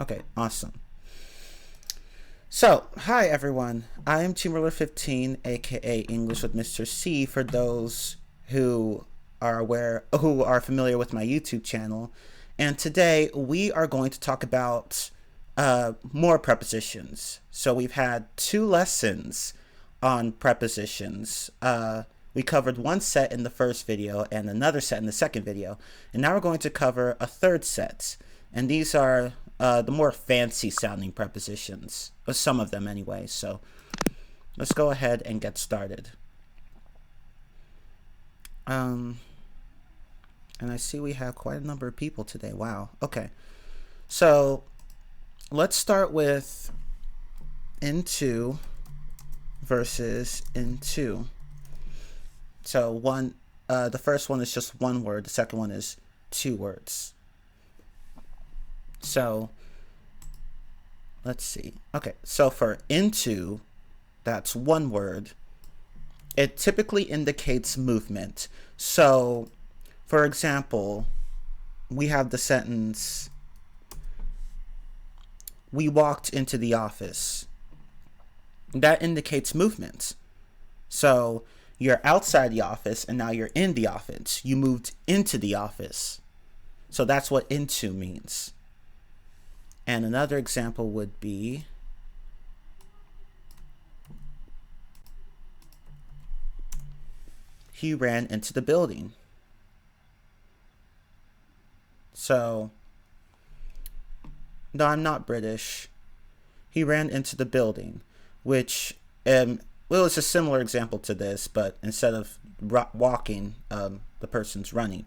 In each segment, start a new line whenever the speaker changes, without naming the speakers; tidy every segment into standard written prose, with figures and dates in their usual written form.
Okay, awesome. So, hi everyone. I am Teamruler15, aka English with Mr. C, for those who are familiar with my YouTube channel. And today we are going to talk about more prepositions. So we've had 2 lessons on prepositions. We covered one set in the first video and another set in the second video. And now we're going to cover a third set. And these are the more fancy sounding prepositions, or some of them anyway. So let's go ahead and get started. And I see we have quite a number of people today. Wow. Okay. So let's start with into versus into. So the first one is just one word. The second one is 2 words. So let's see. Okay, so for into, that's one word. It typically indicates movement. So, for example, we have the sentence, we walked into the office. That indicates movement. So, you're outside the office and now you're in the office. You moved into the office. So that's what into means. And another example would be, he ran into the building. So, no, I'm not British. He ran into the building, which, well, it's a similar example to this, but instead of walking, the person's running.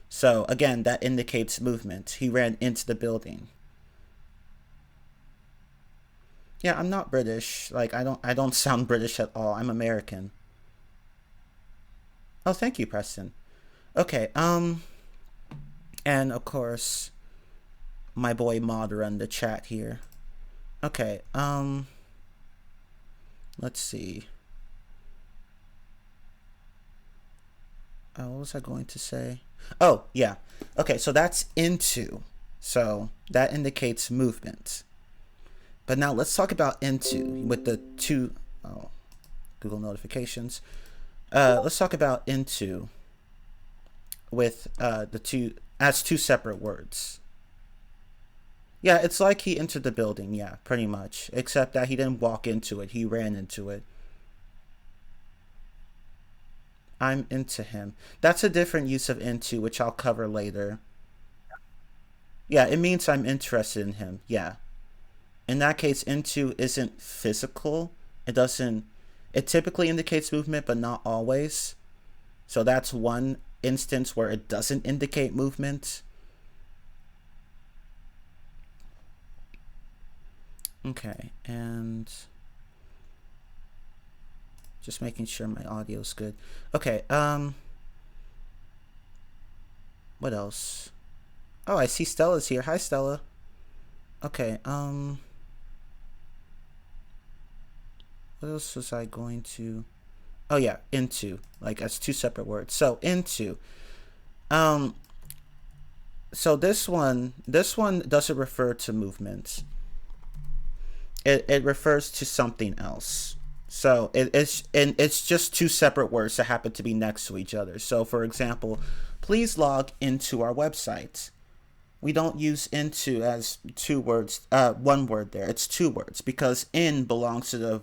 So again, that indicates movement. He ran into the building. Yeah, I'm not British. Like I don't sound British at all. I'm American. Oh, thank you, Preston. Okay, and of course my boy Mod run the chat here. Okay, let's see. What was I going to say? Oh, yeah. Okay, so that's into. So that indicates movement. But now let's talk about into with the Google notifications. Let's talk about into with the two as 2 separate words. Yeah, it's like he entered the building. Yeah, pretty much. Except that he didn't walk into it. He ran into it. I'm into him. That's a different use of into, which I'll cover later. Yeah, it means I'm interested in him. Yeah. In that case, into isn't physical. It typically indicates movement, but not always. So that's one instance where it doesn't indicate movement. Okay, and just making sure my audio is good. Okay, what else? Oh, I see Stella's here. Hi, Stella. Okay, what else was I going to? Oh yeah, into, like as 2 separate words. So into, so this one doesn't refer to movement. It refers to something else. So it's just 2 separate words that happen to be next to each other. So for example, please log into our website. We don't use into as 2 words, 1 word there. It's 2 words because in belongs to the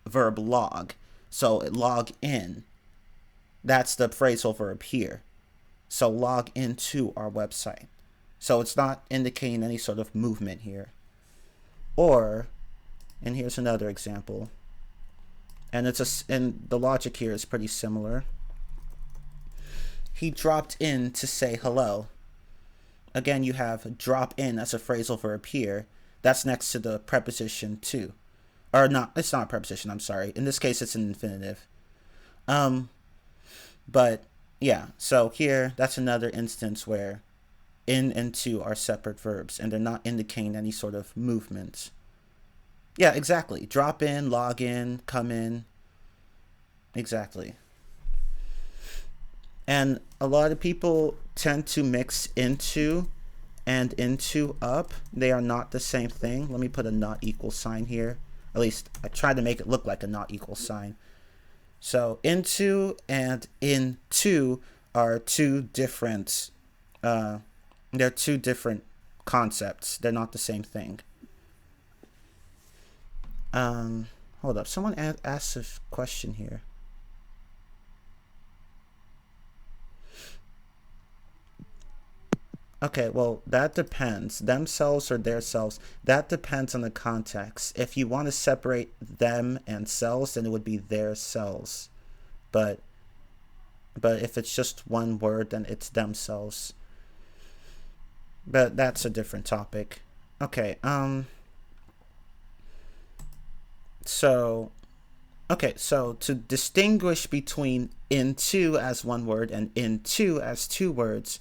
verb log. So log in. That's the phrasal verb here. So log into our website. So it's not indicating any sort of movement here. Or, and here's another example. And the logic here is pretty similar. He dropped in to say hello. Again, you have drop in as a phrasal verb here. That's next to the preposition to. Or not, it's not a preposition, I'm sorry. In this case, it's an infinitive. But yeah, so here, that's another instance where in and to are separate verbs and they're not indicating any sort of movement. Yeah, exactly. Drop in, log in, come in. Exactly. And a lot of people tend to mix into and into up, they are not the same thing. Let me put a not equal sign here. At least I tried to make it look like a not equal sign. So into and into are two different they're two different concepts. They're not the same thing. Hold up. Someone asked a question here. Okay, well, that depends. Themselves or their selves, that depends on the context. If you want to separate them and selves, then it would be their selves. But if it's just one word, then it's themselves. But that's a different topic. Okay, so to distinguish between into as one word and into as two words,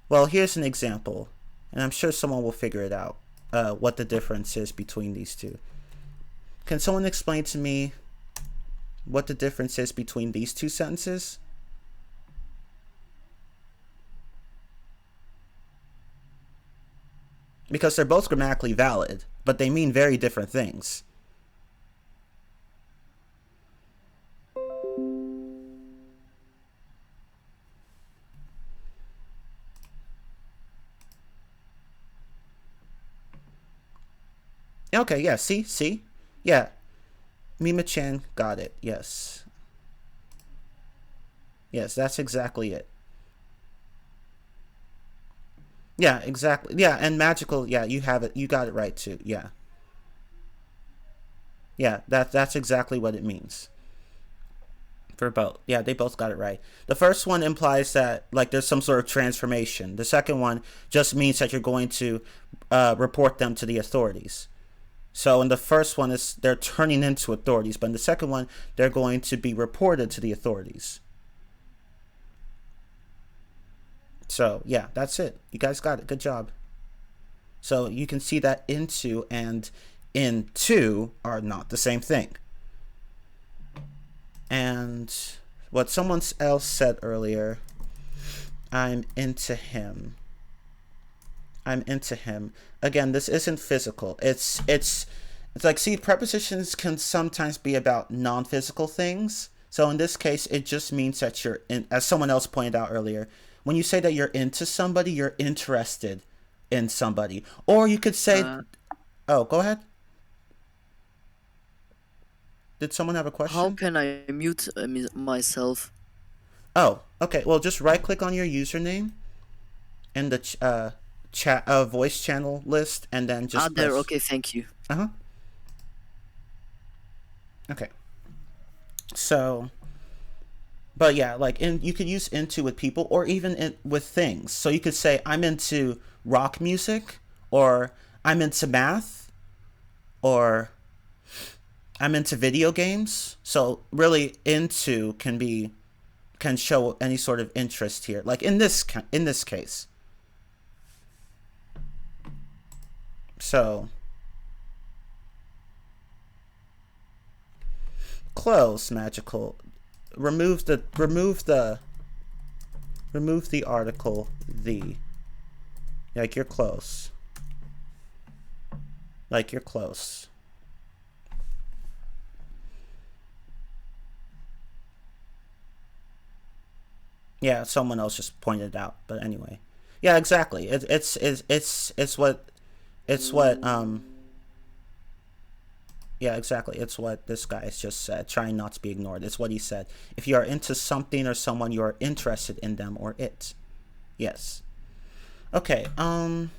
well, here's an example, and I'm sure someone will figure it out, what the difference is between these two. Can someone explain to me what the difference is between these two sentences? Because they're both grammatically valid, but they mean very different things. Okay, yeah, see? Yeah, Mima-chan got it, yes. Yes, that's exactly it. Yeah, exactly. Yeah, and magical, yeah, you have it. You got it right, too, yeah. Yeah, that's exactly what it means. For both. Yeah, they both got it right. The first one implies that like there's some sort of transformation. The second one just means that you're going to report them to the authorities. So in the first one is they're turning into authorities, but in the second one they're going to be reported to the authorities. So yeah, that's it. You guys got it. Good job. So you can see that into and into are not the same thing. And what someone else said earlier, I'm into him. I'm into him. Again, this isn't physical. It's like, see, prepositions can sometimes be about non-physical things. So in this case, it just means that you're in, as someone else pointed out earlier, when you say that you're into somebody, you're interested in somebody. Or you could say, oh, go ahead. Did someone have a question?
How can I mute myself?
Oh, okay. Well, just right click on your username in the chat voice channel list, and then just
There.
press.
Okay, thank you.
Okay. So, but yeah, like you could use into with people or even with things. So you could say I'm into rock music, or I'm into math, or I'm into video games. So really, into can show any sort of interest here. Like in this case. So close magical. Remove the article the. Like you're close. Like you're close. Yeah, someone else just pointed it out, but anyway. Yeah, exactly. It's what yeah, exactly. It's what this guy just said, trying not to be ignored. It's what he said. If you are into something or someone, you are interested in them or it. Yes. Okay. And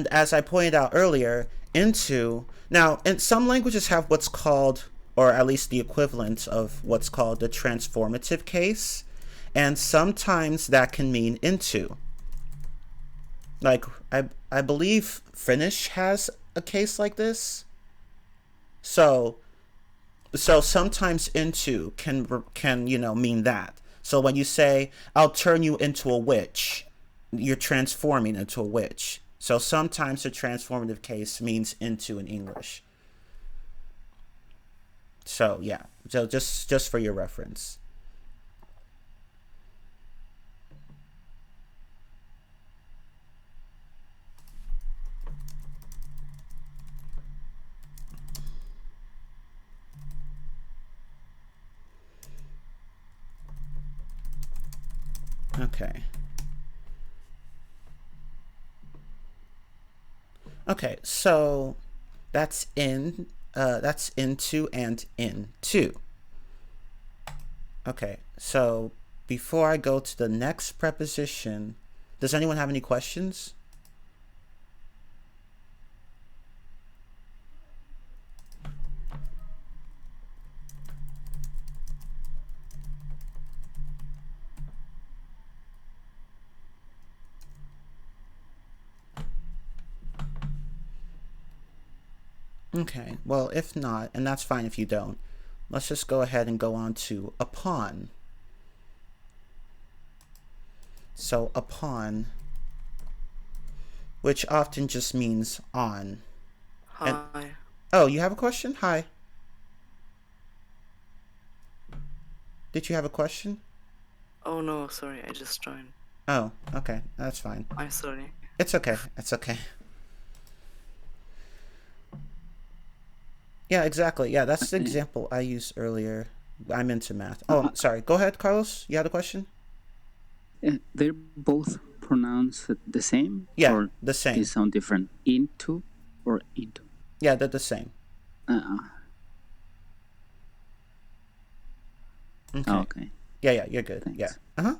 as I pointed out earlier, into now, and some languages have what's called, or at least the equivalent of what's called the transformative case, and sometimes that can mean into. Like I believe Finnish has a case like this. So sometimes into can mean that. So when you say I'll turn you into a witch, you're transforming into a witch. So sometimes the transformative case means into in English. So yeah, so just for your reference. Okay. Okay, so that's into and into. Okay, so before I go to the next preposition, does anyone have any questions? Okay, well, if not, and that's fine if you don't, let's just go ahead and go on to upon. So upon, which often just means on. And
Hi.
oh, you have a question? Hi. Did you have a question?
Oh no, sorry, I just joined.
Oh, okay, that's fine.
I'm sorry.
It's okay. It's okay. Yeah, exactly. Yeah, that's the example I used earlier. I'm into math. Oh, sorry. Go ahead, Carlos. You had a question?
They're both pronounced the same?
Yeah,
or
the same.
they sound different? Into or into?
Yeah, they're the same. Okay.
Okay.
Yeah, you're good.
Thanks.
Yeah. Uh-huh.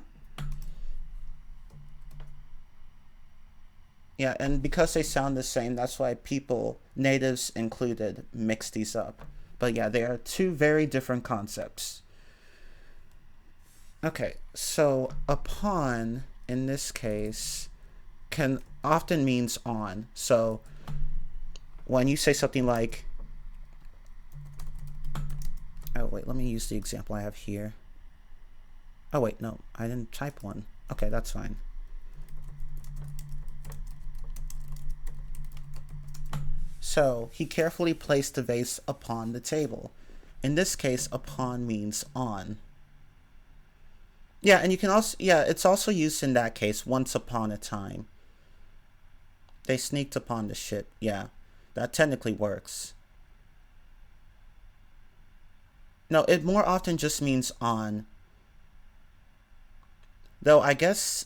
Yeah, and because they sound the same, that's why people, natives included, mix these up. But yeah, they are two very different concepts. Okay, so upon, in this case, can often means on. So when you say something like, oh wait, let me use the example I have here. Oh wait, no, I didn't type one. Okay, that's fine. So he carefully placed the vase upon the table. In this case, upon means on. Yeah, and you can also, yeah, it's also used in that case, once upon a time. They sneaked upon the ship. Yeah, that technically works. No, it more often just means on. Though I guess,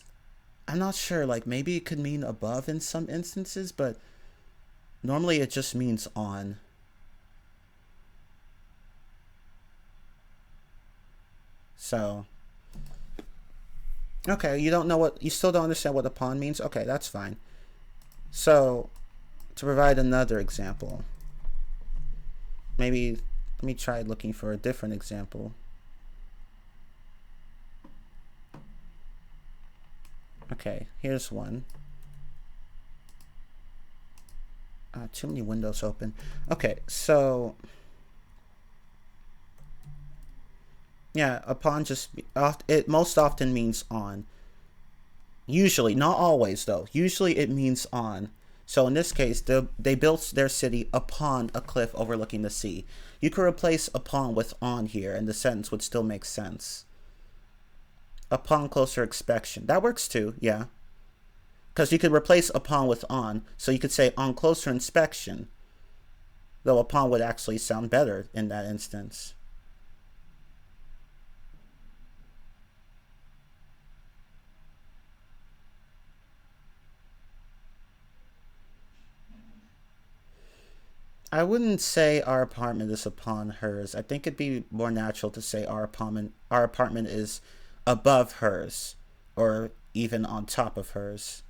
I'm not sure, like maybe it could mean above in some instances, but normally it just means on. So, okay, you still don't understand what upon means? Okay, that's fine. So, to provide another example, maybe let me try looking for a different example. Okay, here's one. Too many windows open. Okay, so yeah, upon it most often means on. Usually, not always though. Usually it means on. So in this case, they built their city upon a cliff overlooking the sea. You could replace upon with on here, and the sentence would still make sense. Upon closer inspection. That works too, yeah. Because you could replace upon with on, so you could say on closer inspection. Though upon would actually sound better in that instance. I wouldn't say our apartment is upon hers. I think it'd be more natural to say our apartment is above hers, or even on top of hers.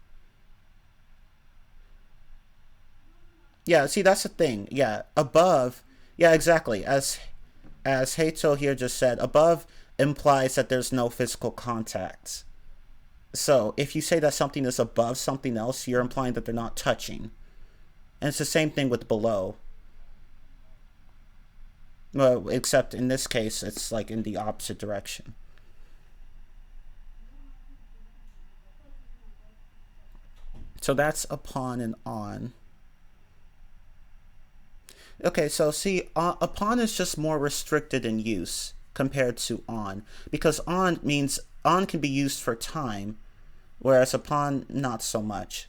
Yeah, see, that's the thing. Yeah, above. Yeah, exactly. As Heito here just said, above implies that there's no physical contact. So if you say that something is above something else, you're implying that they're not touching. And it's the same thing with below. Well, except in this case, it's like in the opposite direction. So that's upon and on. Okay, so see, upon is just more restricted in use compared to on, because on can be used for time, whereas upon not so much.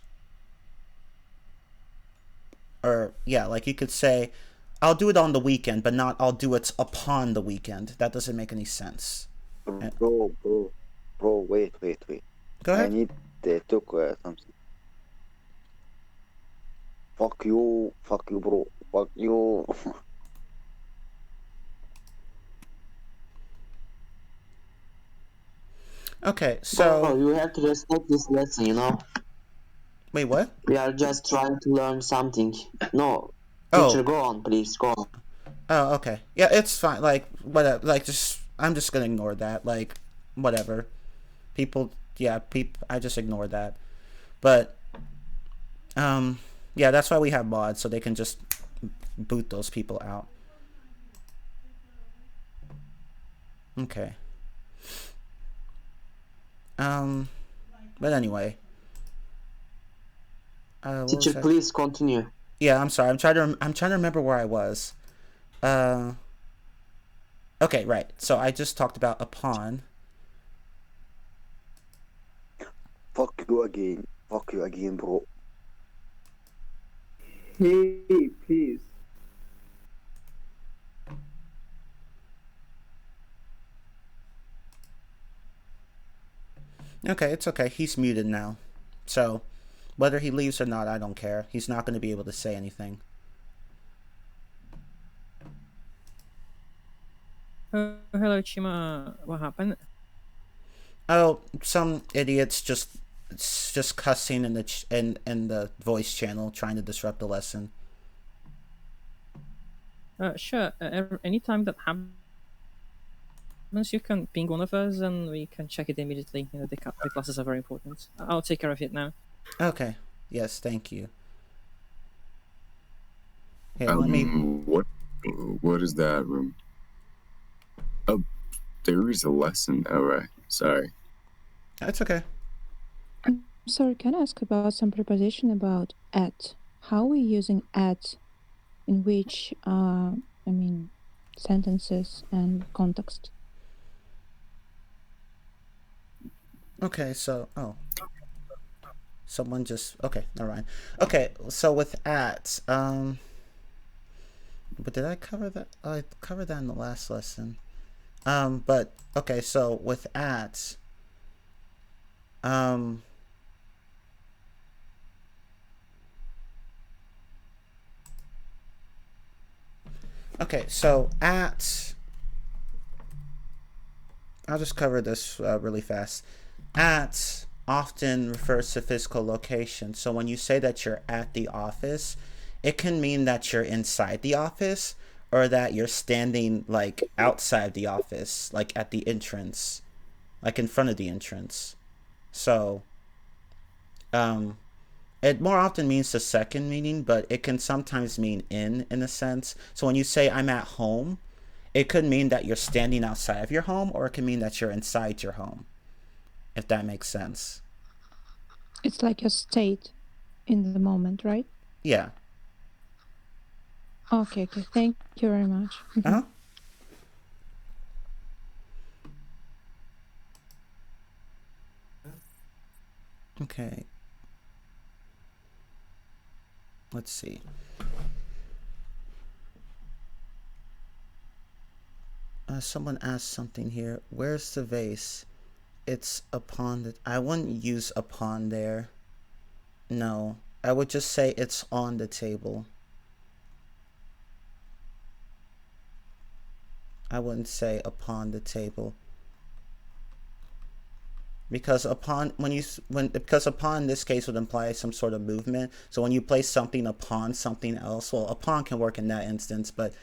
Or yeah, like you could say, I'll do it on the weekend, but not I'll do it upon the weekend. That doesn't make any sense.
Bro, wait.
Go
I
ahead.
need to talk something. Fuck you, bro. Fuck you.
Okay,
Bro,
so
you have to respect this lesson, you know?
wait, what?
We are just trying to learn something. No,
Oh,
teacher, go on, please, go on.
oh, okay. Yeah, it's fine. Like, whatever. Like, just I'm just gonna ignore that. Like, whatever. People, yeah, I just ignore that. But, um, yeah, that's why we have mods, so they can just boot those people out. Okay. Um, but anyway, what
Teacher,
was I?
please continue.
Yeah, I'm sorry. I'm trying to remember where I was. Uh, okay, right. So I just talked about upon.
Fuck you again. Fuck you again, bro.
Hey, please.
Okay, it's okay. He's muted now. So, whether he leaves or not, I don't care. He's not going to be able to say anything.
Hello, Chima. What happened?
Oh, some idiots just cussing in the voice channel, trying to disrupt the lesson.
Sure. Anytime that happens, you can ping one of us and we can check it immediately. You know, the classes are very important. I'll take care of it now.
Okay. Yes, thank you. Here, let me.
What is that room? Oh, there is a lesson. All right. Sorry.
That's okay.
I'm sorry, can I ask about some preposition about at? How are we using at in which, sentences and context?
Okay, so someone just okay, never mind. Okay, so with at, but did I cover that? I covered that in the last lesson. But okay, so with at, okay, so at, I'll just cover this really fast. At often refers to physical location. So when you say that you're at the office, it can mean that you're inside the office or that you're standing like outside the office, like at the entrance, like in front of the entrance. So, it more often means the second meaning, but it can sometimes mean in a sense. So when you say I'm at home, it could mean that you're standing outside of your home, or it can mean that you're inside your home, if that makes sense.
It's like a state in the moment, right?
Yeah.
Okay, thank you very much.
Uh-huh. Okay. Let's see. Someone asked something here. Where's the vase? It's upon the. I wouldn't use upon there. No. I would just say it's on the table. I wouldn't say upon the table. Because upon because upon in this case would imply some sort of movement. So when you place something upon something else, well, upon can work in that instance, but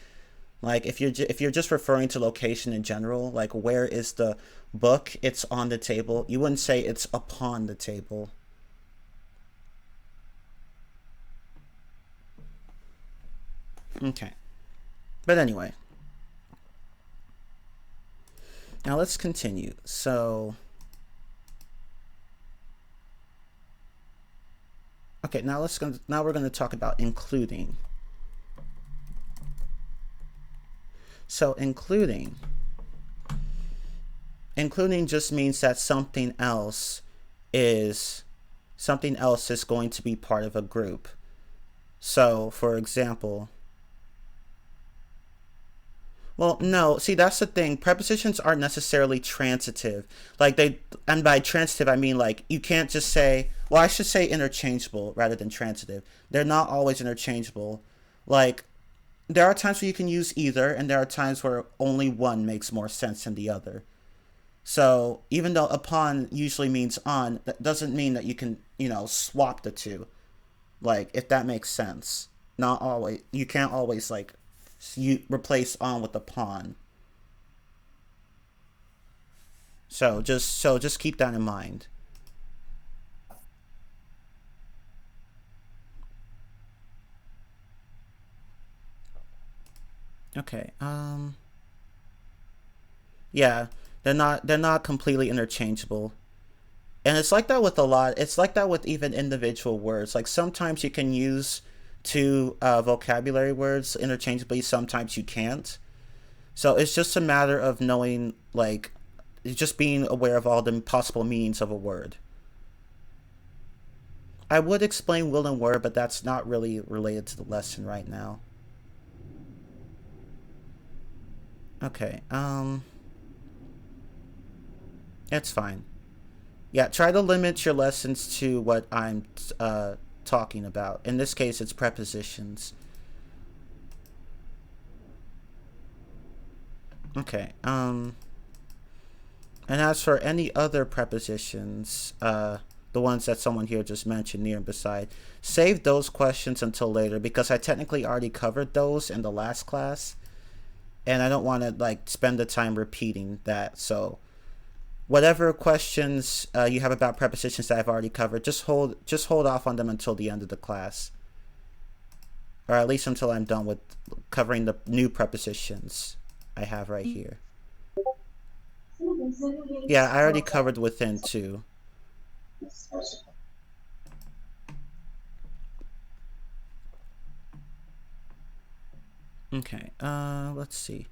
like if you're just referring to location in general, like where is the book? It's on the table. You wouldn't say it's upon the table. Okay. But anyway. Now let's continue. So okay, now we're going to talk about including. So including just means that something else is going to be part of a group. So, for example, Well, no. See, that's the thing. Prepositions aren't necessarily transitive. Like and by transitive I mean like you can't just say. Well, I should say interchangeable rather than transitive. They're not always interchangeable. Like there are times where you can use either, and there are times where only one makes more sense than the other. So even though upon usually means on, that doesn't mean that you can swap the two. Like if that makes sense. Not always. You can't always like you replace on with upon. So just keep that in mind. Okay. Yeah, they're not completely interchangeable. And it's like that with a lot. It's like that with even individual words. Like sometimes you can use two vocabulary words interchangeably, sometimes you can't. So it's just a matter of knowing, like, just being aware of all the possible meanings of a word. I would explain will and were, but that's not really related to the lesson right now. Okay, it's fine. Yeah, try to limit your lessons to what I'm talking about. In this case, it's prepositions. Okay, and as for any other prepositions, the ones that someone here just mentioned, near and beside, save those questions until later because I technically already covered those in the last class, and I don't want to like spend the time repeating that. So whatever questions you have about prepositions that I've already covered, just hold off on them until the end of the class, or at least until I'm done with covering the new prepositions I have right here. Yeah, I already covered within too. Okay, let's see.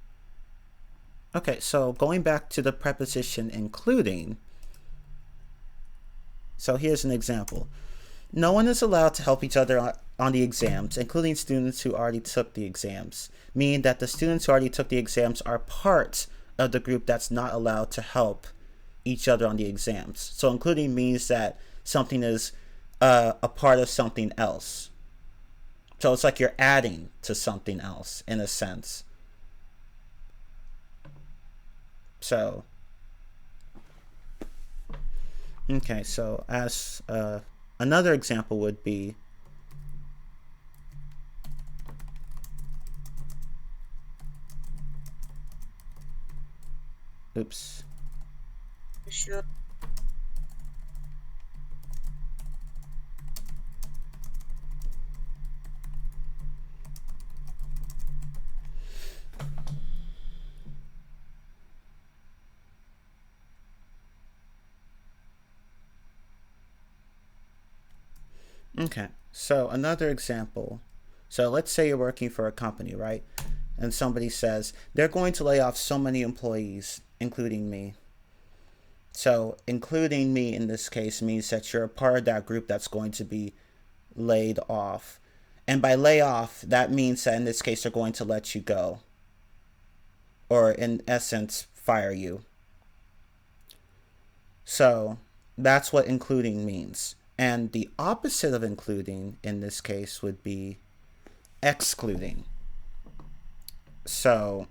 Okay, so going back to the preposition including. So here's an example. No one is allowed to help each other on the exams, including students who already took the exams, meaning that the students who already took the exams are part of the group that's not allowed to help each other on the exams. So including means that something is a part of something else. So it's like you're adding to something else in a sense. So, okay, so as another example would be, oops.
Sure.
Okay, so another example. So let's say you're working for a company, right? And somebody says, they're going to lay off so many employees, including me. So including me in this case means that you're a part of that group that's going to be laid off. And by lay off, that means that in this case, they're going to let you go. Or in essence, fire you. So that's what including means. And the opposite of including in this case would be excluding. So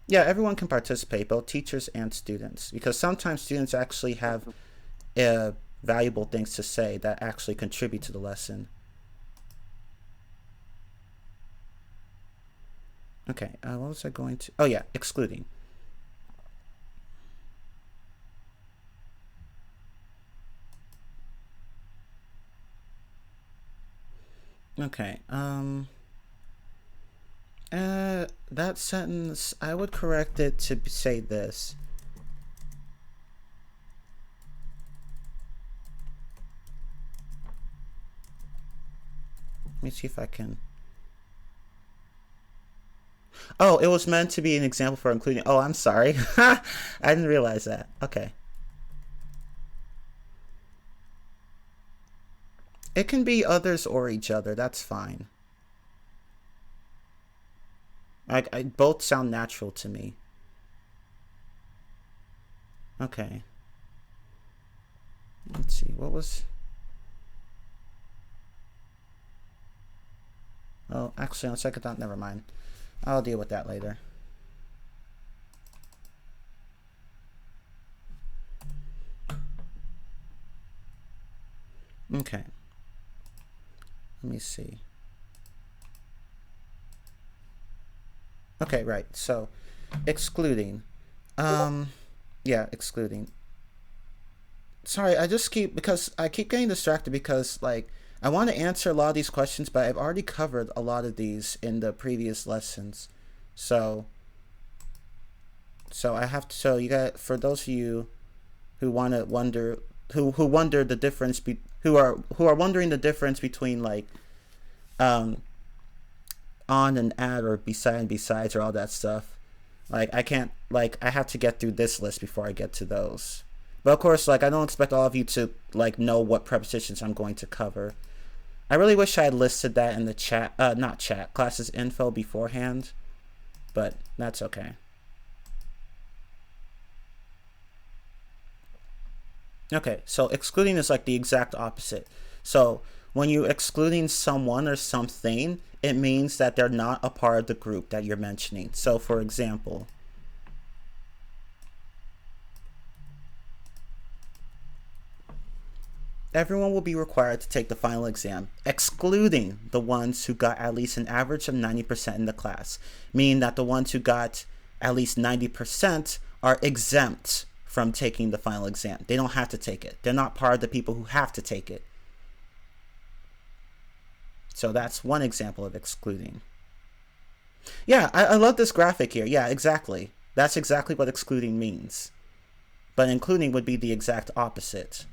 yeah, everyone can participate, both teachers and students, because sometimes students actually have valuable things to say that actually contribute to the lesson. Okay, what was I going to? Oh yeah, excluding. Okay, that sentence, I would correct it to say this. Let me see if I can. Oh, it was meant to be an example for including. Oh, I'm sorry. I didn't realize that. Okay. It can be others or each other. That's fine. Both sound natural to me. Okay. Let's see, what was... Oh, actually, on second thought, never mind. I'll deal with that later. Okay. Let me see. Okay, right. So, excluding. Yeah, excluding. Sorry, I keep getting distracted because, like, I want to answer a lot of these questions, but I've already covered a lot of these in the previous lessons. So I have to, so you got, for those of you who wonder the difference who are wondering the difference between, like, on and at or beside and besides or all that stuff, like, I can't, like, I have to get through this list before I get to those. But of course, like, I don't expect all of you to, like, know what prepositions I'm going to cover. I really wish I had listed that in the chat, not chat, classes info beforehand, but that's okay. Okay, so excluding is like the exact opposite. So when you're excluding someone or something, it means that they're not a part of the group that you're mentioning. So for example, everyone will be required to take the final exam, excluding the ones who got at least an average of 90% in the class, meaning that the ones who got at least 90% are exempt from taking the final exam. They don't have to take it. They're not part of the people who have to take it. So that's one example of excluding. Yeah, I love this graphic here. Yeah, exactly. That's exactly what excluding means. But including would be the exact opposite.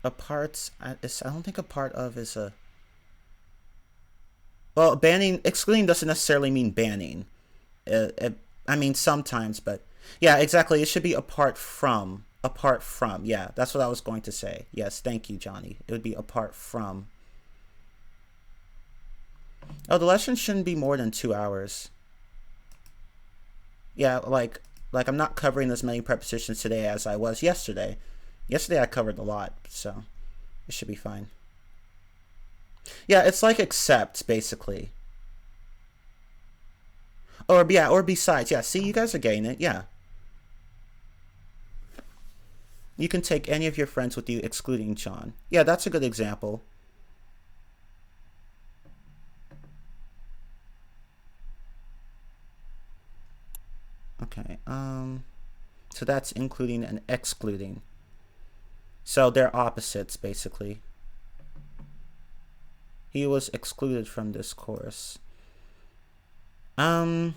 I don't think a part of is a... Well, excluding doesn't necessarily mean banning. I mean, sometimes, but yeah, exactly. It should be apart from. Yeah, that's what I was going to say. Yes, thank you, Johnny. It would be apart from. Oh, the lesson shouldn't be more than 2 hours. Yeah, like I'm not covering as many prepositions today as I was yesterday. Yesterday I covered a lot, so it should be fine. Yeah, it's like except, basically. Or yeah, or besides. Yeah, see, you guys are getting it. Yeah. You can take any of your friends with you, excluding John. Yeah, that's a good example. Okay, so that's including and excluding. So they're opposites, basically. He was excluded from this course. I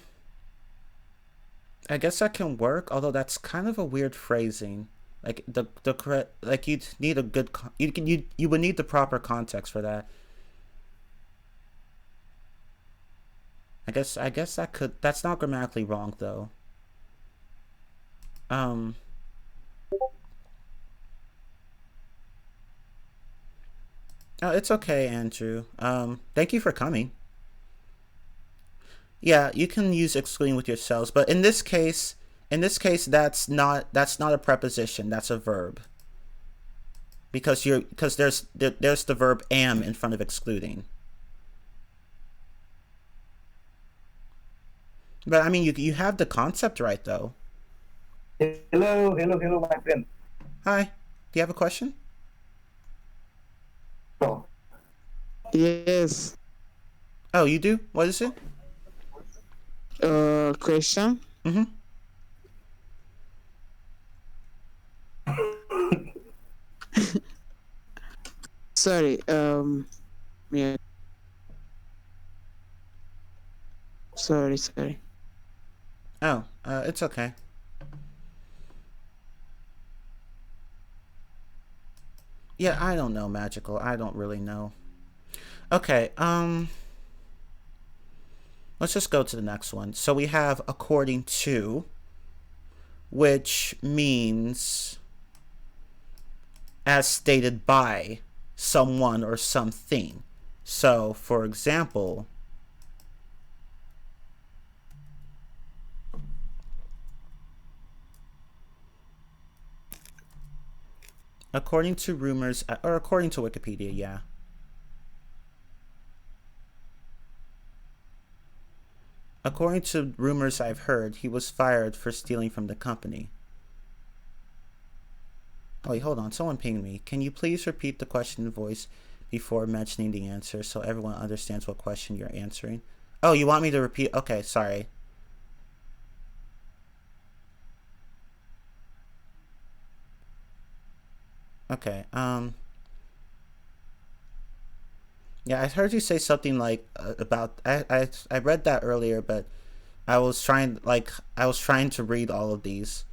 guess that can work, although that's kind of a weird phrasing. Like the correct, like you'd need a good you would need the proper context for that. I guess that's not grammatically wrong though. Oh, it's okay, Andrew. Thank you for coming. Yeah, you can use excluding with yourselves, but in this case, that's not a preposition. That's a verb. Because there's the verb am in front of excluding. But I mean, you have the concept right though.
Hello, my friend.
Hi. Do you have a question?
Oh.
Yes.
Oh, you do? What is it?
Question.
Mm-hmm.
Sorry. Yeah. Sorry.
Oh, it's okay. Yeah, I don't know, Magical. I don't really know. Okay, let's just go to the next one. So we have according to, which means as stated by someone or something. So, for example, according to rumors, or according to Wikipedia, yeah. According to rumors I've heard, he was fired for stealing from the company. Oh, wait, hold on. Someone pinged me. Can you please repeat the question in voice before mentioning the answer so everyone understands what question you're answering? Oh, you want me to repeat? Okay, sorry. Okay, yeah, I heard you say something like about I read that earlier, but I was trying to read all of these.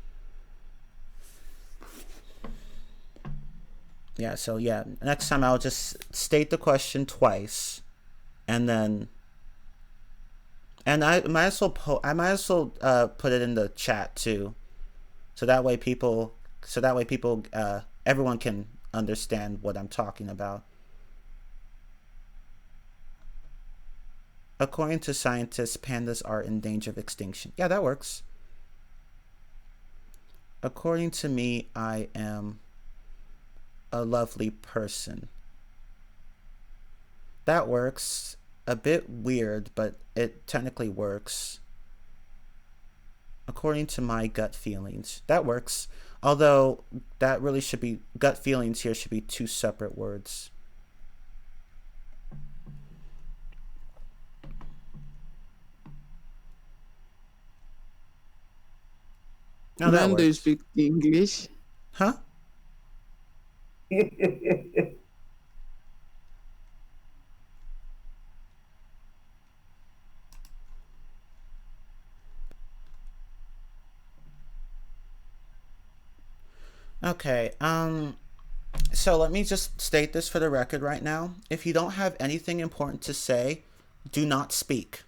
Yeah, so yeah, next time I'll just state the question twice, and then I might as well put it in the chat too, so that way people everyone can understand what I'm talking about. According to scientists, pandas are in danger of extinction. Yeah, that works. According to me, I am a lovely person. That works. A bit weird, but it technically works. According to my gut feelings. That works. Although that really should be, gut feelings here should be two separate words. No, that
Man, do you
works.
speak English?
Huh? Okay, so let me just state this for the record right now. If you don't have anything important to say, do not speak.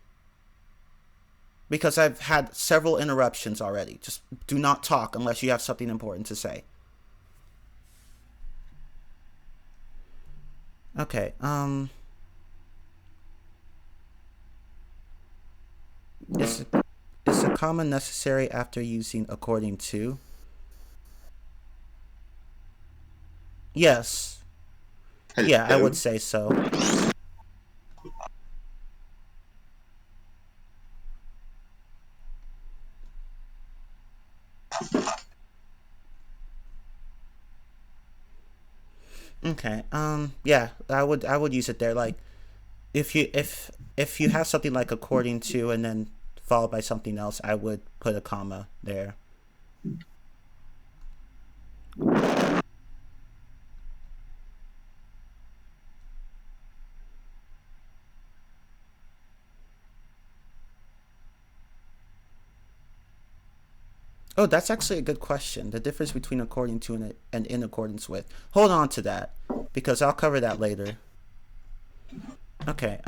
Because I've had several interruptions already. Just do not talk unless you have something important to say. Okay, is a comma necessary after using according to? Yes. Yeah, I would say so. Okay. Yeah, I would use it there. Like, if you have something like according to and then followed by something else, I would put a comma there. Oh, that's actually a good question. The difference between according to and in accordance with. Hold on to that, because I'll cover that later. Okay,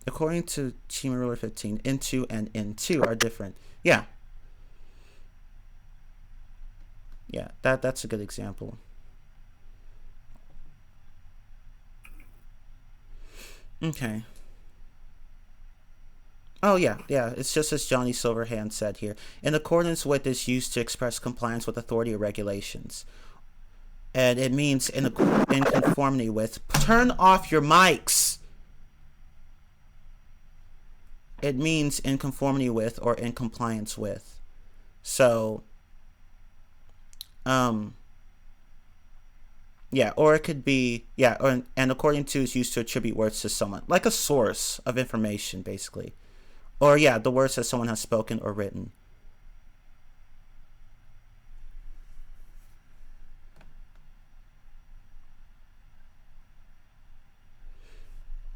according to Chima Ruler 15, into and into are different. Yeah. Yeah, that's a good example. Okay. Oh, yeah, it's just as Johnny Silverhand said here. In accordance with is used to express compliance with authority or regulations. And it means in conformity with. Turn off your mics! It means in conformity with or in compliance with. So, yeah, or it could be, yeah, and according to is used to attribute words to someone. Like a source of information, basically. Or, yeah, the words that someone has spoken or written.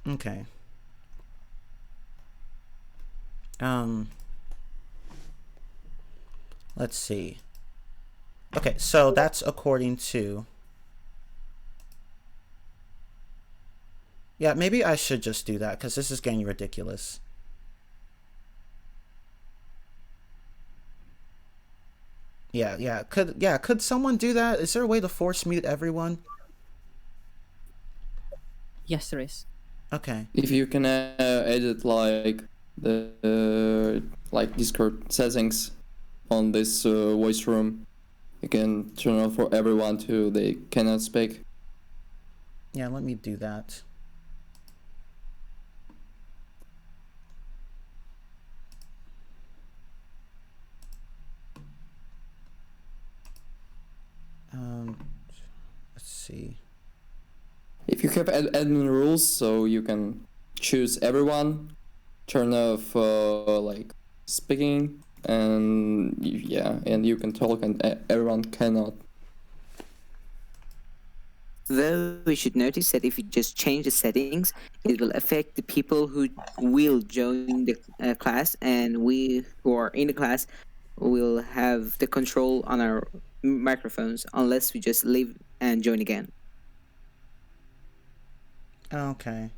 Okay. Let's see. Okay, so that's according to. Yeah, maybe I should just do that, because this is getting ridiculous. Yeah. Could someone do that? Is there a way to force mute everyone?
Yes, there is.
Okay.
If you can edit like the like Discord settings on this voice room, you can turn off for everyone to they cannot speak.
Yeah, let me do that. Let's see.
If you have admin rules, so you can choose everyone, turn off like speaking, and and you can talk, and everyone cannot.
Though we should notice that if you just change the settings, it will affect the people who will join the class, and we who are in the class will have the control on our microphones unless we just leave and join again.
Okay.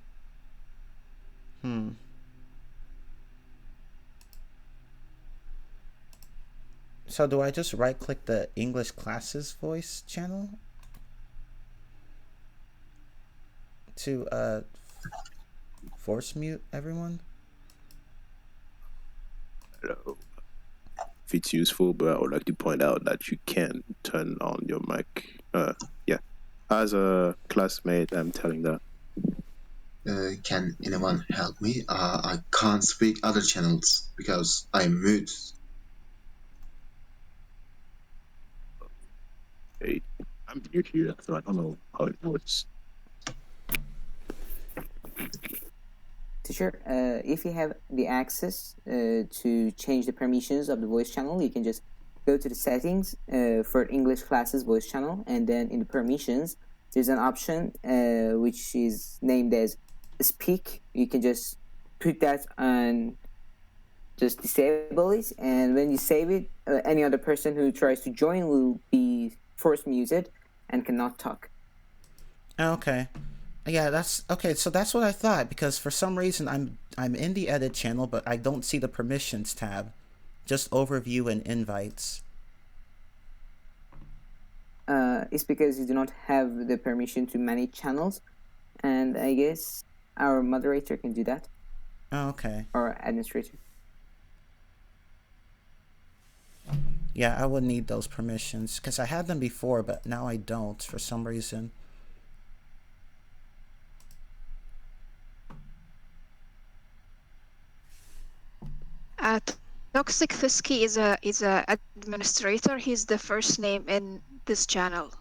So do I just right click the English classes voice channel to force mute everyone?
Hello. If it's useful, but I would like to point out that you can turn on your mic. As a classmate, I'm telling that.
Can anyone help me? I can't speak other channels because I'm mute.
Hey, I'm new here, so I don't know how it works.
Teacher, if you have the access to change the permissions of the voice channel, you can just go to the settings for English classes voice channel, and then in the permissions, there's an option which is named as speak. You can just put that on, just disable it, and when you save it, any other person who tries to join will be force muted and cannot talk.
Okay. Yeah, that's okay. So that's what I thought, because for some reason I'm in the edit channel, but I don't see the permissions tab, just overview and invites.
It's because you do not have the permission to manage channels, and I guess our moderator can do that.
Oh, okay.
Or administrator.
Yeah, I would need those permissions because I had them before, but now I don't for some reason.
Toxic Fisky is a administrator. He's the first name in this channel.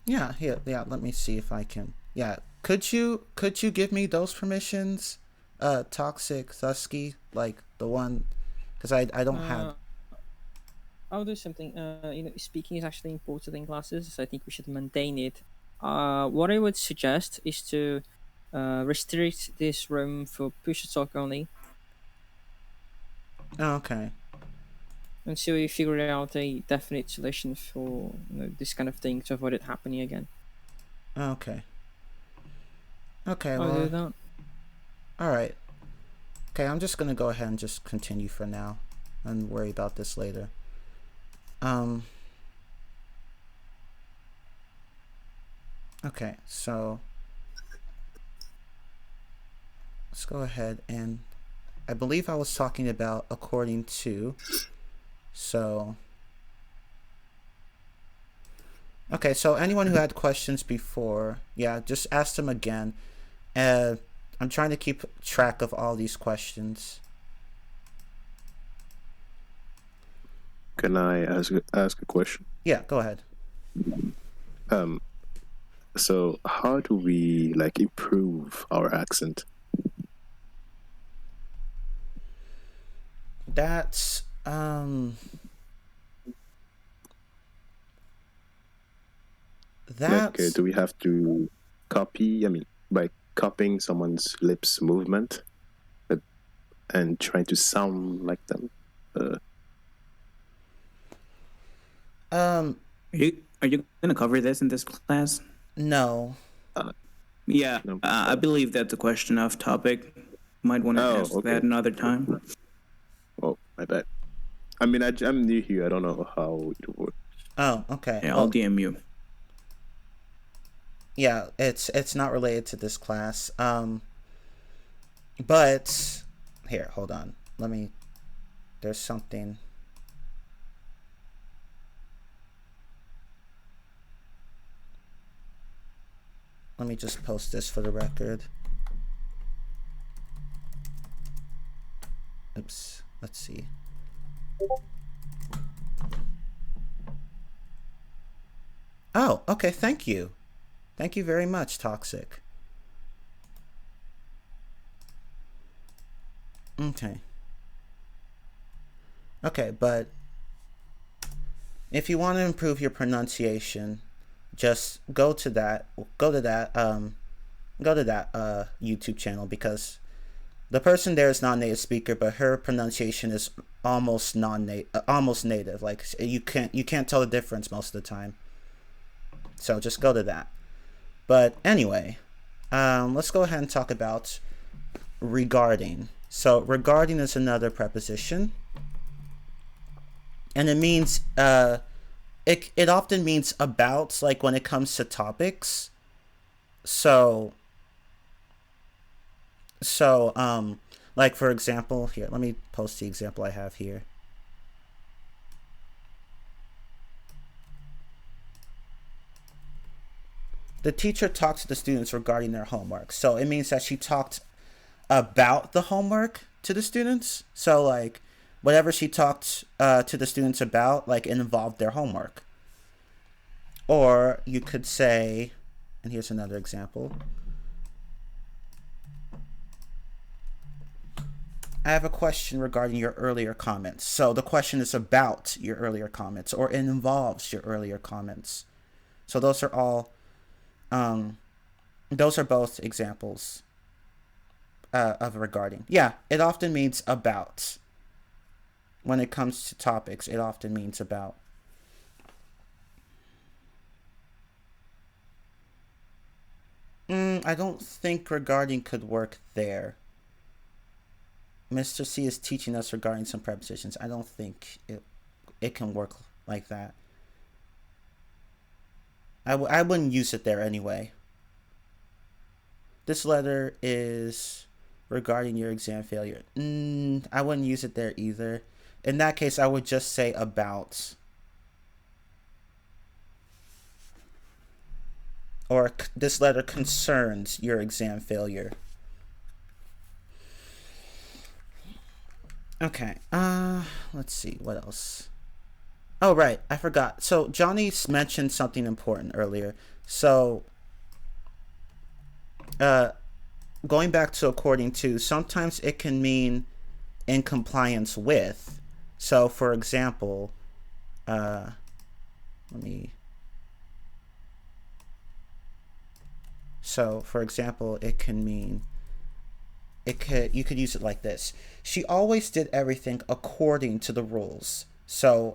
Yeah. Let me see if I can. Yeah, could you give me those permissions? Toxic Thusky, like the one, because I don't have.
I'll do something. Speaking is actually important in classes, so I think we should maintain it. What I would suggest is to restrict this room for push to talk only.
Oh, okay.
Until we figure out a definite solution for this kind of thing to avoid it happening again.
Okay. Okay.
I'll do that.
All right. Okay, I'm just gonna go ahead and just continue for now, and worry about this later. Okay, so let's go ahead and I believe I was talking about according to. So okay, so anyone who had questions before, yeah, just ask them again. I'm trying to keep track of all these questions.
Can I ask a question?
Yeah, go ahead.
So how do we improve our accent?
That's
do we have to copy? I mean, by copying someone's lips movement and trying to sound like them.
Are you gonna cover this in this class?
No.
I believe that's a question off topic. Might want to ask that another time.
Oh, my bad. I mean, I'm new here. I don't know how it works.
Oh, okay.
Yeah, I'll DM you.
Yeah, it's not related to this class. But here, hold on. There's something. Let me just post this for the record. Oops, let's see. Oh, okay, thank you. Thank you very much, Toxic. Okay. Okay, but if you want to improve your pronunciation, just go to that YouTube channel, because the person there is not a native speaker, but her pronunciation is almost native. Like you can't tell the difference most of the time. So just go to that. But anyway, let's go ahead and talk about regarding. So regarding is another preposition, and it means it often means about, like when it comes to topics. So like for example, here, let me post the example I have here. The teacher talked to the students regarding their homework. So it means that she talked about the homework to the students. So like whatever she talked to the students about, like it involved their homework. Or you could say, and here's another example. I have a question regarding your earlier comments. So the question is about your earlier comments, or it involves your earlier comments. So those are all, those are both examples of regarding. Yeah, it often means about. When it comes to topics, it often means about. I don't think regarding could work there. Mr. C is teaching us regarding some prepositions. I don't think it can work like that. I wouldn't use it there anyway. This letter is regarding your exam failure. I wouldn't use it there either. In that case, I would just say about. Or this letter concerns your exam failure. Okay, let's see, what else? Oh, right, I forgot. So Johnny's mentioned something important earlier. So, going back to according to, sometimes it can mean in compliance with. So, for example, So, for example, it can mean, you could use it like this. She always did everything according to the rules. So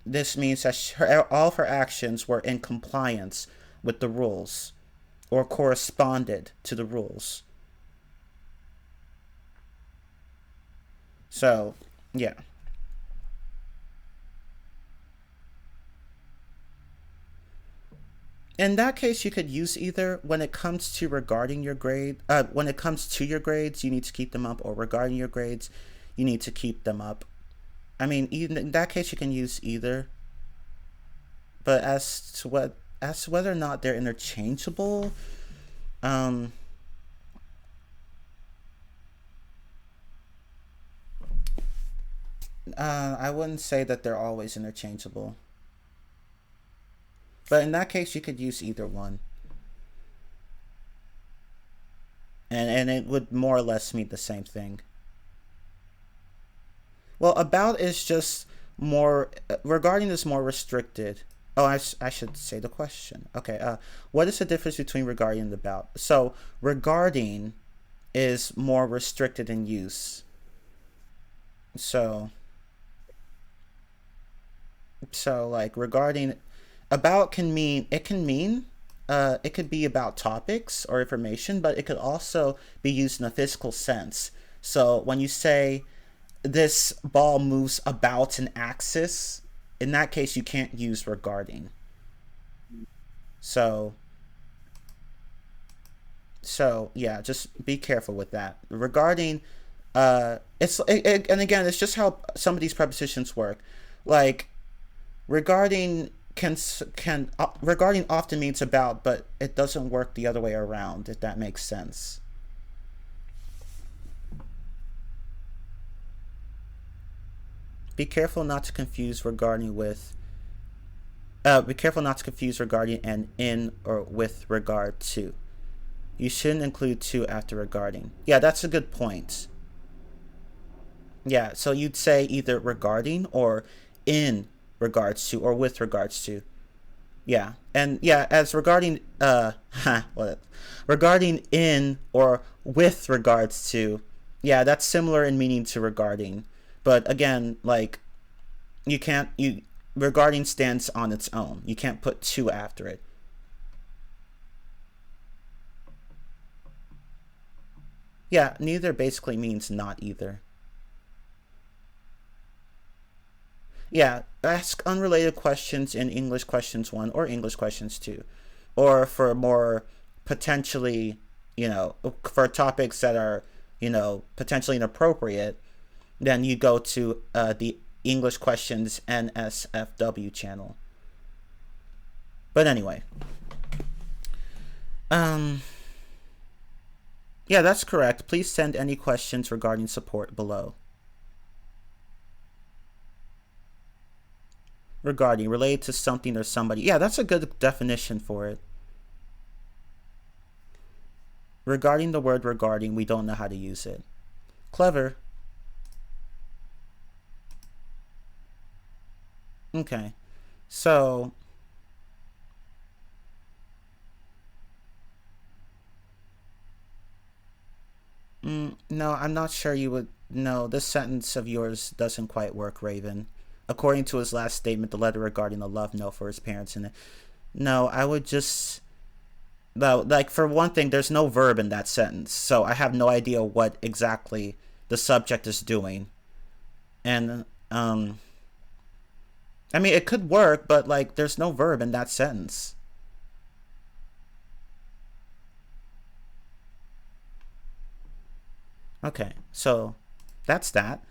this means that all of her actions were in compliance with the rules, or corresponded to the rules. So, yeah. In that case, you could use either. When it comes to regarding your grade, when it comes to your grades, you need to keep them up, or regarding your grades, you need to keep them up. I mean, even in that case, you can use either. But as to whether or not they're interchangeable, I wouldn't say that they're always interchangeable. But in that case, you could use either one. And it would more or less mean the same thing. Well, about is just more, regarding is more restricted. Oh, I should say the question. Okay, what is the difference between regarding and about? So, regarding is more restricted in use. So like regarding, about can mean, it could be about topics or information, but it could also be used in a physical sense. So when you say this ball moves about an axis, in that case you can't use regarding. So yeah, just be careful with that. Regarding, and again, it's just how some of these prepositions work. Like, regarding regarding often means about, but it doesn't work the other way around, if that makes sense. Be careful not to confuse regarding with. Be careful not to confuse regarding and in or with regard to. You shouldn't include to after regarding. Yeah, that's a good point. Yeah, so you'd say either regarding or in regards to or with regards to. Yeah, and yeah, as regarding regarding in or with regards to, yeah, that's similar in meaning to regarding. But again, like, regarding stands on its own. You can't put to after it. Yeah, neither basically means not either. Yeah, ask unrelated questions in English Questions 1 or English Questions 2. Or for more potentially, for topics that are, potentially inappropriate, then you go to the English Questions NSFW channel. But anyway. Yeah, that's correct. Please send any questions regarding support below. Regarding, related to something or somebody. Yeah, that's a good definition for it. Regarding the word regarding, we don't know how to use it. Clever. Okay. So, no, I'm not sure you would. No, this sentence of yours doesn't quite work, Raven. According to his last statement, the letter regarding the love note for his parents in it. No, I would just. No, like, for one thing, there's no verb in that sentence, so I have no idea what exactly the subject is doing. And, I mean, it could work, but, like, there's no verb in that sentence. Okay, so that's that.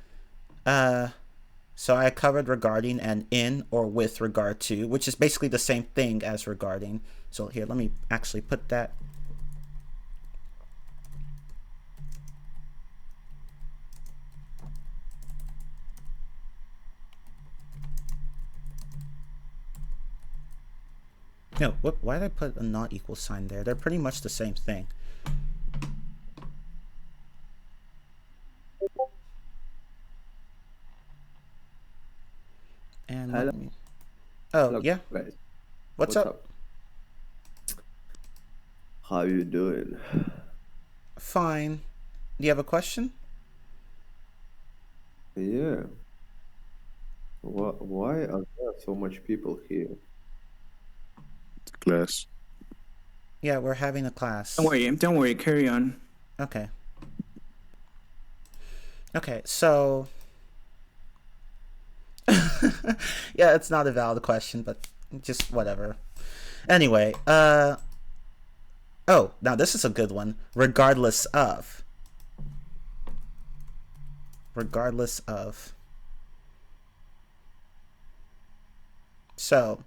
So I covered regarding and in or with regard to, which is basically the same thing as regarding. So here, let me actually put that. No, why did I put a not equal sign there? They're pretty much the same thing. And let me... Oh,
Hello,
yeah.
guys.
What's up?
How you doing?
Fine. Do you have a question?
Yeah. Why are there so much people here?
Class.
Yeah, we're having a class.
Don't worry, carry on.
Okay. Okay, so... yeah, it's not a valid question, but just whatever. Anyway, oh, now this is a good one. Regardless of. Regardless of. So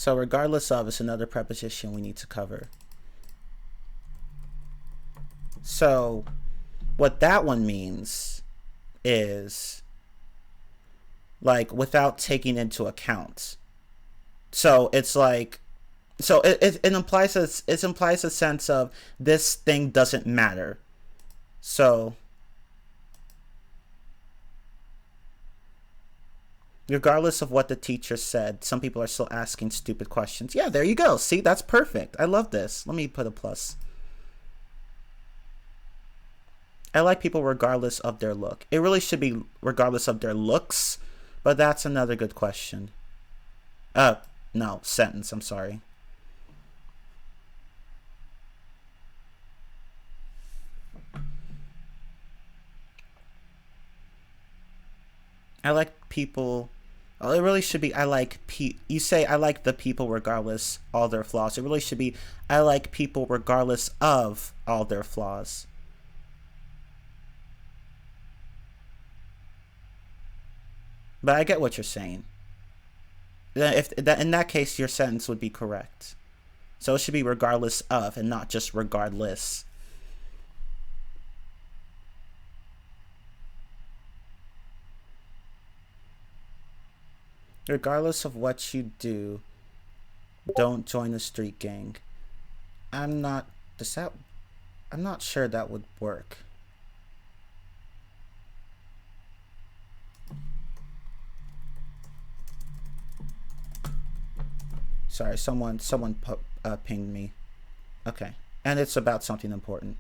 regardless of is another preposition we need to cover. So what that one means is, like, without taking into account. So it's like, so it implies a sense of this thing doesn't matter. So regardless of what the teacher said, some people are still asking stupid questions. Yeah, there you go. See, that's perfect. I love this. Let me put a plus. I like people regardless of their look. It really should be regardless of their looks, but that's another good question. No, sentence, I'm sorry. I like people. Well, it really should be I like you say I like the people regardless all their flaws. It really should be I like people regardless of all their flaws. But I get what you're saying. If that in that case your sentence would be correct. So it should be regardless of and not just regardless. Regardless of what you do, don't join the street gang. I'm not sure that would work. Sorry, someone pinged me. Okay, and it's about something important.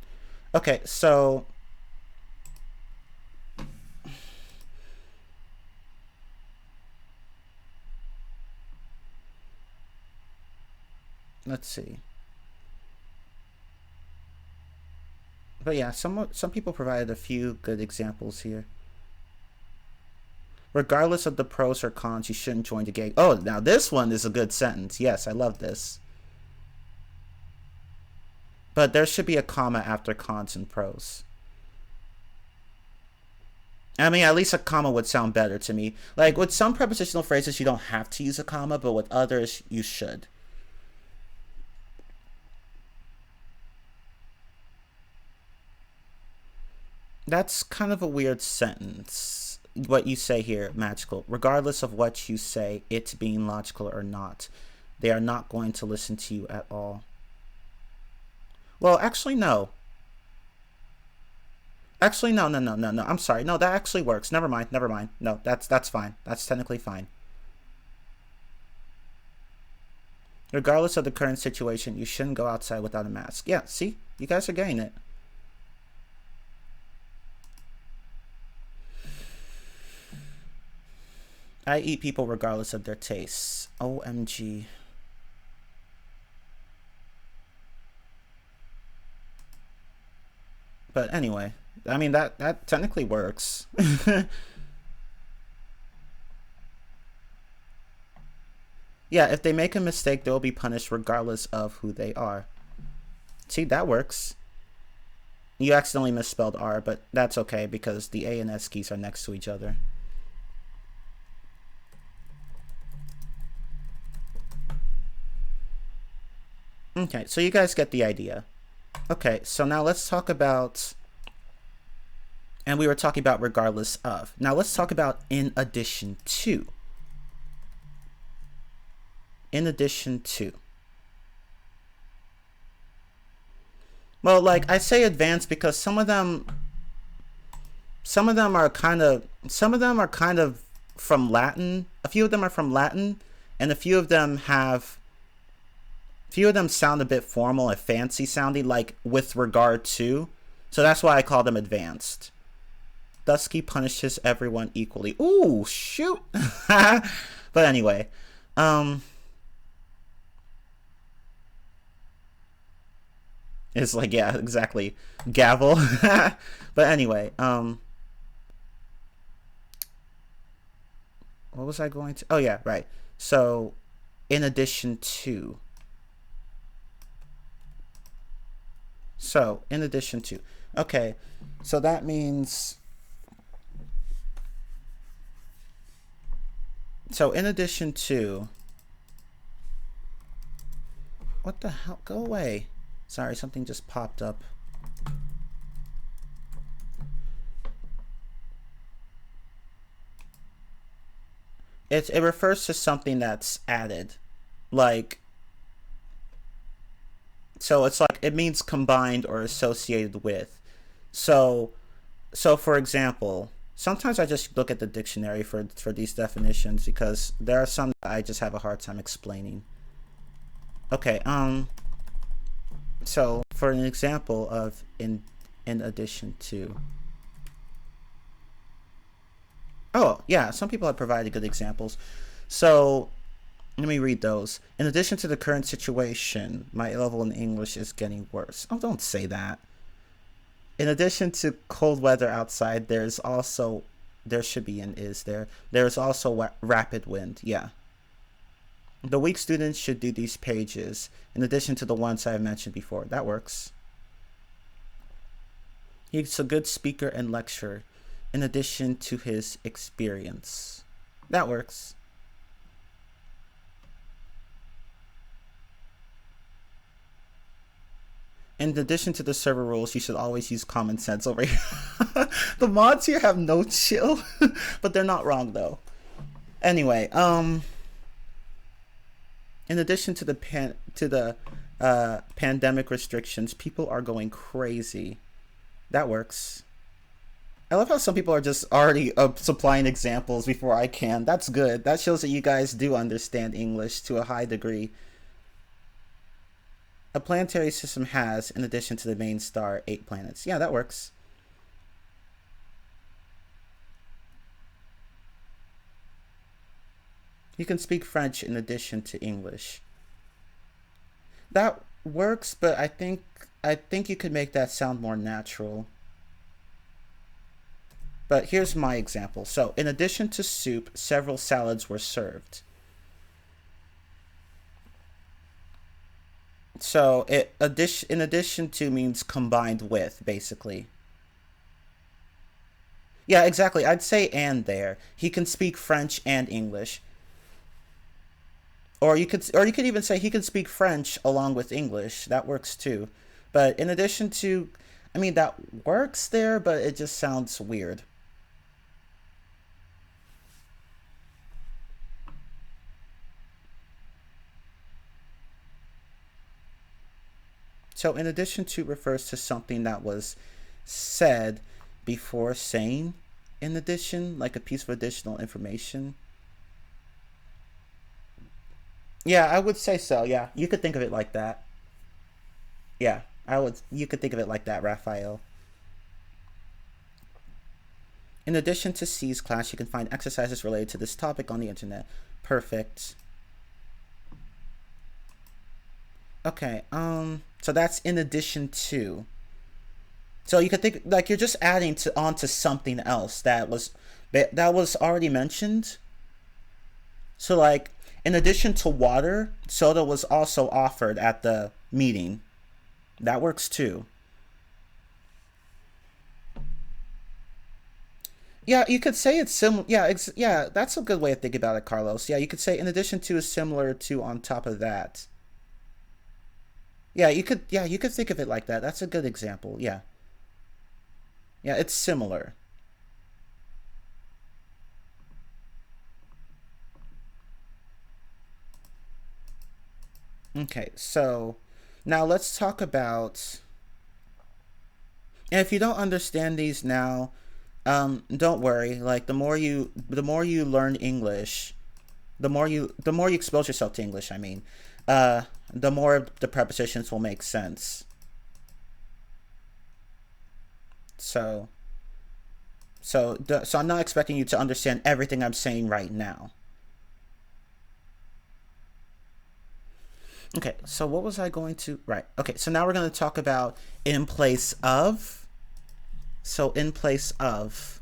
Okay, so let's see. But yeah, some people provided a few good examples here. Regardless of the pros or cons, you shouldn't join the gang. Oh, now this one is a good sentence. Yes, I love this. But there should be a comma after cons and pros. I mean, at least a comma would sound better to me. Like, with some prepositional phrases, you don't have to use a comma, but with others, you should. That's kind of a weird sentence. What you say here, magical. Regardless of what you say, it's being logical or not, they are not going to listen to you at all. Well, actually, no. Actually, no. I'm sorry. No, that actually works. Never mind. No, that's fine. That's technically fine. Regardless of the current situation, you shouldn't go outside without a mask. Yeah, see? You guys are getting it. I eat people regardless of their tastes. OMG. But anyway, I mean, that technically works. Yeah, if they make a mistake, they'll be punished regardless of who they are. See, that works. You accidentally misspelled R, but that's okay because the A and S keys are next to each other. Okay, so you guys get the idea. Okay, so now let's talk about, and we were talking about regardless of. Now let's talk about in addition to. In addition to. Well, like I say advanced because some of them are kind of from Latin. A few of them are from Latin, and a few of them sound a bit formal and fancy sounding, like with regard to. So that's why I call them advanced. Dusky punishes everyone equally. Ooh, shoot. But anyway, it's like, yeah, exactly. Gavel. But anyway, what was I going to? Oh yeah, right. So, in addition to. So, in addition to. Okay, so that means. So, in addition to. What the hell? Go away. Sorry, something just popped up. It refers to something that's added. Like. So it's like it means combined or associated with. So for example, sometimes I just look at the dictionary for these definitions because there are some that I just have a hard time explaining. Okay, so for an example of in addition to. Oh, yeah, some people have provided good examples. So let me read those. In addition to the current situation, my level in English is getting worse. Oh, don't say that. In addition to cold weather outside, there's also There should be an is there. There's also rapid wind. Yeah. The weak students should do these pages in addition to the ones I mentioned before. That works. He's a good speaker and lecturer in addition to his experience. That works. In addition to the server rules, you should always use common sense over here. The mods here have no chill, but they're not wrong though. Anyway, in addition to the pandemic restrictions, people are going crazy. That works. I love how some people are just already supplying examples before I can. That's good. That shows that you guys do understand English to a high degree. A planetary system has, in addition to the main star, 8 planets. Yeah, that works. You can speak French in addition to English. That works, but I think you could make that sound more natural. But here's my example. So, in addition to soup, several salads were served. So, in addition to means combined with, basically. Yeah, exactly. I'd say and there. He can speak French and English. Or you could even say he can speak French along with English. That works too. But in addition to, I mean, that works there, but it just sounds weird. So in addition to refers to something that was said before saying in addition, like a piece of additional information. Yeah, I would say so. Yeah, you could think of it like that. Yeah, you could think of it like that, Raphael. In addition to C's class, you can find exercises related to this topic on the internet. Perfect. Okay, so that's in addition to. So you could think like you're just adding onto something else that was already mentioned. So like, in addition to water, soda was also offered at the meeting. That works too. Yeah, you could say it's similar. Yeah, yeah, that's a good way of thinking about it, Carlos. Yeah, you could say in addition to is similar to on top of that. Yeah, you could think of it like that. That's a good example. Yeah. Yeah, it's similar. Okay, so now let's talk about, and if you don't understand these now, don't worry. Like the more you learn English, the more you expose yourself to English, I mean, the more the prepositions will make sense. So I'm not expecting you to understand everything I'm saying right now. Okay, so what was I going to, right. Okay, so now we're going to talk about in place of. So in place of.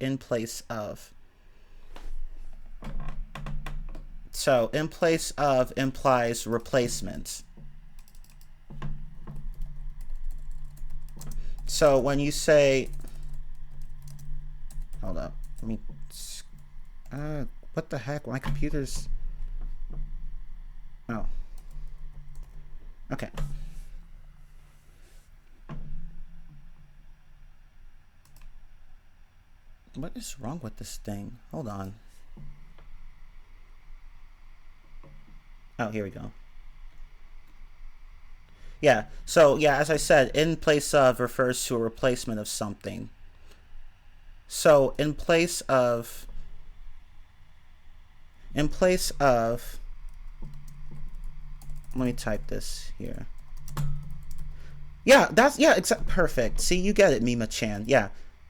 In place of. So in place of implies replacement. So when you say, hold up, let me, what the heck, my computer's, oh, okay. What is wrong with this thing? Hold on. Oh, here we go. Yeah, so yeah, as I said, in place of refers to a replacement of something. So in place of, let me type this here. Yeah, perfect. See, you get it, Mima-chan. Yeah,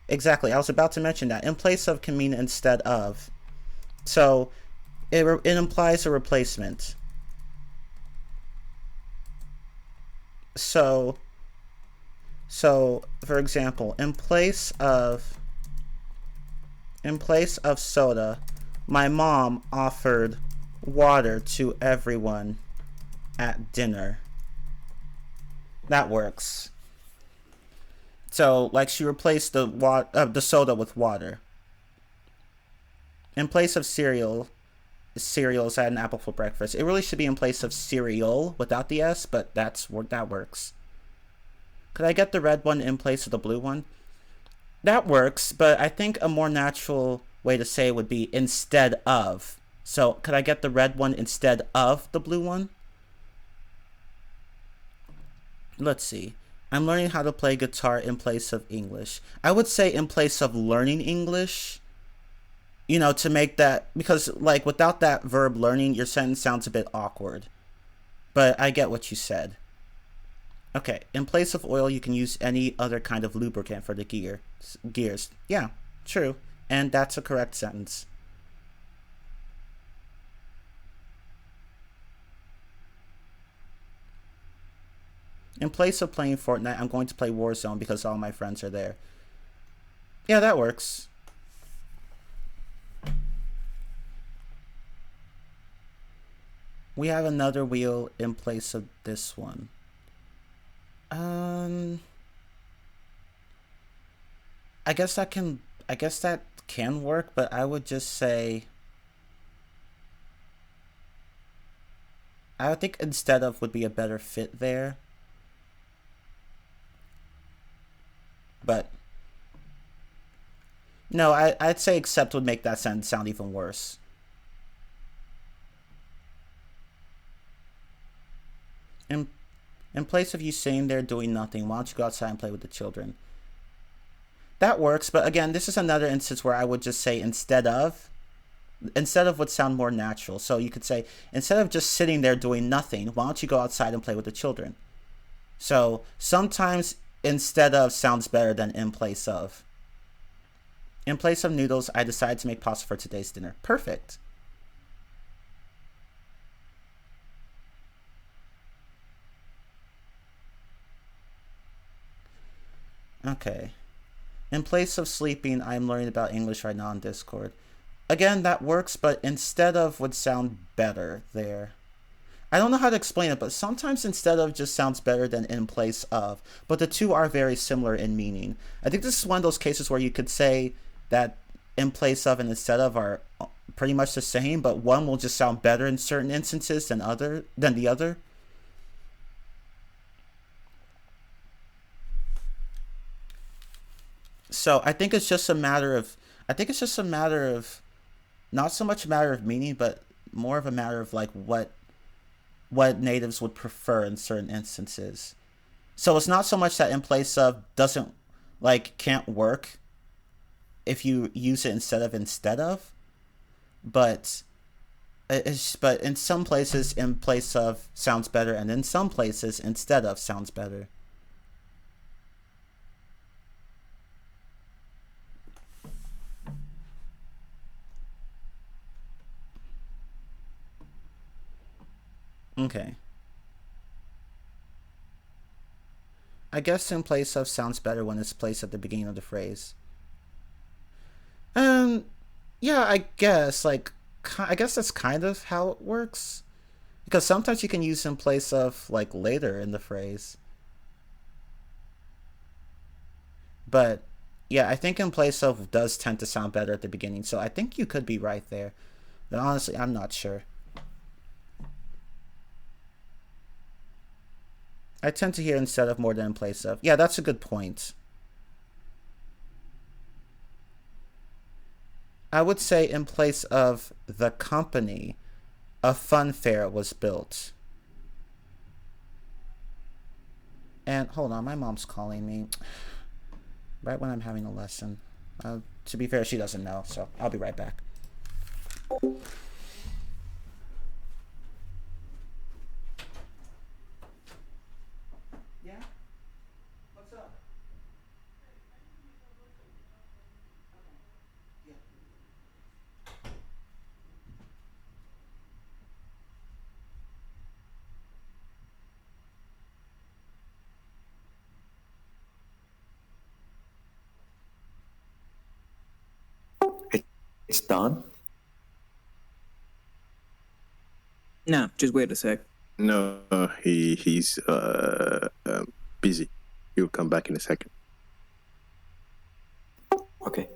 exactly. I was about to mention that. In place of can mean instead of. So it implies a replacement. So So, for example, in place of soda, my mom offered water to everyone at dinner. That works. So, like, she replaced the soda with water. In place of cereals, I had an apple for breakfast. It really should be in place of cereal without the S, but that works. Could I get the red one in place of the blue one? That works, but I think a more natural way to say it would be instead of. So, could I get the red one instead of the blue one? Let's see. I'm learning how to play guitar in place of English. I would say in place of learning English, you know, to make that, because like without that verb learning, your sentence sounds a bit awkward. But I get what you said. Okay, in place of oil, you can use any other kind of lubricant for the gears. Yeah, true. And that's a correct sentence. In place of playing Fortnite, I'm going to play Warzone because all my friends are there. Yeah, that works. We have another wheel in place of this one. I guess that can work, but I would just say, I would think instead of would be a better fit there. But no, I'd say except would make that sentence sound even worse. In place of you sitting there doing nothing, why don't you go outside and play with the children? That works, but again, this is another instance where I would just say instead of. Instead of would sound more natural. So you could say, instead of just sitting there doing nothing, why don't you go outside and play with the children? So sometimes instead of sounds better than in place of. In place of noodles, I decided to make pasta for today's dinner. Perfect. Okay. In place of sleeping, I'm learning about English right now on Discord. Again, that works, but instead of would sound better there. I don't know how to explain it, but sometimes instead of just sounds better than in place of. But the two are very similar in meaning. I think this is one of those cases where you could say that in place of and instead of are pretty much the same, but one will just sound better in certain instances than the other. So I think it's just a matter of not so much a matter of meaning, but more of a matter of like what natives would prefer in certain instances. So it's not so much that in place of can't work if you use it instead of, but in some places in place of sounds better, and in some places instead of sounds better. Okay. I guess in place of sounds better when it's placed at the beginning of the phrase. Yeah, I guess that's kind of how it works. Because sometimes you can use in place of like later in the phrase. But yeah, I think in place of does tend to sound better at the beginning. So I think you could be right there. But honestly, I'm not sure. I tend to hear instead of more than in place of. Yeah, that's a good point. I would say in place of the company, a fun fair was built. And hold on, my mom's calling me right when I'm having a lesson. To be fair, she doesn't know, so I'll be right back.
It's done?
No, just wait a sec.
No, he's busy. He'll come back in a second.
Okay.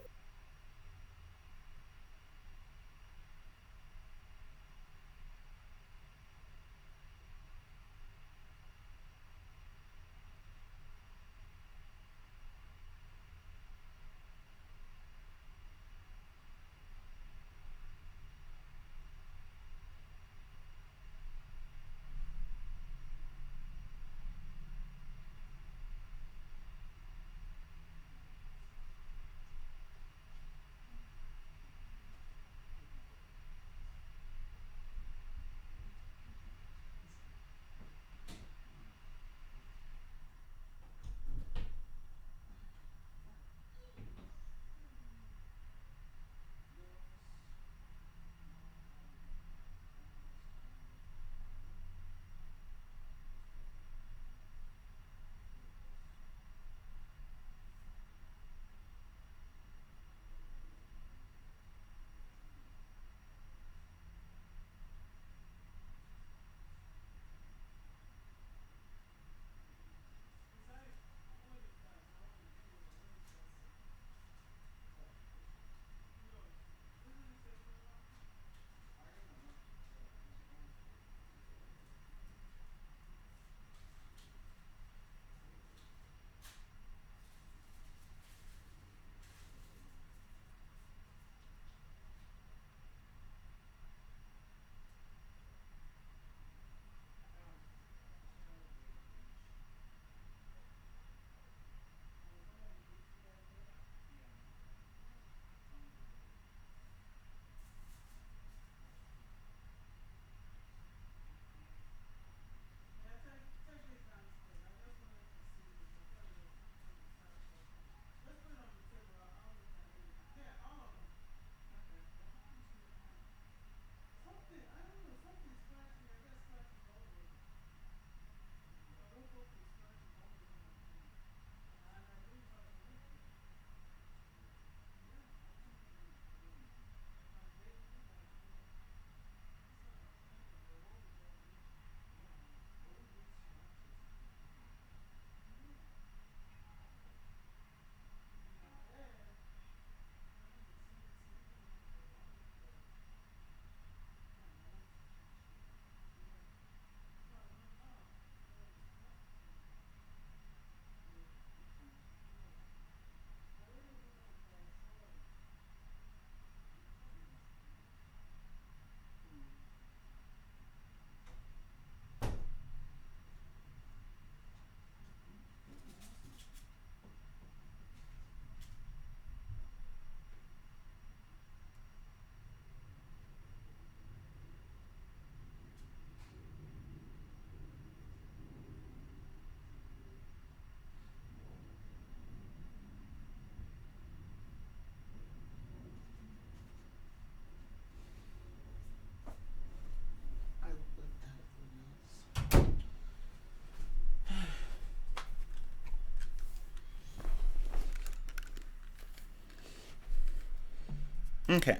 Okay.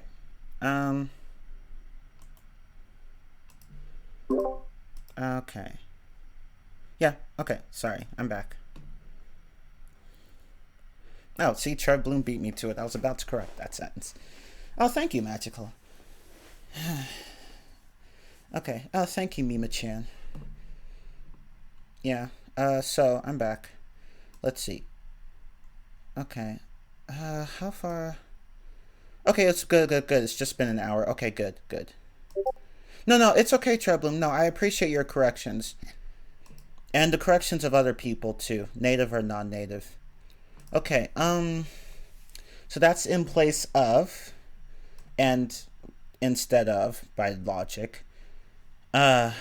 Okay. Yeah, okay. Sorry, I'm back. Oh, see, Trev Bloom beat me to it. I was about to correct that sentence. Oh, thank you, Magical. Okay. Oh, thank you, Mima-chan. Yeah. So I'm back. Let's see. Okay. How far? Okay, it's good. It's just been an hour. Okay, good. No, it's okay, Trev Bloom. No, I appreciate your corrections. And the corrections of other people, too. Native or non-native. Okay, so that's in place of and instead of by logic. So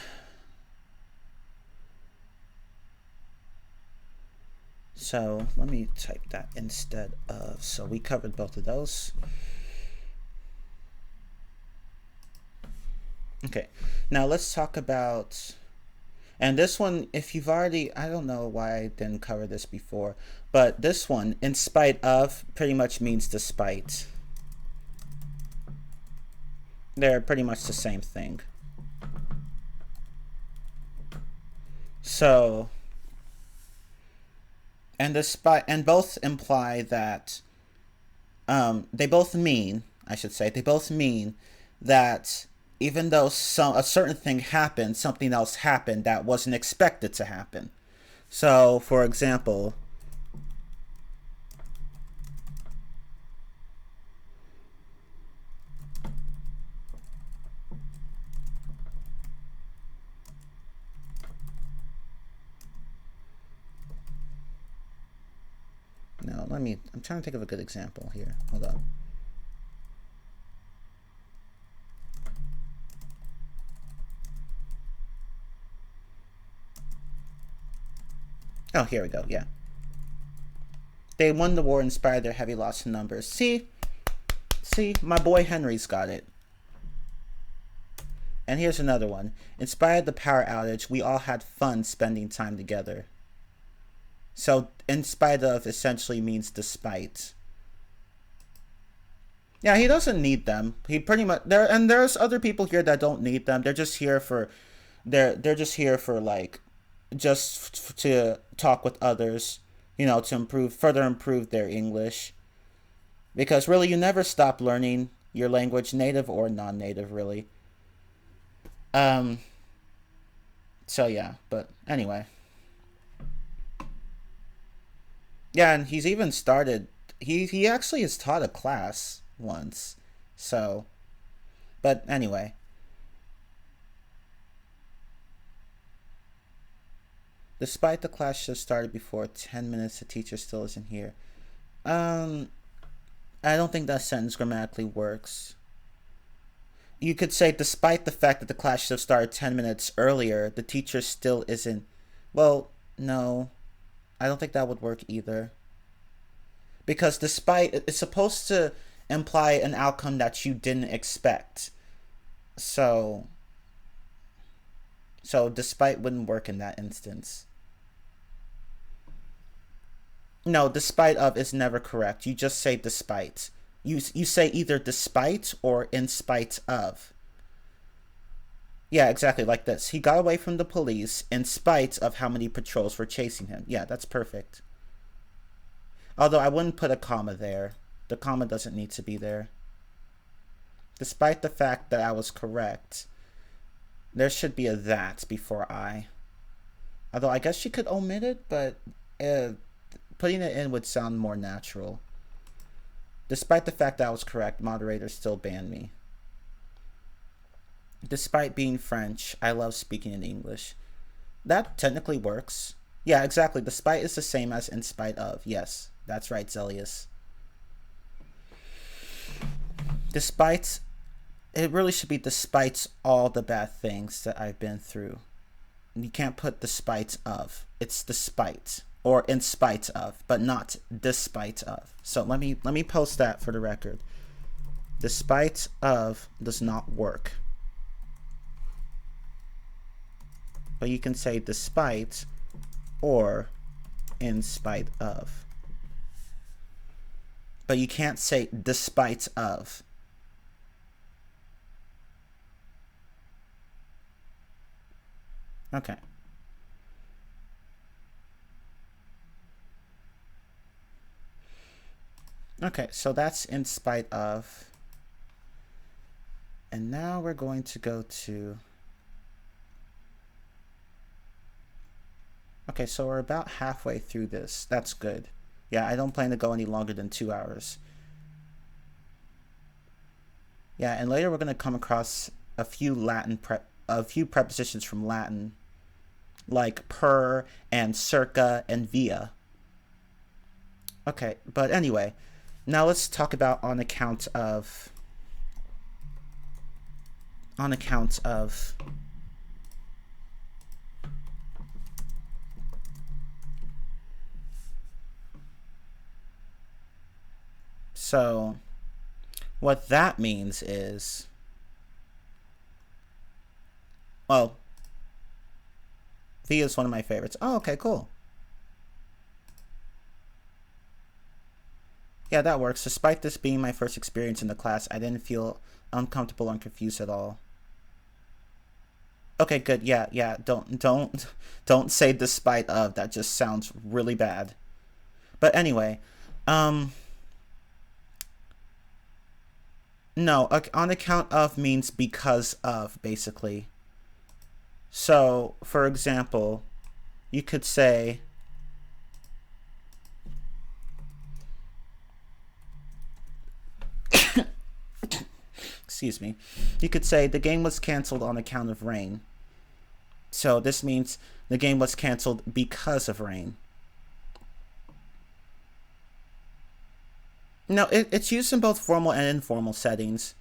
let me type that instead of. So we covered both of those. Okay, now let's talk about, and this one, if you've already, I don't know why I didn't cover this before, but this one, in spite of, pretty much means despite. They're pretty much the same thing. So, and both imply that they both mean, I should say, they both mean that even though a certain thing happened, something else happened that wasn't expected to happen. So, for example, no, I'm trying to think of a good example here. Hold on. Oh, here we go, yeah. They won the war, inspired their heavy loss in numbers. See, my boy Henry's got it. And here's another one. Inspired the power outage, we all had fun spending time together. So, in spite of essentially means despite. Yeah, he doesn't need them. He pretty much there's other people here that don't need them. They're just here for they're just here for like just to talk with others, you know, to further improve their English. Because really you never stop learning your language, native or non-native, really. So yeah, but anyway. Yeah, and he's even started he actually has taught a class once. So, but anyway. Despite the class should have started before 10 minutes, the teacher still isn't here. I don't think that sentence grammatically works. You could say, despite the fact that the class should have started 10 minutes earlier, the teacher still isn't. Well, no. I don't think that would work either. Because despite, it's supposed to imply an outcome that you didn't expect. So despite wouldn't work in that instance. No, despite of is never correct. You just say despite. You say either despite or in spite of. Yeah, exactly like this. He got away from the police in spite of how many patrols were chasing him. Yeah, that's perfect. Although I wouldn't put a comma there. The comma doesn't need to be there. Despite the fact that I was correct, there should be a that before I. Although I guess you could omit it, but putting it in would sound more natural. Despite the fact that I was correct, moderators still banned me. Despite being French, I love speaking in English. That technically works. Yeah, exactly. Despite is the same as in spite of. Yes, that's right, Zelius. Despite, it really should be despite all the bad things that I've been through. You can't put despite of. It's despite or in spite of, but not despite of. So let me post that for the record. Despite of does not work. But you can say despite or in spite of. But you can't say despite of. Okay. Okay, so that's in spite of. And now we're going to go to... Okay, so we're about halfway through this. That's good. Yeah, I don't plan to go any longer than 2 hours. Yeah, and later we're going to come across a few prepositions from Latin, like per and circa and via. Okay, but anyway, now let's talk about on account of. So, what that means is, well, V is one of my favorites. Oh, okay, cool. Yeah, that works. Despite this being my first experience in the class, I didn't feel uncomfortable or confused at all. Okay, good. Yeah. Don't say despite of. That just sounds really bad. But anyway, no, on account of means because of, basically. So, for example, you could say, excuse me, you could say the game was canceled on account of rain. So this means the game was canceled because of rain. No, it's used in both formal and informal settings.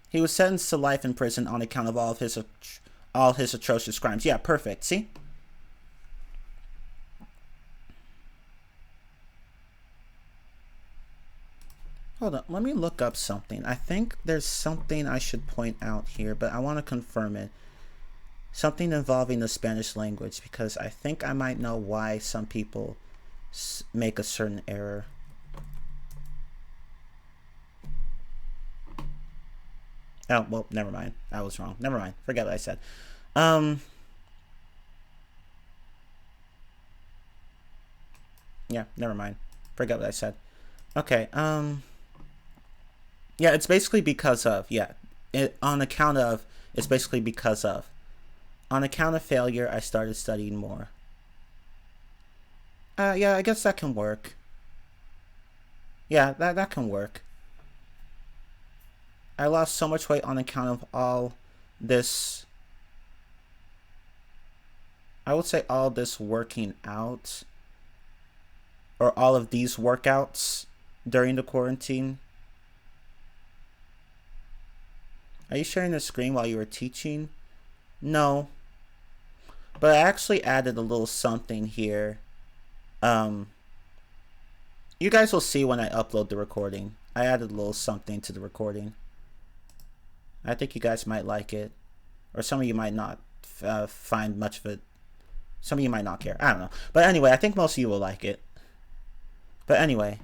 He was sentenced to life in prison on account of all his atrocious crimes. Yeah, perfect. See? Hold on, let me look up something. I think there's something I should point out here, but I want to confirm it. Something involving the Spanish language, because I think I might know why some people make a certain error. Oh, well, never mind. I was wrong. Never mind. Forget what I said. Yeah, never mind. Forget what I said. Okay, yeah, it's basically because of, yeah. On account of, it's basically because of. On account of failure, I started studying more. Yeah, I guess that can work. Yeah, that can work. I lost so much weight on account of all this. I would say all this working out. Or all of these workouts during the quarantine. Are you sharing the screen while you were teaching? No. But I actually added a little something here. You guys will see when I upload the recording. I added a little something to the recording. I think you guys might like it. Or some of you might not find much of it. Some of you might not care. I don't know. But anyway, I think most of you will like it. But anyway.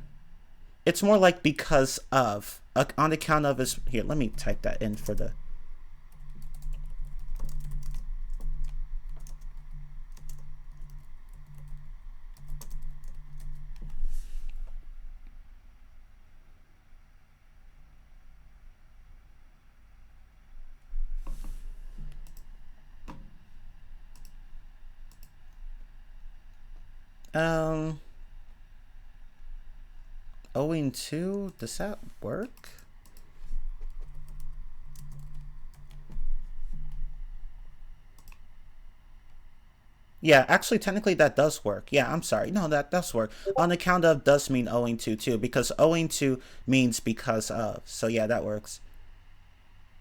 It's more like because of. On account of is... Here, let me type that in for the... Owing to, does that work? Yeah, actually, technically that does work. Yeah, I'm sorry. No, that does work. On account of does mean owing to too, because owing to means because of. So yeah, that works.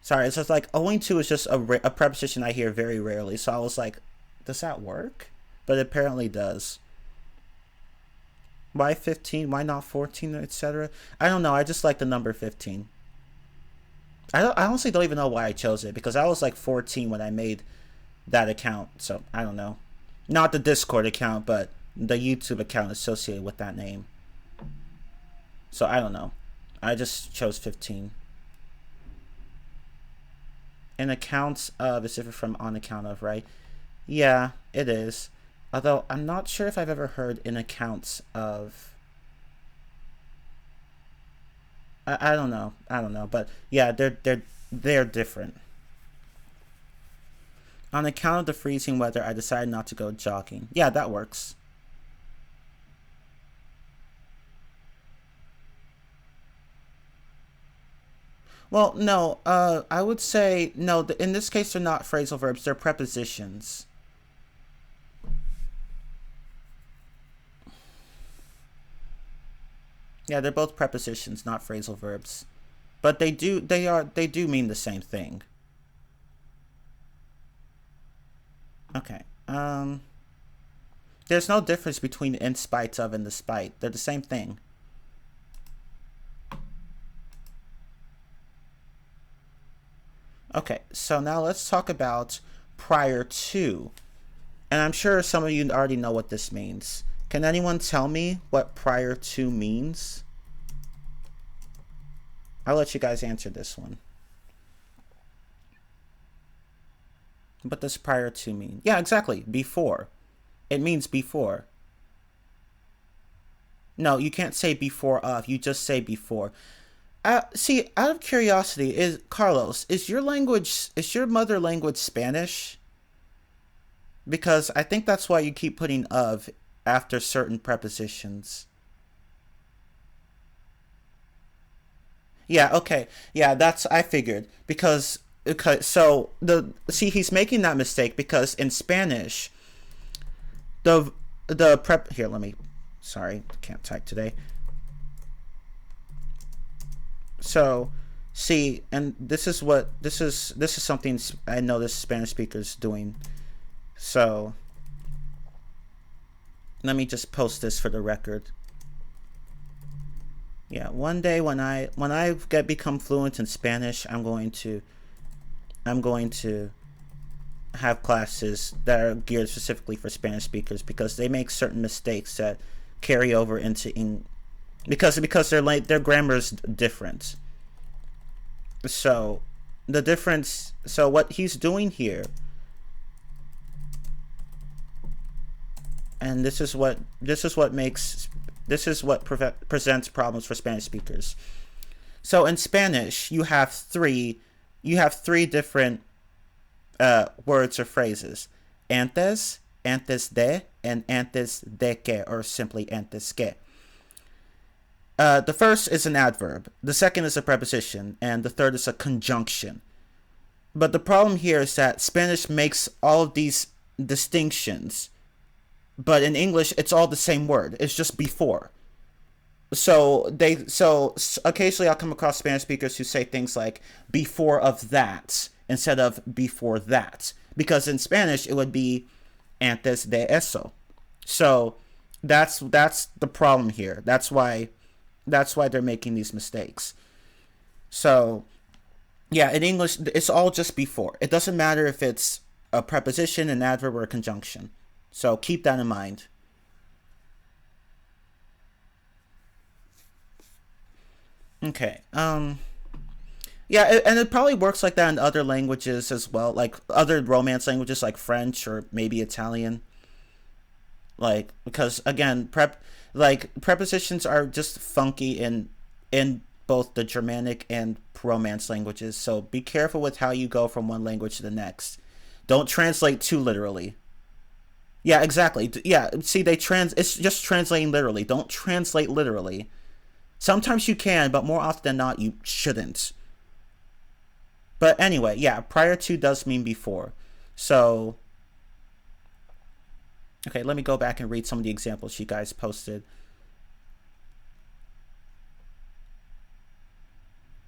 Sorry, it's just like owing to is just a preposition I hear very rarely. So I was like, does that work? But it apparently does. Why 15? Why not 14, etc.? I don't know. I just like the number 15. I honestly don't even know why I chose it, because I was like 14 when I made that account. So I don't know. Not the Discord account, but the YouTube account associated with that name. So I don't know. I just chose 15. And accounts of is different from on account of, right? Yeah, it is. Although I'm not sure if I've ever heard in accounts of. I don't know. I don't know. But yeah, they're different. On account of the freezing weather, I decided not to go jogging. Yeah, that works. Well, no. I would say no. In this case, they're not phrasal verbs. They're prepositions. Yeah, they're both prepositions, not phrasal verbs. But they do mean the same thing. Okay. There's no difference between in spite of and despite. They're the same thing. Okay, so now let's talk about prior to. And I'm sure some of you already know what this means. Can anyone tell me what prior to means? I'll let you guys answer this one. What does prior to mean? Yeah, exactly. Before. It means before. No, you can't say before of. You just say before. See, out of curiosity, Carlos, is your mother language Spanish? Because I think that's why you keep putting of after certain prepositions. Yeah, okay. Yeah, I figured. Because so he's making that mistake because in Spanish here, sorry, can't type today. So, see, and this is something I noticed Spanish speakers doing. So, let me just post this for the record. Yeah, one day when I become fluent in Spanish, I'm going to have classes that are geared specifically for Spanish speakers because they make certain mistakes that carry over into English. Because their grammar is different. So the difference. So what he's doing here, and this is what presents problems for Spanish speakers. So in Spanish, you have three different words or phrases: antes, antes de, and antes de que, or simply antes que. The first is an adverb, the second is a preposition, and the third is a conjunction. But the problem here is that Spanish makes all of these distinctions, but in English it's all the same word. It's just before. So occasionally I'll come across Spanish speakers who say things like before of that instead of before that, because in Spanish it would be antes de eso. So that's the problem here. That's why they're making these mistakes. So, yeah, in English, it's all just before. It doesn't matter if it's a preposition, an adverb, or a conjunction. So keep that in mind. Okay. Yeah, and it probably works like that in other languages as well, like other Romance languages like French or maybe Italian. Like, because again, prepositions are just funky in both the Germanic and Romance languages. So be careful with how you go from one language to the next. Don't translate too literally. Yeah, exactly. Yeah, see, it's just translating literally. Don't translate literally. Sometimes you can, but more often than not, you shouldn't. But anyway, yeah, prior to does mean before. So, okay, let me go back and read some of the examples you guys posted.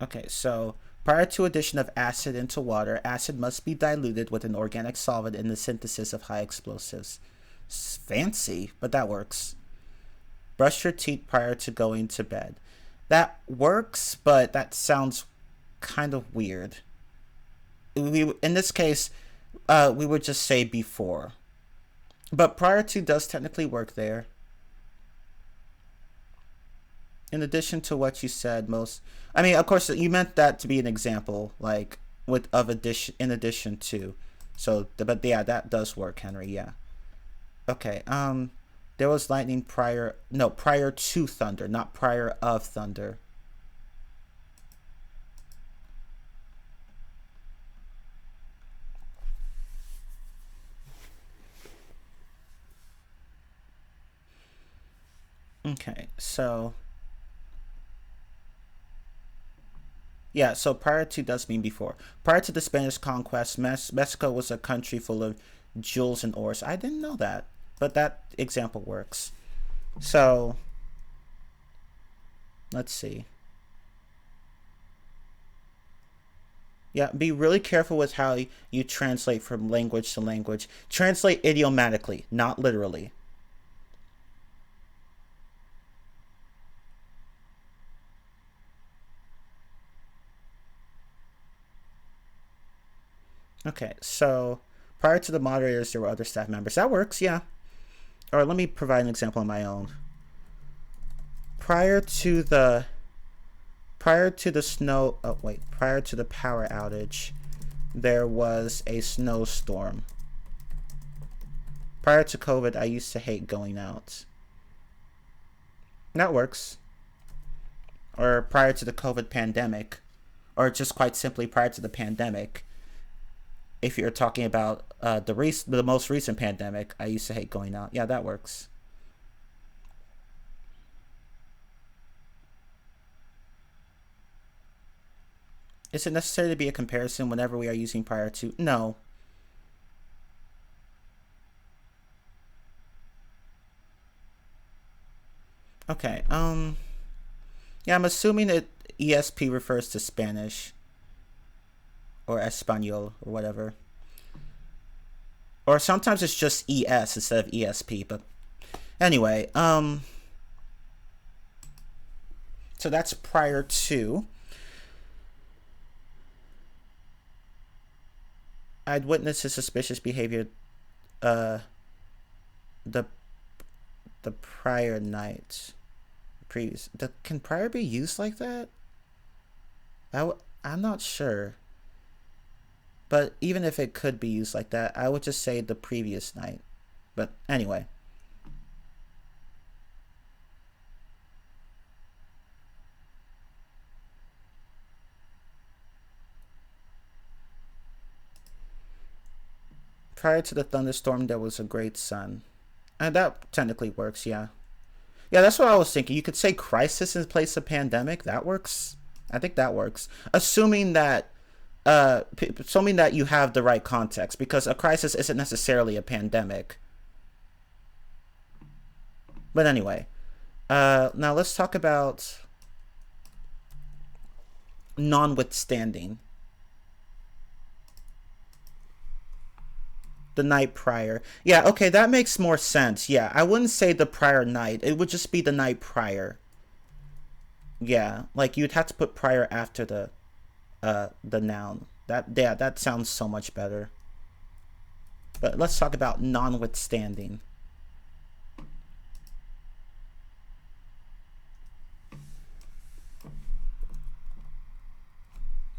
Okay, so prior to addition of acid into water, acid must be diluted with an organic solvent in the synthesis of high explosives. It's fancy, but that works. Brush your teeth prior to going to bed. That works, but that sounds kind of weird. In this case, we would just say before. But prior to does technically work there. In addition to what you said, of course, you meant that to be an example, like in addition to. So, but yeah, that does work, Henry. Yeah. Okay. There was lightning prior to thunder, not prior of thunder. Okay, so yeah, so prior to does mean before. Prior to the Spanish conquest, Mexico was a country full of jewels and ores. I didn't know that, but that example works. So let's see. Yeah, be really careful with how you translate from language to language. Translate idiomatically, not literally. Okay, so prior to the moderators, there were other staff members. That works, yeah. Or let me provide an example on my own. Prior to the prior to the snow, oh wait, prior to the power outage, there was a snowstorm. Prior to COVID, I used to hate going out. That works. Or prior to the COVID pandemic, or just quite simply prior to the pandemic. If you're talking about the most recent pandemic, I used to hate going out. Yeah, that works. Is it necessary to be a comparison whenever we are using prior to? No. Okay, yeah, I'm assuming that ESP refers to Spanish or Espanol or whatever. Or sometimes it's just ES instead of ESP, but anyway, so that's prior to. I'd witnessed his suspicious behavior the prior night. Can prior be used like that? I'm not sure. But even if it could be used like that, I would just say the previous night. But anyway. Prior to the thunderstorm, there was a great sun. And that technically works, yeah. Yeah, that's what I was thinking. You could say crisis in place of pandemic. That works. I think that works. Assuming that you have the right context, because a crisis isn't necessarily a pandemic. But anyway, now let's talk about notwithstanding. The night prior. Yeah, okay, that makes more sense. Yeah, I wouldn't say the prior night. It would just be the night prior. Yeah, like you'd have to put prior after the noun. That sounds so much better. But let's talk about notwithstanding.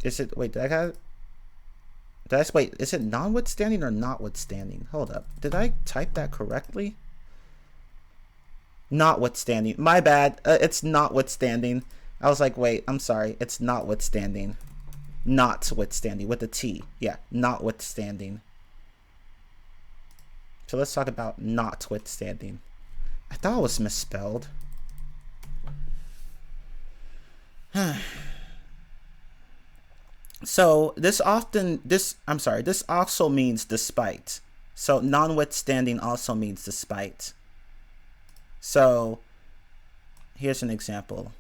Is it, wait, wait, is it notwithstanding or notwithstanding? Hold up. Did I type that correctly? Notwithstanding. My bad. It's notwithstanding. I was like, wait, I'm sorry. It's notwithstanding. Notwithstanding with a T. Yeah, notwithstanding. So let's talk about notwithstanding. I thought it was misspelled. So this also means despite. So notwithstanding also means despite. So here's an example.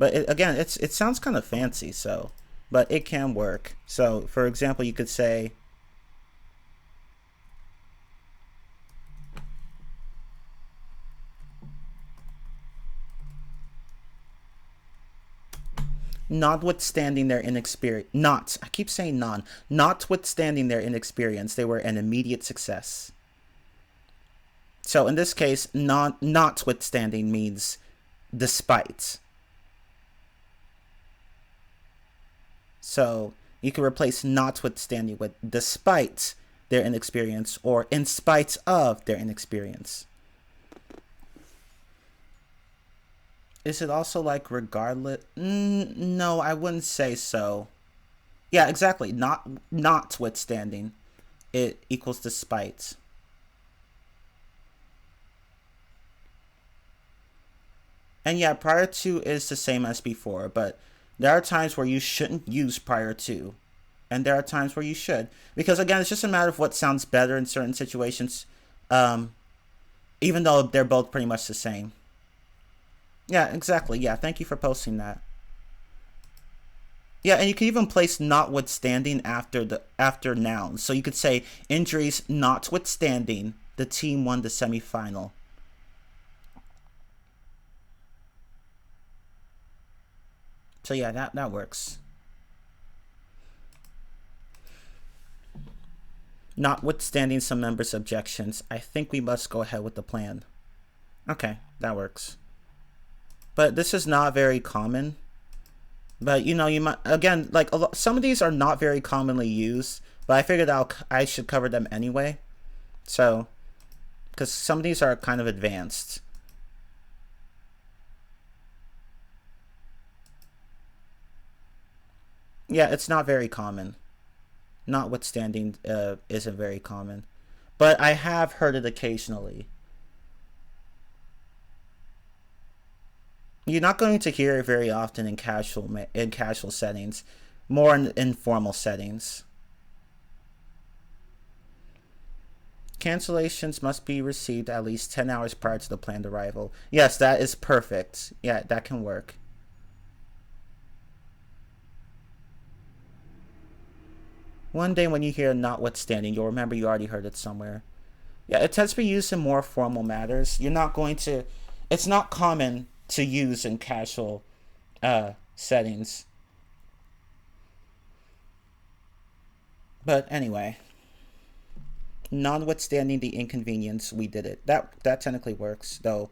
But it sounds kind of fancy, so, but it can work. So for example, you could say, notwithstanding their inexperience, notwithstanding their inexperience, they were an immediate success. So in this case, notwithstanding means despite. So you can replace notwithstanding with despite their inexperience or in spite of their inexperience. Is it also like regardless? No, I wouldn't say so. Yeah, exactly. Notwithstanding, it equals despite. And yeah, prior to is the same as before, but there are times where you shouldn't use prior to, and there are times where you should, because again, it's just a matter of what sounds better in certain situations, even though they're both pretty much the same. Yeah, exactly. Yeah, thank you for posting that. Yeah, and you can even place notwithstanding after nouns. So you could say injuries notwithstanding, the team won the semifinal. So yeah, that works. Notwithstanding some members' objections, I think we must go ahead with the plan. Okay, that works. but this is not very common. But you know, you might, again, like some of these are not very commonly used, but I figured I should cover them anyway. So, because some of these are kind of advanced. Yeah, it's not very common. Notwithstanding, isn't very common, but I have heard it occasionally. You're not going to hear it very often in casual settings, more in informal settings. Cancellations must be received at least 10 hours prior to the planned arrival. Yes, that is perfect. Yeah, that can work. One day when you hear notwithstanding, you'll remember you already heard it somewhere. Yeah, it tends to be used in more formal matters. You're not going to... It's not common to use in casual settings. But anyway, notwithstanding the inconvenience, we did it. That technically works, though.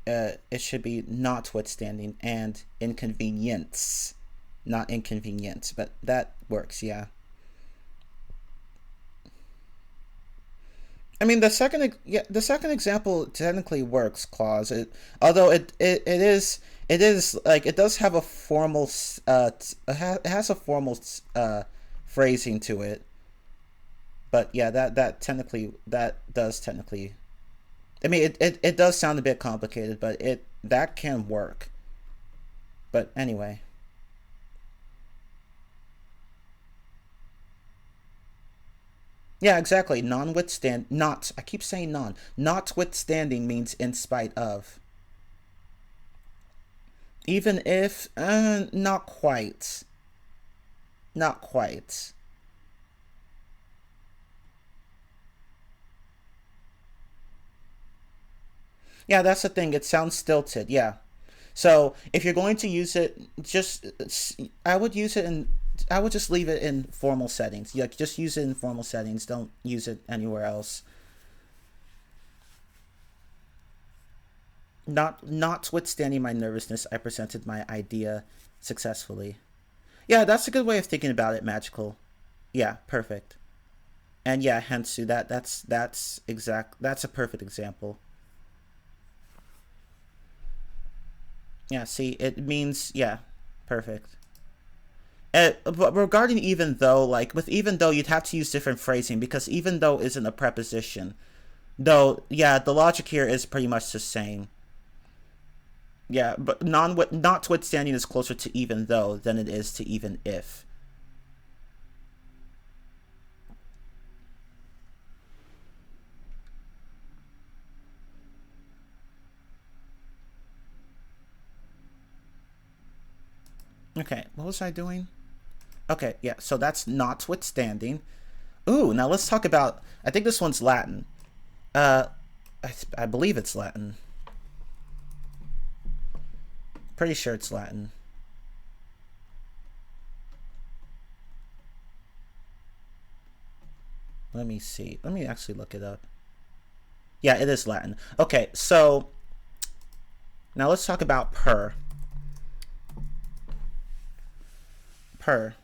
It should be notwithstanding and inconvenience, not inconvenience. But that works, yeah. I mean, the second example technically works, clause. Although it is like it does have a formal it has a formal phrasing to it. But yeah, that does technically. I mean, it does sound a bit complicated, but that can work. But anyway. Yeah, exactly. I keep saying non. Notwithstanding means in spite of. Even if, not quite. Not quite. Yeah, that's the thing. It sounds stilted. Yeah. So if you're going to use it, I would just leave it in formal settings. Yeah, just use it in formal settings. Don't use it anywhere else. Notwithstanding my nervousness, I presented my idea successfully. Yeah, that's a good way of thinking about it, Magical. Yeah, perfect. And yeah, Hensu, that's a perfect example. Yeah, see, it means, yeah, perfect. But regarding even though, like, with even though, you'd have to use different phrasing, because even though isn't a preposition. Though, yeah, the logic here is pretty much the same. Yeah, but notwithstanding is closer to even though than it is to even if. Okay, what was I doing? Okay, yeah, so that's notwithstanding. Ooh, now let's talk about, I think this one's Latin. I believe it's Latin. Pretty sure it's Latin. Let me see. Let me actually look it up. Yeah, it is Latin. Okay, so now let's talk about per. Per.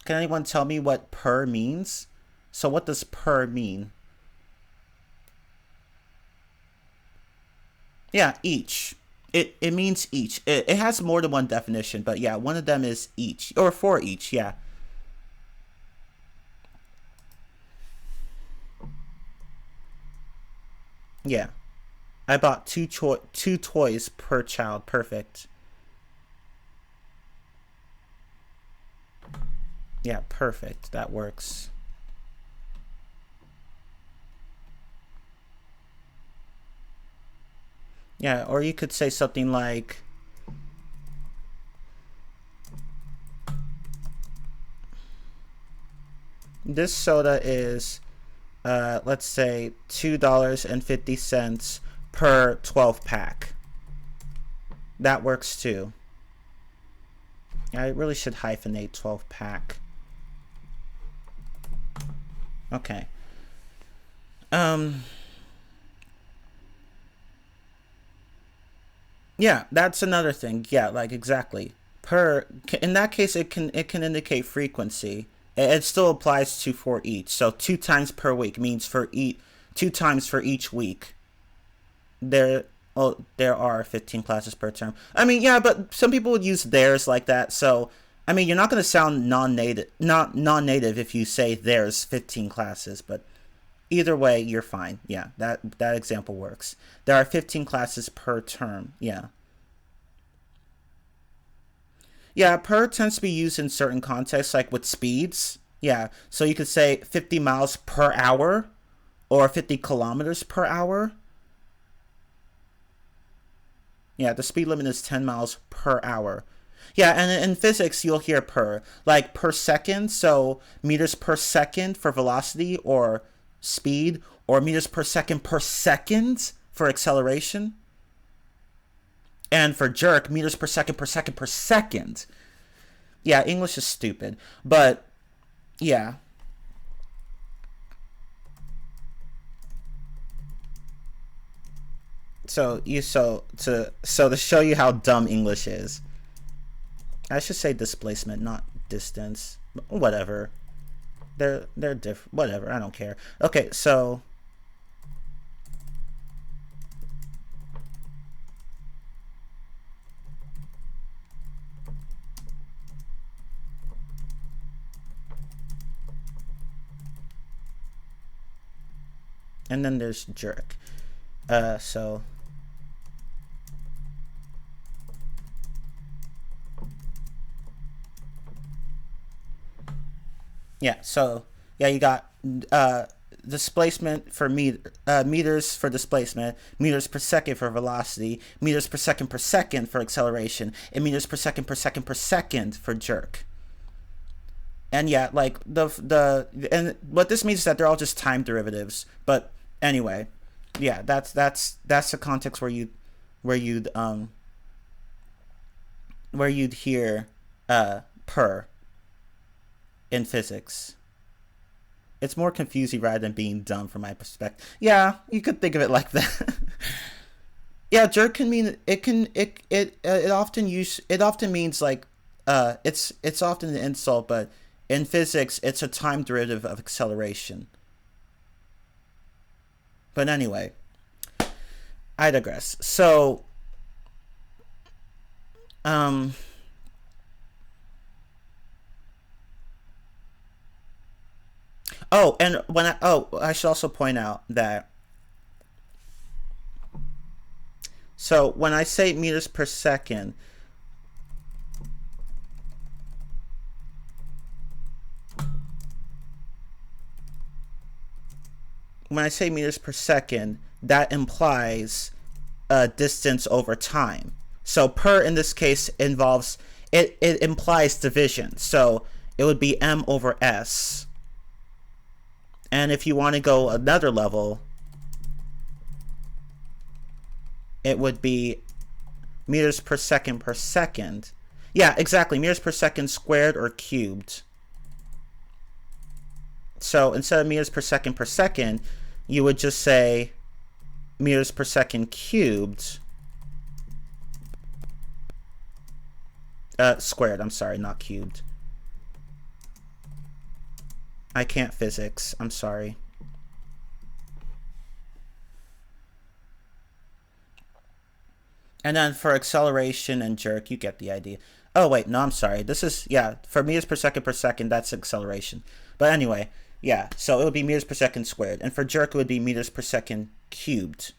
Can anyone tell me what per means? So what does per mean? Yeah, each. It means each. It has more than one definition, but yeah, one of them is each. Or for each, yeah. Yeah. I bought two toys per child. Perfect. Yeah, perfect. That works. Yeah, or you could say something like, this soda is, let's say, $2.50 per 12 pack. That works too. I really should hyphenate 12 pack. Okay. Yeah, that's another thing. Yeah, like exactly. Per in that case, it can indicate frequency. It still applies to for each. So 2 times per week means for 2 times for each week. There are 15 classes per term. I mean, yeah, but some people would use theirs like that. So I mean, you're not going to sound non-native if you say there's 15 classes, but either way, you're fine. Yeah, that example works. There are 15 classes per term. Yeah. Yeah, per tends to be used in certain contexts, like with speeds. Yeah, so you could say 50 miles per hour or 50 kilometers per hour. Yeah, the speed limit is 10 miles per hour. Yeah, and in physics, you'll hear per. Like per second, so meters per second for velocity or speed, or meters per second for acceleration. And for jerk, meters per second per second per second. Yeah, English is stupid. But, yeah. So to show you how dumb English is, I should say displacement, not distance. Whatever. They're different. Whatever. I don't care. Okay, so and then there's jerk. So yeah, so yeah, you got displacement for meters for displacement, meters per second for velocity, meters per second for acceleration, and meters per second for jerk. And yeah, like and what this means is that they're all just time derivatives. But anyway, yeah, that's the context where you'd hear per in physics. It's more confusing rather than being dumb from my perspective. Yeah, you could think of it like that. Yeah, jerk can mean it often means like it's often an insult, but in physics it's a time derivative of acceleration. But anyway, I digress. So oh, and I should also point out that so when I say meters per second, that implies distance over time. So per in this case involves it implies division. So it would be m over s. And if you want to go another level, it would be meters per second. Yeah, exactly. Meters per second squared or cubed. So instead of meters per second, you would just say meters per second cubed. Squared, I'm sorry, not cubed. I can't physics. I'm sorry. And then for acceleration and jerk, you get the idea. Oh, wait, no, I'm sorry. This is, yeah, for meters per second, that's acceleration. But anyway, yeah, so it would be meters per second squared. And for jerk, it would be meters per second cubed.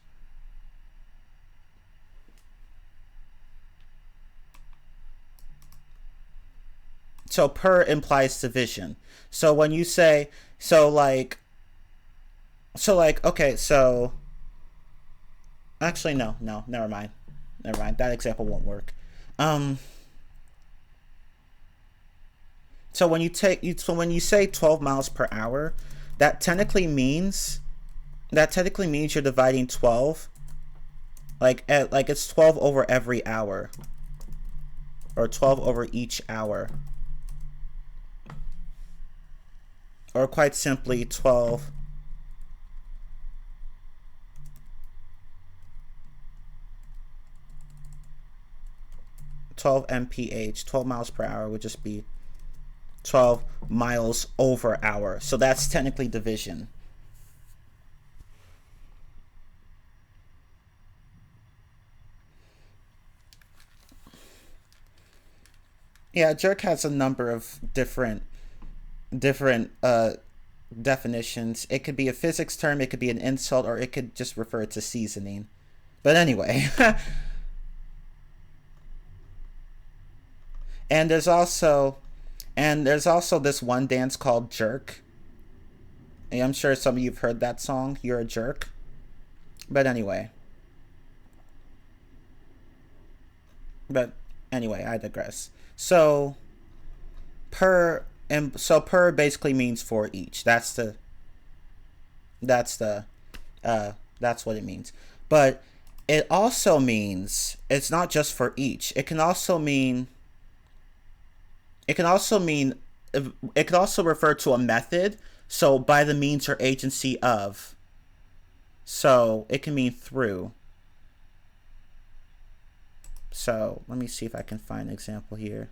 So per implies division. So when you say, okay, so actually no, never mind. That example won't work. So when you say 12 miles per hour, that technically means you're dividing 12 like it's 12 over every hour, or 12 over each hour. Or quite simply 12 . 12 mph, 12 miles per hour would just be 12 miles over hour. So that's technically division. Yeah, jerk has a number of different definitions. It could be a physics term, it could be an insult, or it could just refer to seasoning. But anyway. And there's also this one dance called Jerk. And I'm sure some of you have heard that song, You're a Jerk. But anyway, I digress. So per basically means for each. That's what it means. But it also means it's not just for each. It can also refer to a method. So by the means or agency of. So it can mean through. So let me see if I can find an example here.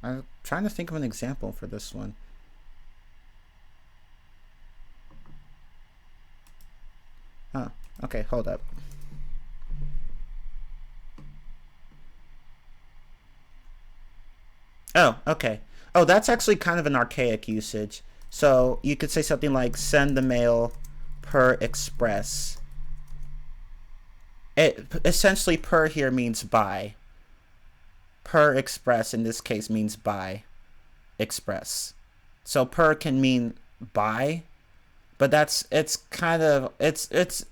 I'm trying to think of an example for this one. Oh, okay, hold up. Oh, okay. Oh, that's actually kind of an archaic usage. So you could say something like send the mail per express. Essentially per here means by. Per express in this case means by express. So per can mean by, but it's I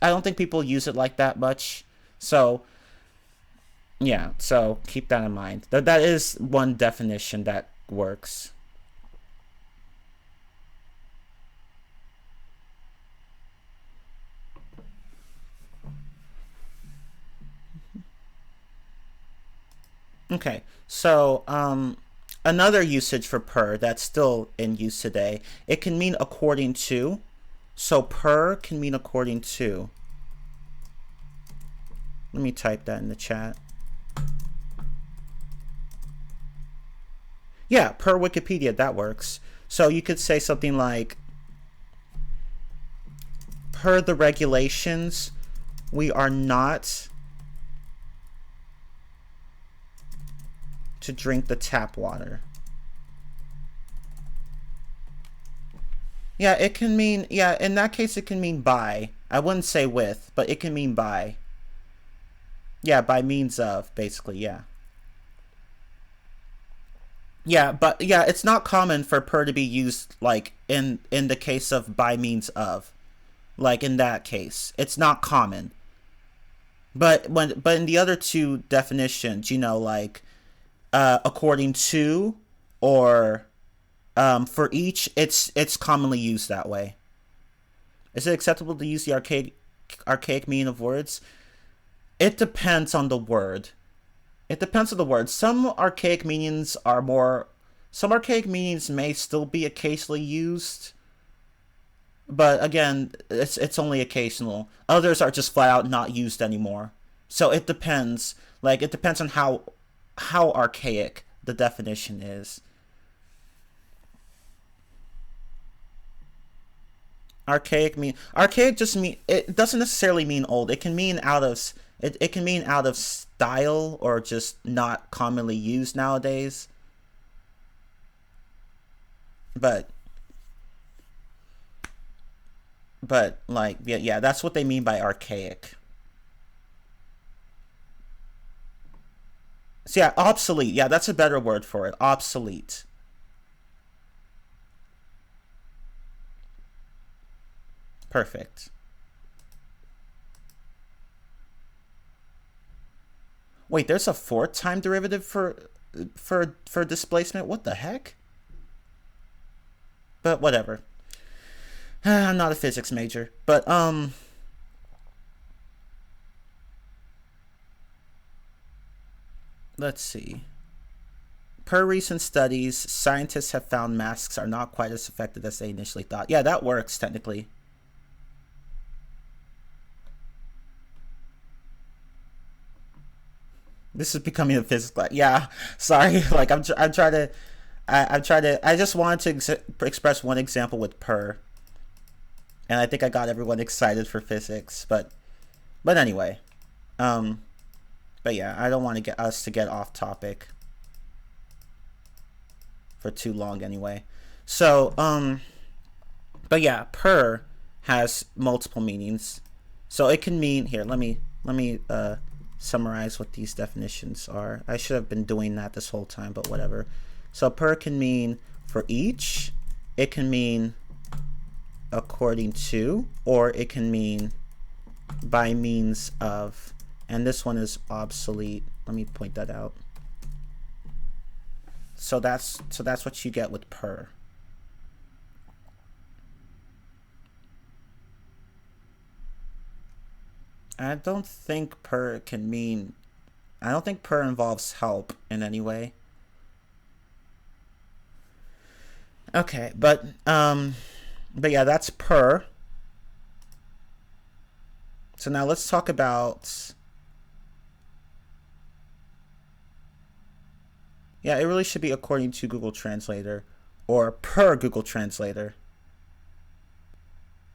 don't think people use it like that much. So yeah, so keep that in mind. That is one definition that works. Okay, so another usage for per that's still in use today, it can mean according to. So per can mean according to. Let me type that in the chat. Yeah, per Wikipedia, that works. So you could say something like, per the regulations, we are not to drink the tap water. Yeah, it can mean, yeah, in that case it can mean by. I wouldn't say with, but it can mean by. Yeah, by means of, basically, yeah. Yeah, but yeah, it's not common for per to be used like in the case of by means of. Like in that case. It's not common. But in the other two definitions, you know, like according to or for each, it's commonly used that way. Is it acceptable to use the archaic meaning of words? It depends on the word. It depends on the word. Some archaic meanings may still be occasionally used, but again, it's only occasional. Others are just flat out not used anymore. So it depends. Like it depends on how archaic the definition is. Archaic just mean, it doesn't necessarily mean old. It can mean out of style or just not commonly used nowadays. But like yeah, that's what they mean by archaic. So yeah, obsolete. Yeah, that's a better word for it. Obsolete. Perfect. Wait, there's a fourth time derivative for displacement? What the heck? but whatever. I'm not a physics major, but let's see. Per recent studies, scientists have found masks are not quite as effective as they initially thought. Yeah, that works technically. This is becoming a physics class. Yeah, sorry. Like I'm trying to, I just wanted to express one example with per, and I think I got everyone excited for physics. But anyway, but yeah, I don't want to get us to get off topic for too long anyway. So but yeah, per has multiple meanings. So it can mean, here, let me summarize what these definitions are. I should have been doing that this whole time, but whatever. So per can mean for each, it can mean according to, or it can mean by means of, and this one is obsolete. Let me point that out. So that's what you get with per. I don't think per can mean, I don't think per involves help in any way. Okay, but yeah, that's per. So now let's talk about, yeah, it really should be according to Google Translator or per Google Translator.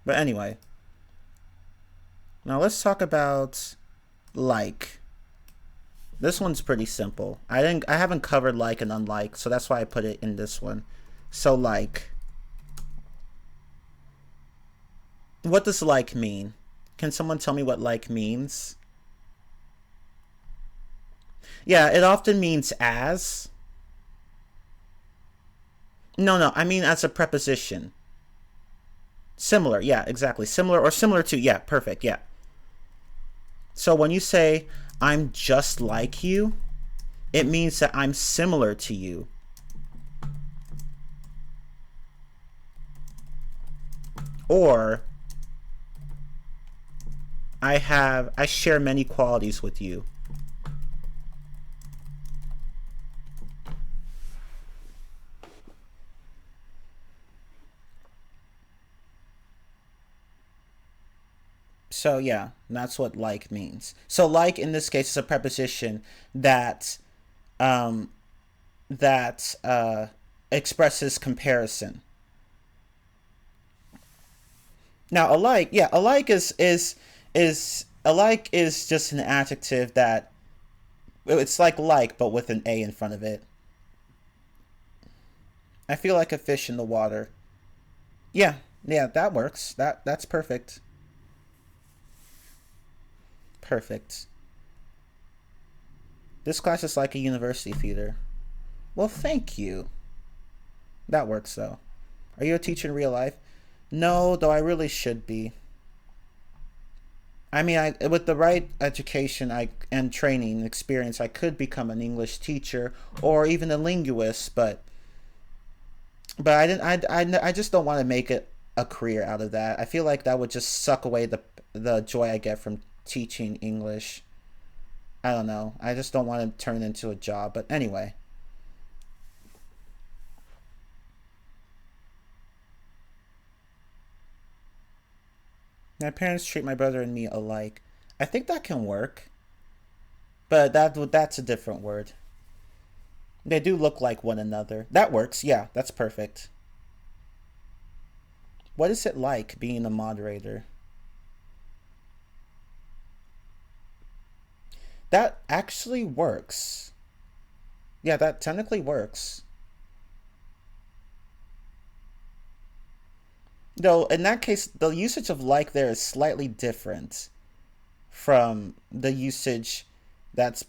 But anyway, now let's talk about like. This one's pretty simple. I haven't covered like and unlike, so that's why I put it in this one. So like, what does like mean? Can someone tell me what like means? Yeah, it often means as. No, I mean as a preposition. Similar, yeah, exactly. Similar or similar to, yeah, perfect, yeah. So when you say, I'm just like you, it means that I'm similar to you. Or, I share many qualities with you. So yeah, that's what like means. So like in this case is a preposition that expresses comparison. Now alike, yeah, alike is alike is just an adjective that it's like but with an A in front of it. I feel like a fish in the water. Yeah, that works. That's perfect. Perfect. This class is like a university theater. Well, thank you. That works though. Are you a teacher in real life? No, though I really should be. I mean, with the right education and training and experience, I could become an English teacher or even a linguist, but I just don't want to make it a career out of that. I feel like that would just suck away the joy I get from teaching English. I don't know. I just don't want to turn it into a job. But anyway. My parents treat my brother and me alike. I think that can work. But that's a different word. They do look like one another. That works. Yeah, that's perfect. What is it like being a moderator? That actually works. Yeah, that technically works. Though in that case, the usage of like there is slightly different from the usage that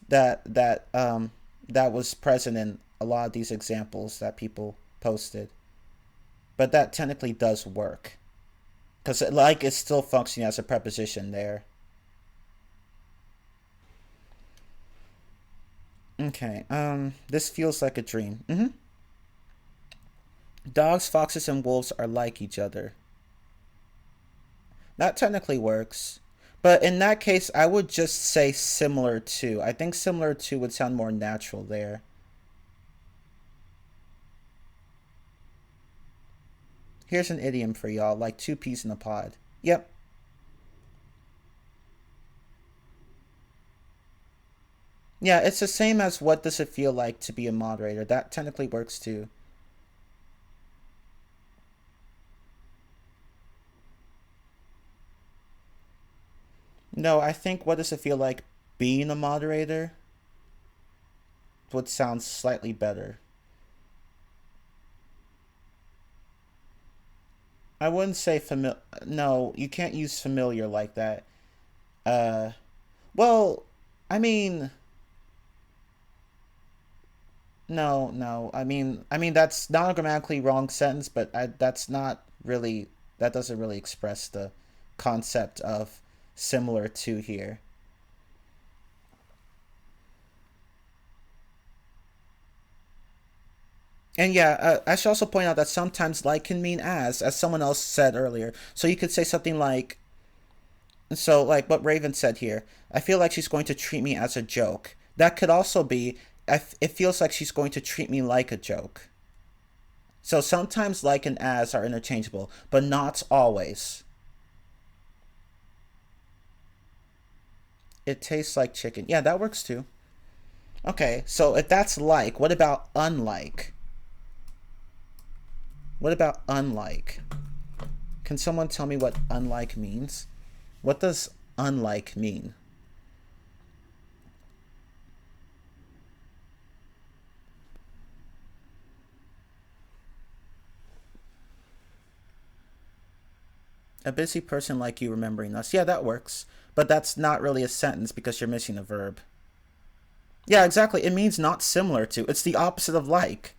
was present in a lot of these examples that people posted. But that technically does work. Because like is still functioning as a preposition there. Okay, this feels like a dream. Dogs, foxes, and wolves are like each other. That technically works. But in that case, I would just say similar to. I think similar to would sound more natural there. Here's an idiom for y'all, like two peas in a pod. Yep. Yeah, it's the same as what does it feel like to be a moderator. That technically works too. No, I think what does it feel like being a moderator would sound slightly better. I wouldn't say familiar. No, you can't use familiar like that. Well, I mean, no. I mean that's not a grammatically wrong sentence, but that's not really. That doesn't really express the concept of similar to here. And yeah, I should also point out that sometimes like can mean as someone else said earlier. So you could say something like, so like what Raven said here, I feel like she's going to treat me as a joke. That could also be, it feels like she's going to treat me like a joke. So sometimes like and as are interchangeable, but not always. It tastes like chicken. Yeah, that works too. Okay, so if that's like, what about unlike? What about unlike? Can someone tell me what unlike means? What does unlike mean? A busy person like you remembering us. Yeah, that works. But that's not really a sentence because you're missing a verb. Yeah, exactly. It means not similar to. It's the opposite of like.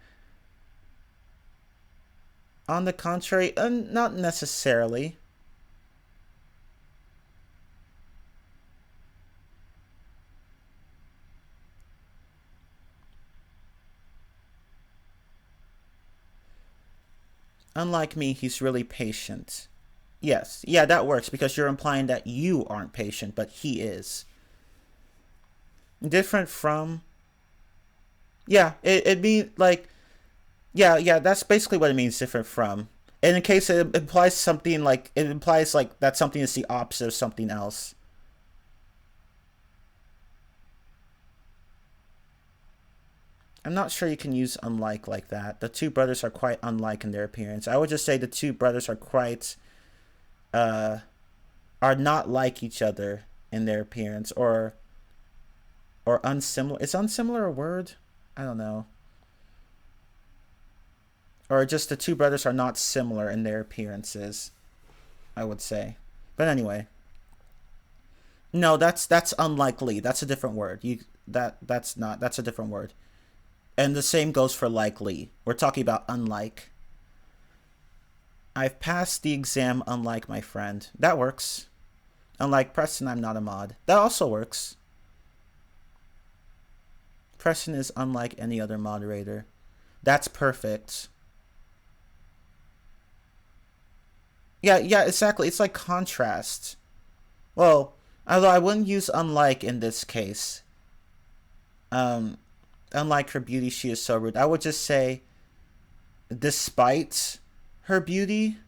On the contrary, not necessarily. Unlike me, he's really patient. Yes, yeah, that works because you're implying that you aren't patient, but he is. Different from. Yeah, it means like. Yeah, that's basically what it means, different from. And in case it implies something like, it implies like that something is the opposite of something else. I'm not sure you can use unlike like that. The two brothers are quite unlike in their appearance. I would just say the two brothers are quite, are not like each other in their appearance, or unsimilar. Is unsimilar a word? I don't know. Or just the two brothers are not similar in their appearances, I would say. But anyway. No, that's unlikely. That's a different word. That's a different word. And the same goes for likely. We're talking about unlike. I've passed the exam unlike my friend. That works. Unlike Preston, I'm not a mod. That also works. Preston is unlike any other moderator. That's perfect. Yeah, exactly. It's like contrast. Well, although I wouldn't use unlike in this case. Unlike her beauty, she is so rude. I would just say, despite her beauty.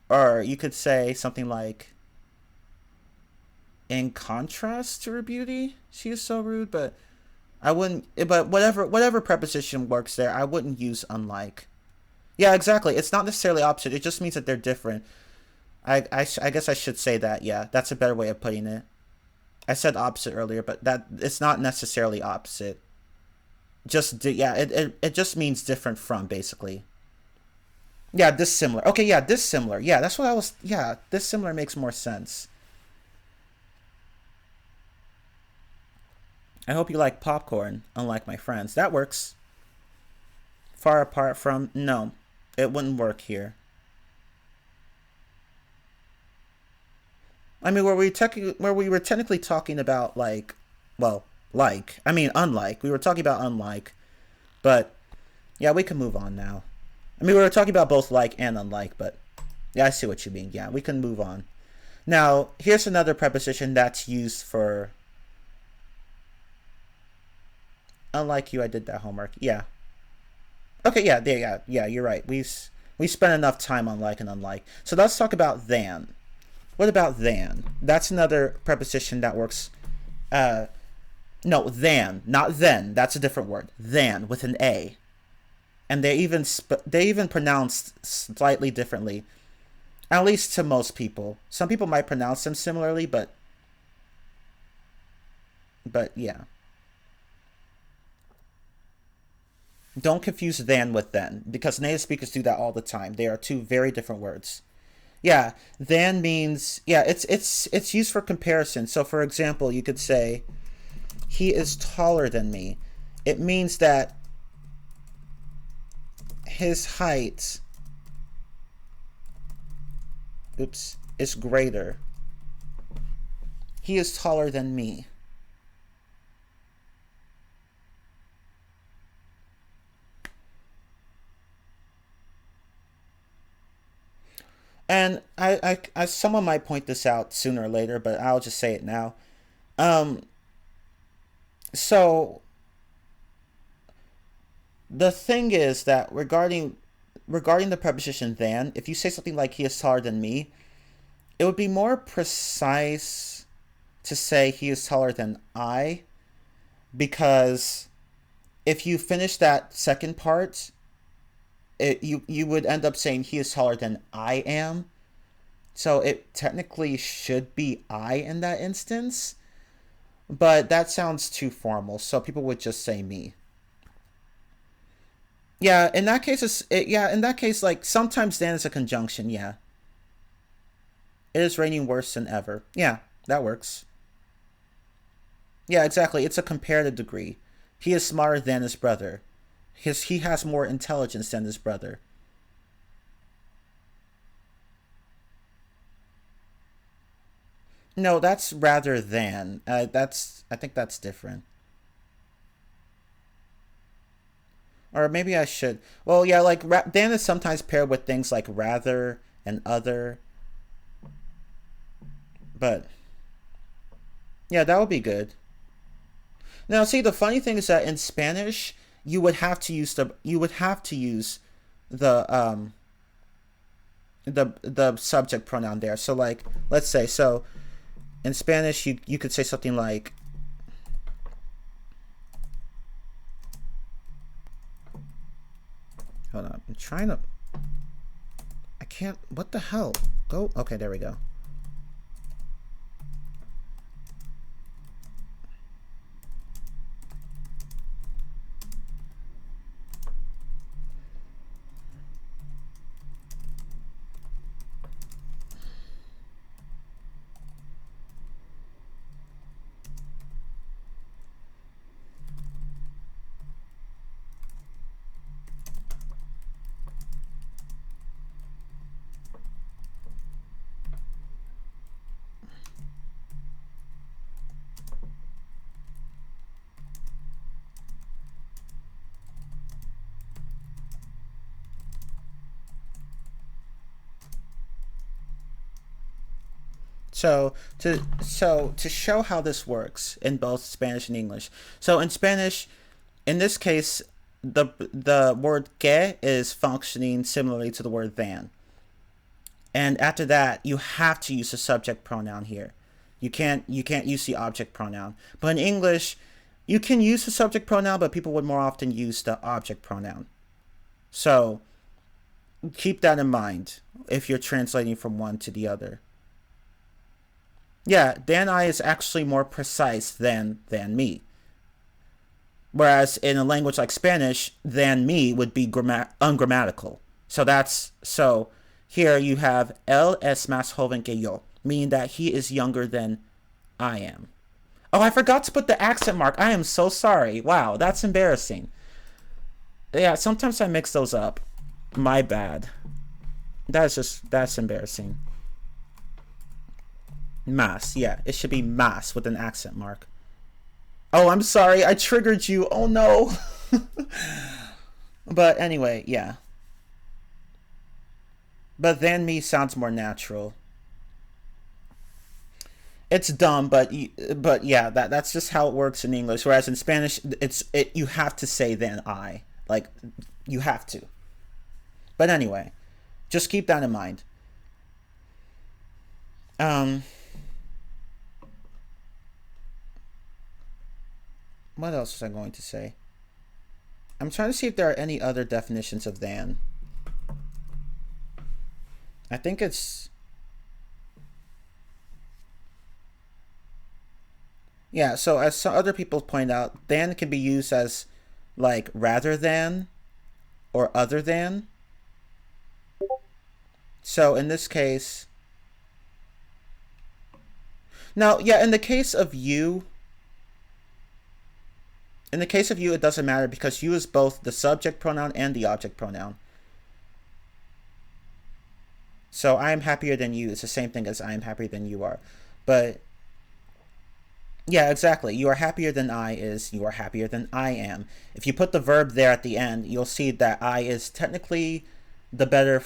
Or you could say something like, in contrast to her beauty, she is so rude. But I wouldn't. But whatever preposition works there, I wouldn't use unlike. Yeah, exactly. It's not necessarily opposite. It just means that they're different. I guess I should say that. Yeah, that's a better way of putting it. I said opposite earlier, but that it's not necessarily opposite. It just means different from, basically. Yeah, dissimilar. Okay, yeah, dissimilar. Yeah, that's what I was. Yeah, dissimilar makes more sense. I hope you like popcorn, unlike my friends. That works. Far apart from. No. It wouldn't work here. I mean, where we were technically talking about like, well, unlike. We were talking about unlike, but yeah, we can move on now. I mean, we were talking about both like and unlike, but yeah, I see what you mean. Yeah, we can move on. Now, here's another preposition that's used for... Unlike you, I did that homework. Yeah. Okay, yeah, you're right. We spent enough time on like and unlike. So let's talk about than. What about than? That's another preposition that works... no, than, not then. That's a different word. Than, with an A. And they even pronounce slightly differently. At least to most people. Some people might pronounce them similarly, but yeah. Don't confuse than with then, because native speakers do that all the time. They are two very different words. Yeah, than means, yeah, it's used for comparison. So for example, you could say, he is taller than me. It means that his height, is greater. He is taller than me. And I someone might point this out sooner or later, but I'll just say it now. So the thing is that regarding the preposition than, if you say something like he is taller than me, it would be more precise to say he is taller than I, because if you finish that second part, you would end up saying he is taller than I am. So it technically should be I in that instance, but that sounds too formal, so people would just say me. Yeah, in that case, like, sometimes than is a conjunction, yeah. It is raining worse than ever. Yeah, that works. Yeah, exactly. It's a comparative degree. He is smarter than his brother. He has more intelligence than his brother. No, that's rather than. I think that's different. Or maybe I should. Well, yeah, like than is sometimes paired with things like rather and other. But yeah, that would be good. Now, see, the funny thing is that in Spanish, you would have to use the subject pronoun there. So, like, let's say, so in Spanish, you could say something like, hold on, I'm trying to, I can't, what the hell? Go, okay, there we go. So to show how this works in both Spanish and English. So in Spanish, in this case, the word que is functioning similarly to the word than. And after that, you have to use the subject pronoun here. You can't use the object pronoun. But in English, you can use the subject pronoun, but people would more often use the object pronoun. So keep that in mind if you're translating from one to the other. Yeah, than I is actually more precise than me. Whereas in a language like Spanish, than me would be ungrammatical. So here you have él es más joven que yo, meaning that he is younger than I am. Oh, I forgot to put the accent mark. I am so sorry. Wow, that's embarrassing. Yeah, sometimes I mix those up. My bad. That's embarrassing. Más, yeah, it should be más with an accent mark. Oh, I'm sorry, I triggered you. Oh no. But anyway, yeah. But than me sounds more natural. It's dumb, but yeah, that's just how it works in English. Whereas in Spanish, you have to say than I, like you have to. But anyway, just keep that in mind. What else was I going to say? I'm trying to see if there are any other definitions of than. I think it's... Yeah, so as some other people point out, than can be used as like rather than or other than. So in this case... Now, yeah, in the case of you, it doesn't matter because you is both the subject pronoun and the object pronoun. So I am happier than you is the same thing as I am happier than you are. But yeah, exactly. You are happier than I is you are happier than I am. If you put the verb there at the end, you'll see that I is technically the better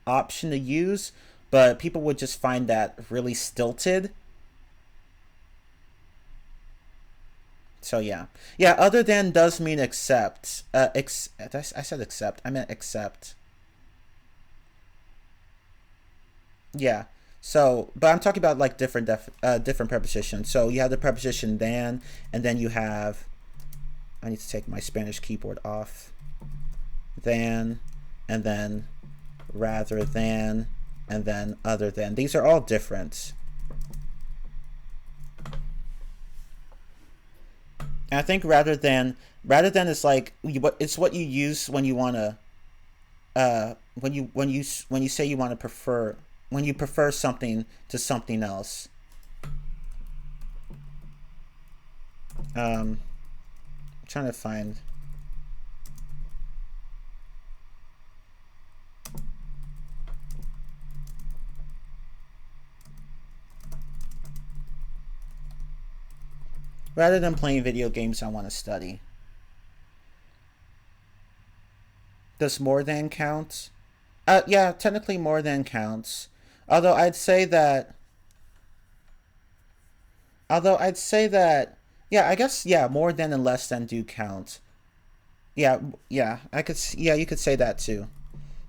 option to use, but people would just find that really stilted. So yeah. Yeah, other than does mean except. I said except. I meant except. Yeah. So, but I'm talking about like different prepositions. So you have the preposition than, and then you have, I need to take my Spanish keyboard off. Than, and then rather than, and then other than. These are all different. And I think rather than is like it's what you use when you want to when you say you want to prefer, when you prefer something to something else. I'm trying to find. Rather than playing video games, I want to study. Does more than count? Yeah, technically more than counts. Although I'd say that, yeah, I guess, yeah, more than and less than do count. Yeah, you could say that too.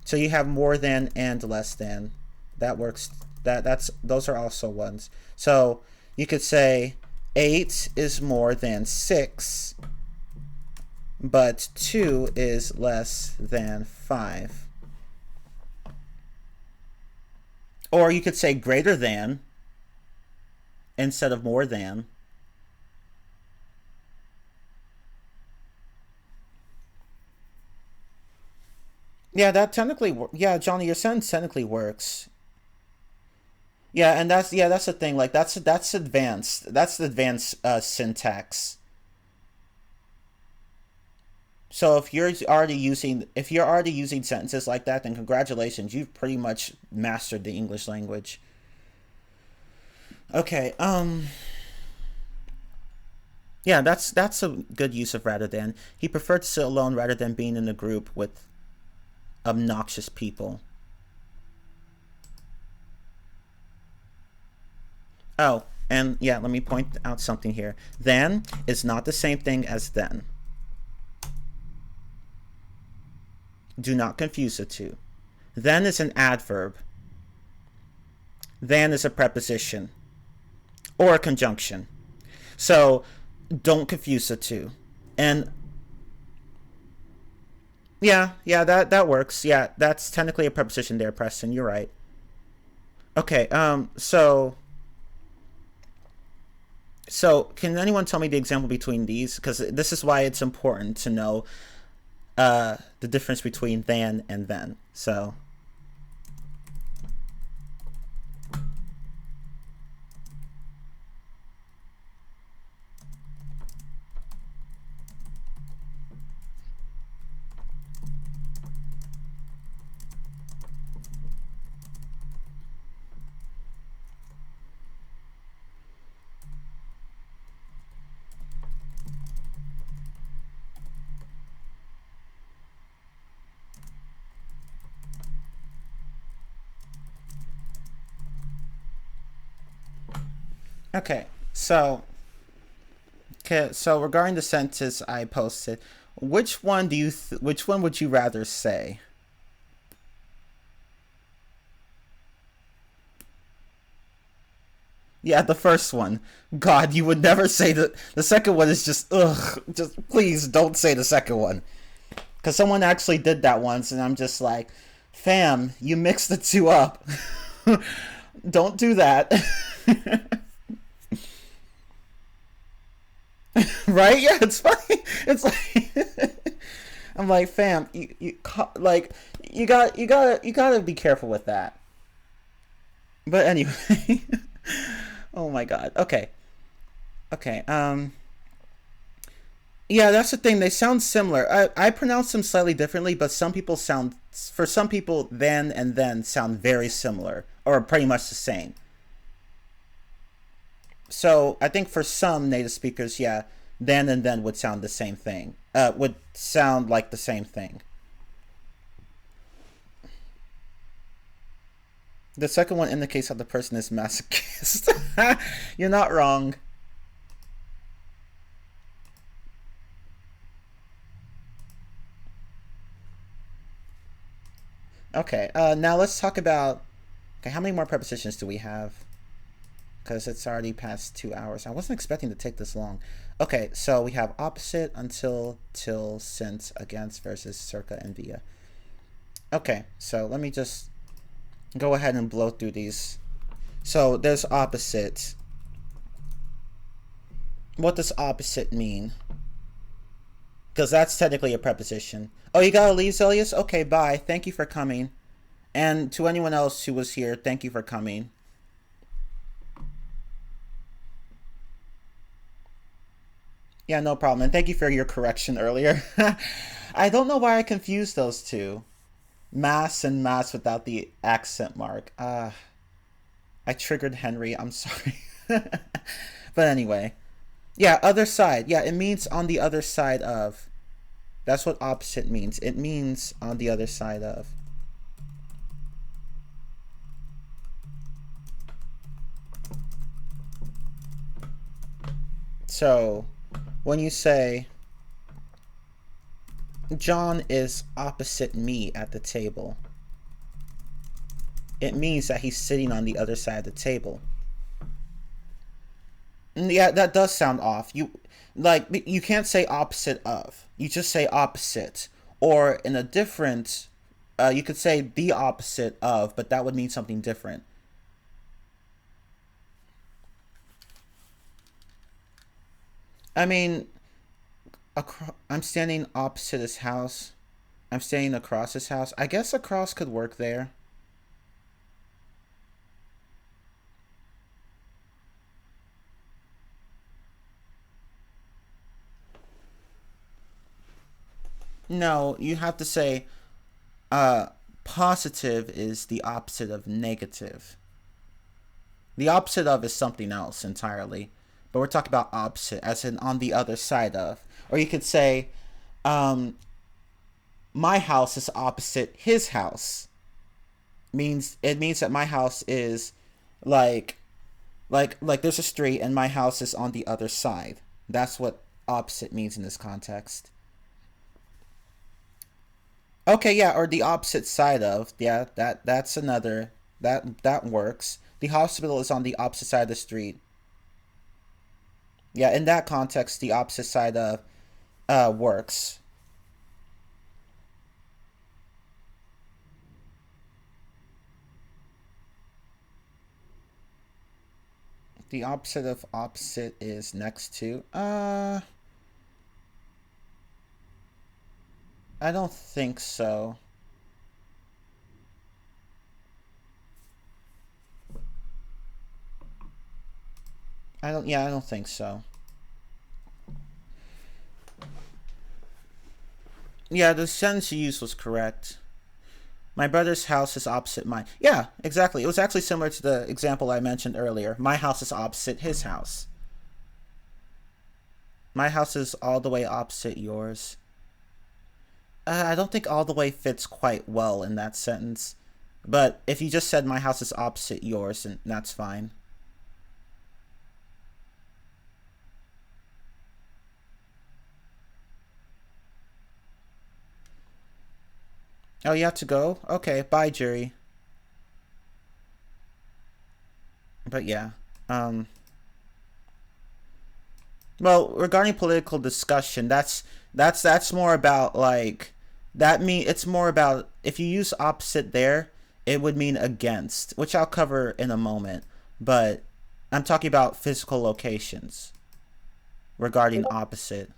So you have more than and less than. That works. Those are also ones. So you could say 8 is more than 6, but 2 is less than 5. Or you could say greater than instead of more than. Yeah, that technically, yeah, Johnny, your sentence technically works. Yeah, and that's the thing. Like that's advanced. That's the advanced syntax. So if you're already using sentences like that, then congratulations, you've pretty much mastered the English language. Okay. Yeah, that's a good use of rather than. He preferred to sit alone rather than being in a group with obnoxious people. Oh, and yeah, let me point out something here. Than is not the same thing as then. Do not confuse the two. Then is an adverb. Than is a preposition or a conjunction. So don't confuse the two. And yeah, that works. Yeah, that's technically a preposition there, Preston. You're right. Okay, So can anyone tell me the example between these? Because this is why it's important to know the difference between than and then. So Okay, so regarding the sentence I posted, which one would you rather say? Yeah, the first one. God, you would never say the second one is just ugh. Just please don't say the second one. Cause someone actually did that once, and I'm just like, fam, you mixed the two up. Don't do that. Right? Yeah, it's funny. It's like I'm like, fam, you gotta be careful with that. But anyway, oh my god. Okay. Yeah, that's the thing. They sound similar. I pronounce them slightly differently, but for some people, then and then sound very similar, or pretty much the same. So I think for some native speakers, yeah, then and then would sound the same thing. Would sound like the same thing. The second one indicates how the person is masochist. You're not wrong. Okay, now let's talk about... Okay, how many more prepositions do we have? Because it's already past 2 hours. I wasn't expecting to take this long. Okay, so we have opposite, until, till, since, against, versus, circa, and via. Okay, so let me just go ahead and blow through these. So there's opposite. What does opposite mean? Because that's technically a preposition. Oh, you gotta leave, Zelius? Okay, bye. Thank you for coming. And to anyone else who was here, thank you for coming. Yeah, no problem. And thank you for your correction earlier. I don't know why I confused those two. Mass and mass without the accent mark. I triggered Henry. I'm sorry. But anyway. Yeah, other side. Yeah, it means on the other side of. That's what opposite means. It means on the other side of. So, when you say, John is opposite me at the table, it means that he's sitting on the other side of the table. Yeah, that does sound off. You can't say opposite of. You just say opposite. Or in a different, you could say the opposite of, but that would mean something different. I mean, I'm standing opposite his house. I'm standing across his house. I guess across could work there. No, you have to say positive is the opposite of negative. The opposite of is something else entirely. But we're talking about opposite, as in on the other side of. Or you could say, my house is opposite his house. It means that my house is like there's a street and my house is on the other side. That's what opposite means in this context. Okay, yeah, or the opposite side of. Yeah, that's another. That works. The hospital is on the opposite side of the street. Yeah, in that context, the opposite side of works. The opposite of opposite is next to. I don't think so. I don't think so. Yeah, the sentence you used was correct. My brother's house is opposite mine. Yeah, exactly. It was actually similar to the example I mentioned earlier. My house is opposite his house. My house is all the way opposite yours. I don't think all the way fits quite well in that sentence. But if you just said my house is opposite yours, then that's fine. Oh, you have to go? Okay, bye, Jerry. But yeah. Well, regarding political discussion, that's more about like it's more about if you use opposite there, it would mean against, which I'll cover in a moment. But I'm talking about physical locations regarding opposite.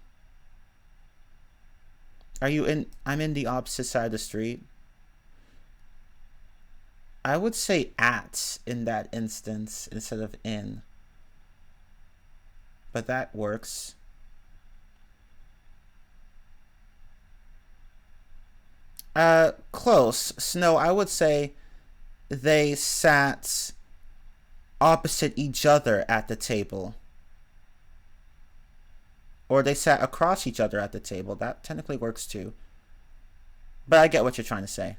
Are you in? I'm in the opposite side of the street. I would say at in that instance instead of in. But that works. Close. Snow, I would say they sat opposite each other at the table. Or they sat across each other at the table. That technically works too. But I get what you're trying to say.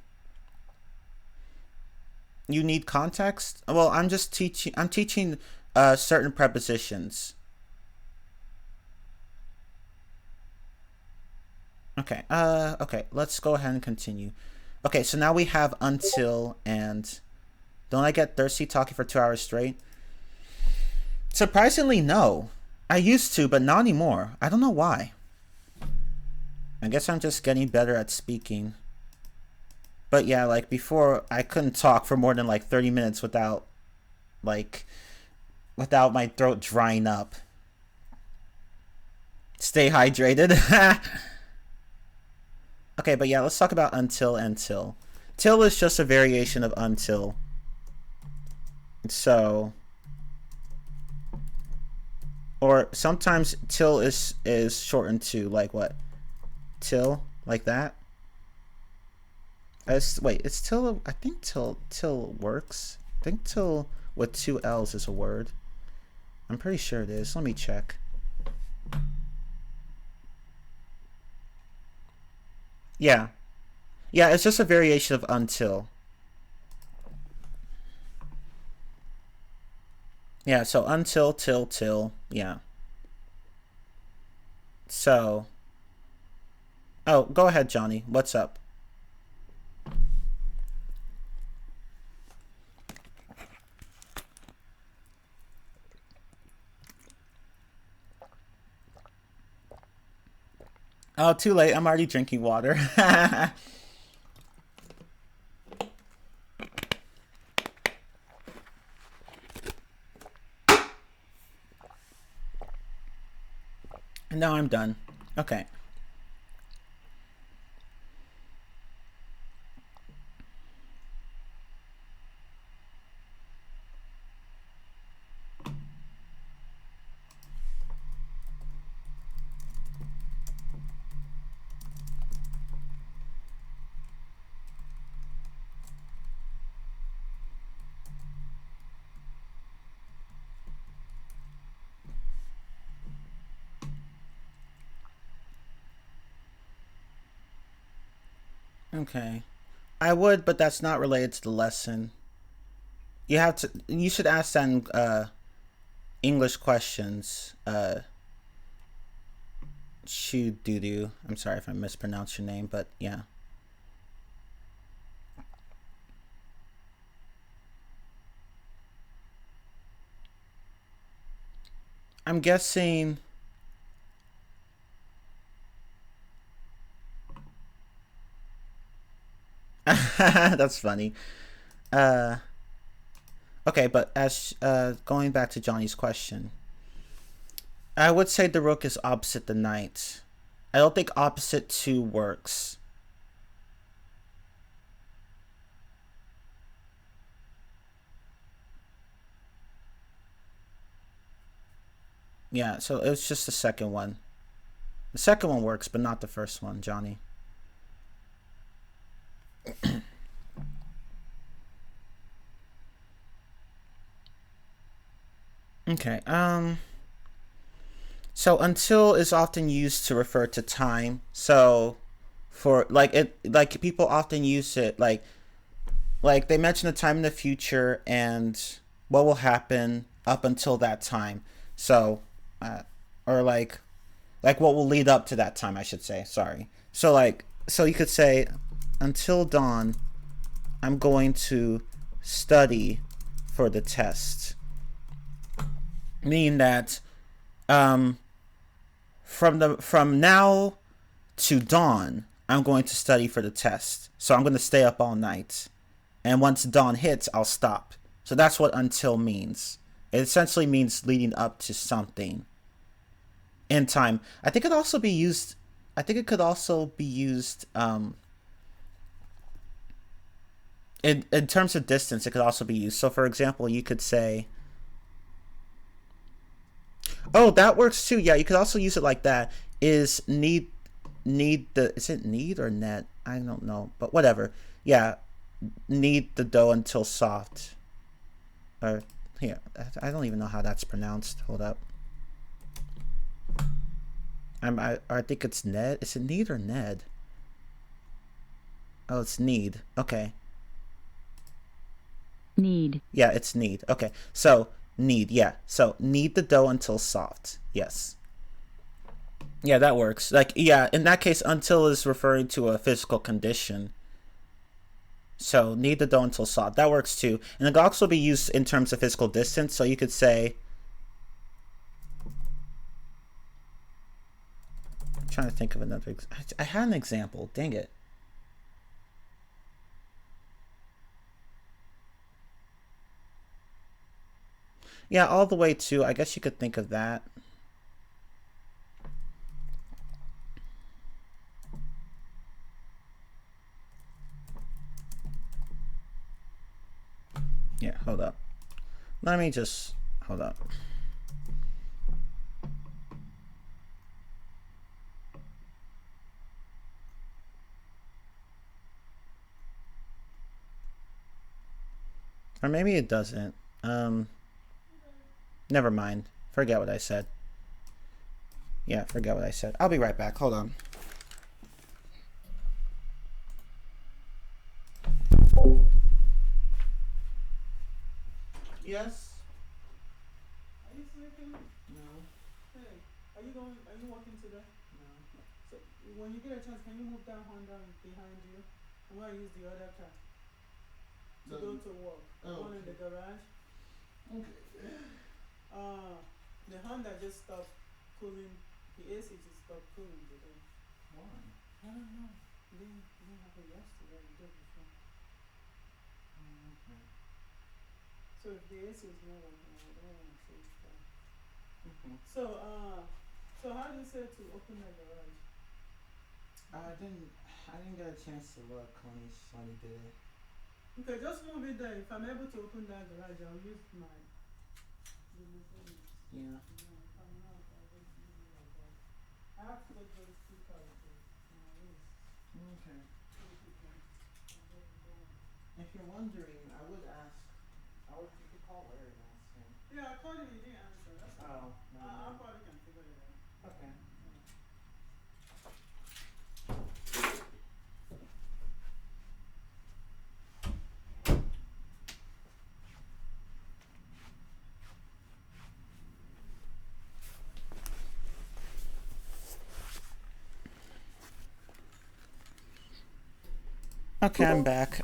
You need context? Well, I'm teaching certain prepositions. Okay, okay, let's go ahead and continue. Okay, so now we have until and... Don't I get thirsty talking for 2 hours straight? Surprisingly, no. I used to, but not anymore. I don't know why. I guess I'm just getting better at speaking. But yeah, like before, I couldn't talk for more than like 30 minutes without my throat drying up. Stay hydrated. Okay, but yeah, let's talk about until and till. Till is just a variation of until. So, or sometimes till is shortened to like what? Till, like that. Wait, it's till. I think till works. I think till with 2 L's is a word. I'm pretty sure it is. Let me check. Yeah. Yeah, it's just a variation of until. Yeah, so until, till, yeah. So. Oh, go ahead, Johnny. What's up? Oh, too late. I'm already drinking water. And now I'm done. Okay. Okay. I would, but that's not related to the lesson. You should ask them English questions. Shu Dudu. I'm sorry if I mispronounced your name, but yeah. I'm guessing... That's funny. Okay, but as going back to Johnny's question, I would say the rook is opposite the knight. I don't think opposite to works. Yeah, so it's just the second one. The second one works, but not the first one, Johnny. Okay, so until is often used to refer to time. So for like people often use it like they mention a time in the future and what will happen up until that time. So or like what will lead up to that time, I should say. Sorry. So so you could say until dawn, I'm going to study for the test. Meaning that from now to dawn, I'm going to study for the test. So I'm going to stay up all night. And once dawn hits, I'll stop. So that's what until means. It essentially means leading up to something in time. I think it could also be used in terms of distance. It could also be used. So for example, you could say, oh, that works too. Yeah, you could also use it like that. Is it need or net? I don't know, but whatever. Yeah, knead the dough until soft. Or here, I don't even know how that's pronounced. Hold up. I think it's Ned. Is it Need or Ned? Oh, it's Need. Okay.
Need.
Yeah, it's Need. Okay. So, knead. Yeah. So, knead the dough until soft. Yes. Yeah, that works. Like, yeah, in that case, until is referring to a physical condition. So, knead the dough until soft. That works too. And it can also be used in terms of physical distance. So, you could say, I'm trying to think of another. I had an example. Dang it. Yeah, all the way to, I guess you could think of that. Yeah, hold up. Let me just, hold up. Or maybe it doesn't. Never mind. Forget what I said. Yeah, forget what I said. I'll be right back. Hold on. Yes.
Are you sleeping?
No.
Hey, are you walking today?
No.
So when you get a chance, can you move that Honda behind you? I'm gonna use the other car to go to work. The one in the garage.
Okay.
The Honda just stopped cooling. The AC just stopped cooling today.
Why?
I don't know. It didn't happen yesterday. It did before.
Okay.
So if the AC is not working, I don't want to change that.
Okay.
So how do you say to open the garage?
I didn't get a chance to look when he did it.
Okay, just move it there. If I'm able to open that garage, I'll use my.
Yeah.
If I'm not, I'll just use it like that. I have to take those two cars to my list.
Okay. If you're wondering, I would you could call Larry and ask him.
Yeah, I called him, he didn't answer. That's
Oh, no.
I probably can figure it out.
Okay. Okay, I'm back.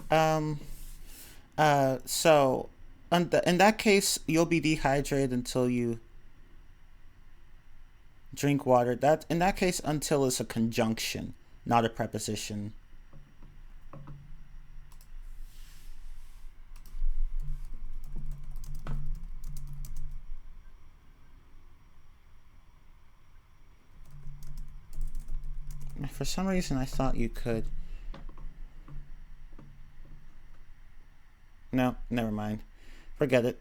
So, in that case, you'll be dehydrated until you drink water. In that case, until is a conjunction, not a preposition. For some reason, I thought you could. No, never mind. Forget it.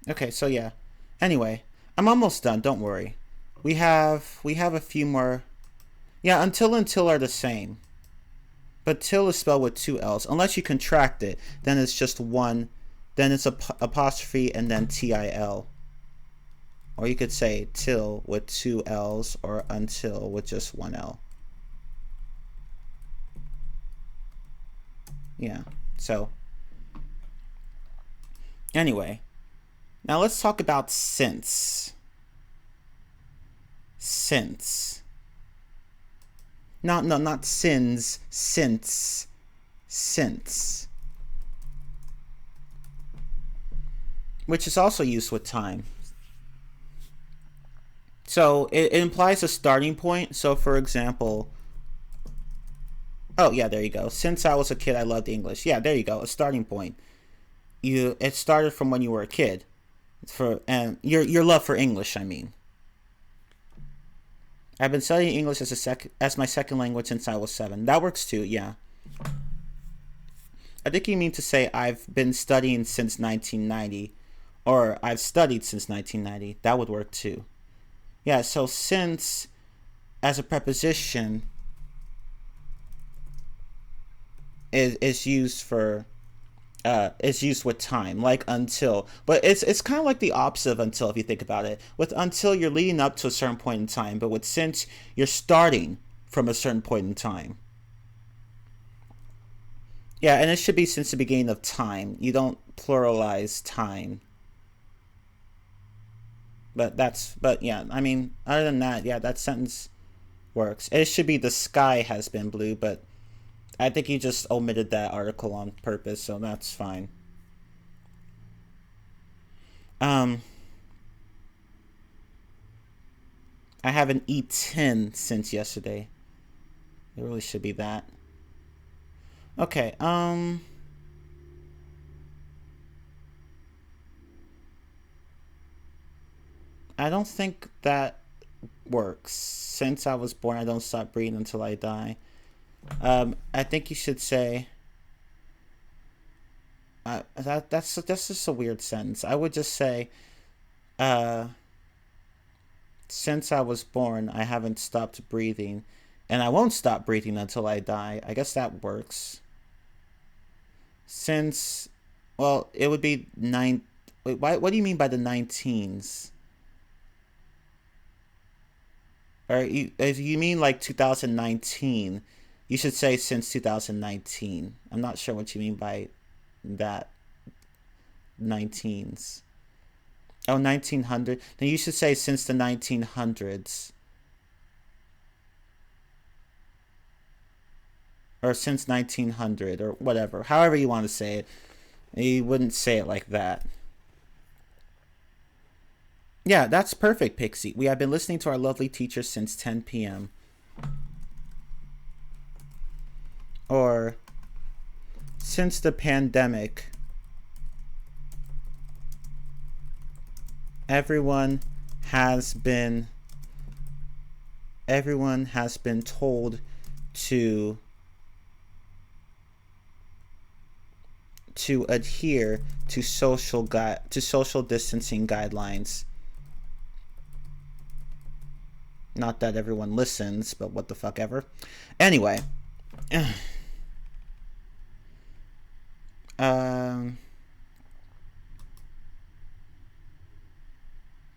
Okay, so yeah. Anyway, I'm almost done. Don't worry. We have a few more. Yeah, until and till are the same. But till is spelled with two L's. Unless you contract it, then it's just one. Then it's apostrophe and then TIL. Or you could say till with two L's or until with just one L. Yeah, so anyway, now let's talk about since. Since. No, not sins. Since. Which is also used with time. So it implies a starting point. So for example, oh yeah, there you go. Since I was a kid, I loved English. Yeah, there you go. A starting point. It started from when you were a kid. And your love for English, I mean. I've been studying English as my second language since I was 7. That works too, yeah. I think you mean to say I've been studying since 1990, or I've studied since 1990. That would work too. Yeah, so since as a preposition is used for is used with time, like until. But it's kind of like the opposite of until if you think about it. With until, you're leading up to a certain point in time, but with since, you're starting from a certain point in time. Yeah, and it should be since the beginning of time. You don't pluralize time. But yeah, I mean, other than that, yeah, that sentence works. It should be the sky has been blue, but I think you just omitted that article on purpose, so that's fine. I haven't eaten since yesterday. It really should be that. Okay, I don't think that works. Since I was born, I don't stop breathing until I die. I think you should say that's just a weird sentence. I would just say since I was born, I haven't stopped breathing, and I won't stop breathing until I die. I guess that works. Since, well, it would be 9. Wait, what do you mean by the 19s? Or if you mean like 2019, you should say since 2019. I'm not sure what you mean by that. 19s. Oh, 1900. Then you should say since the 1900s. Or since 1900, or whatever. However you want to say it. You wouldn't say it like that. Yeah, that's perfect, Pixie. We have been listening to our lovely teacher since 10 p.m. Or since the pandemic, everyone has been told to adhere to social distancing guidelines. Not that everyone listens, but what the fuck ever. Anyway. Oh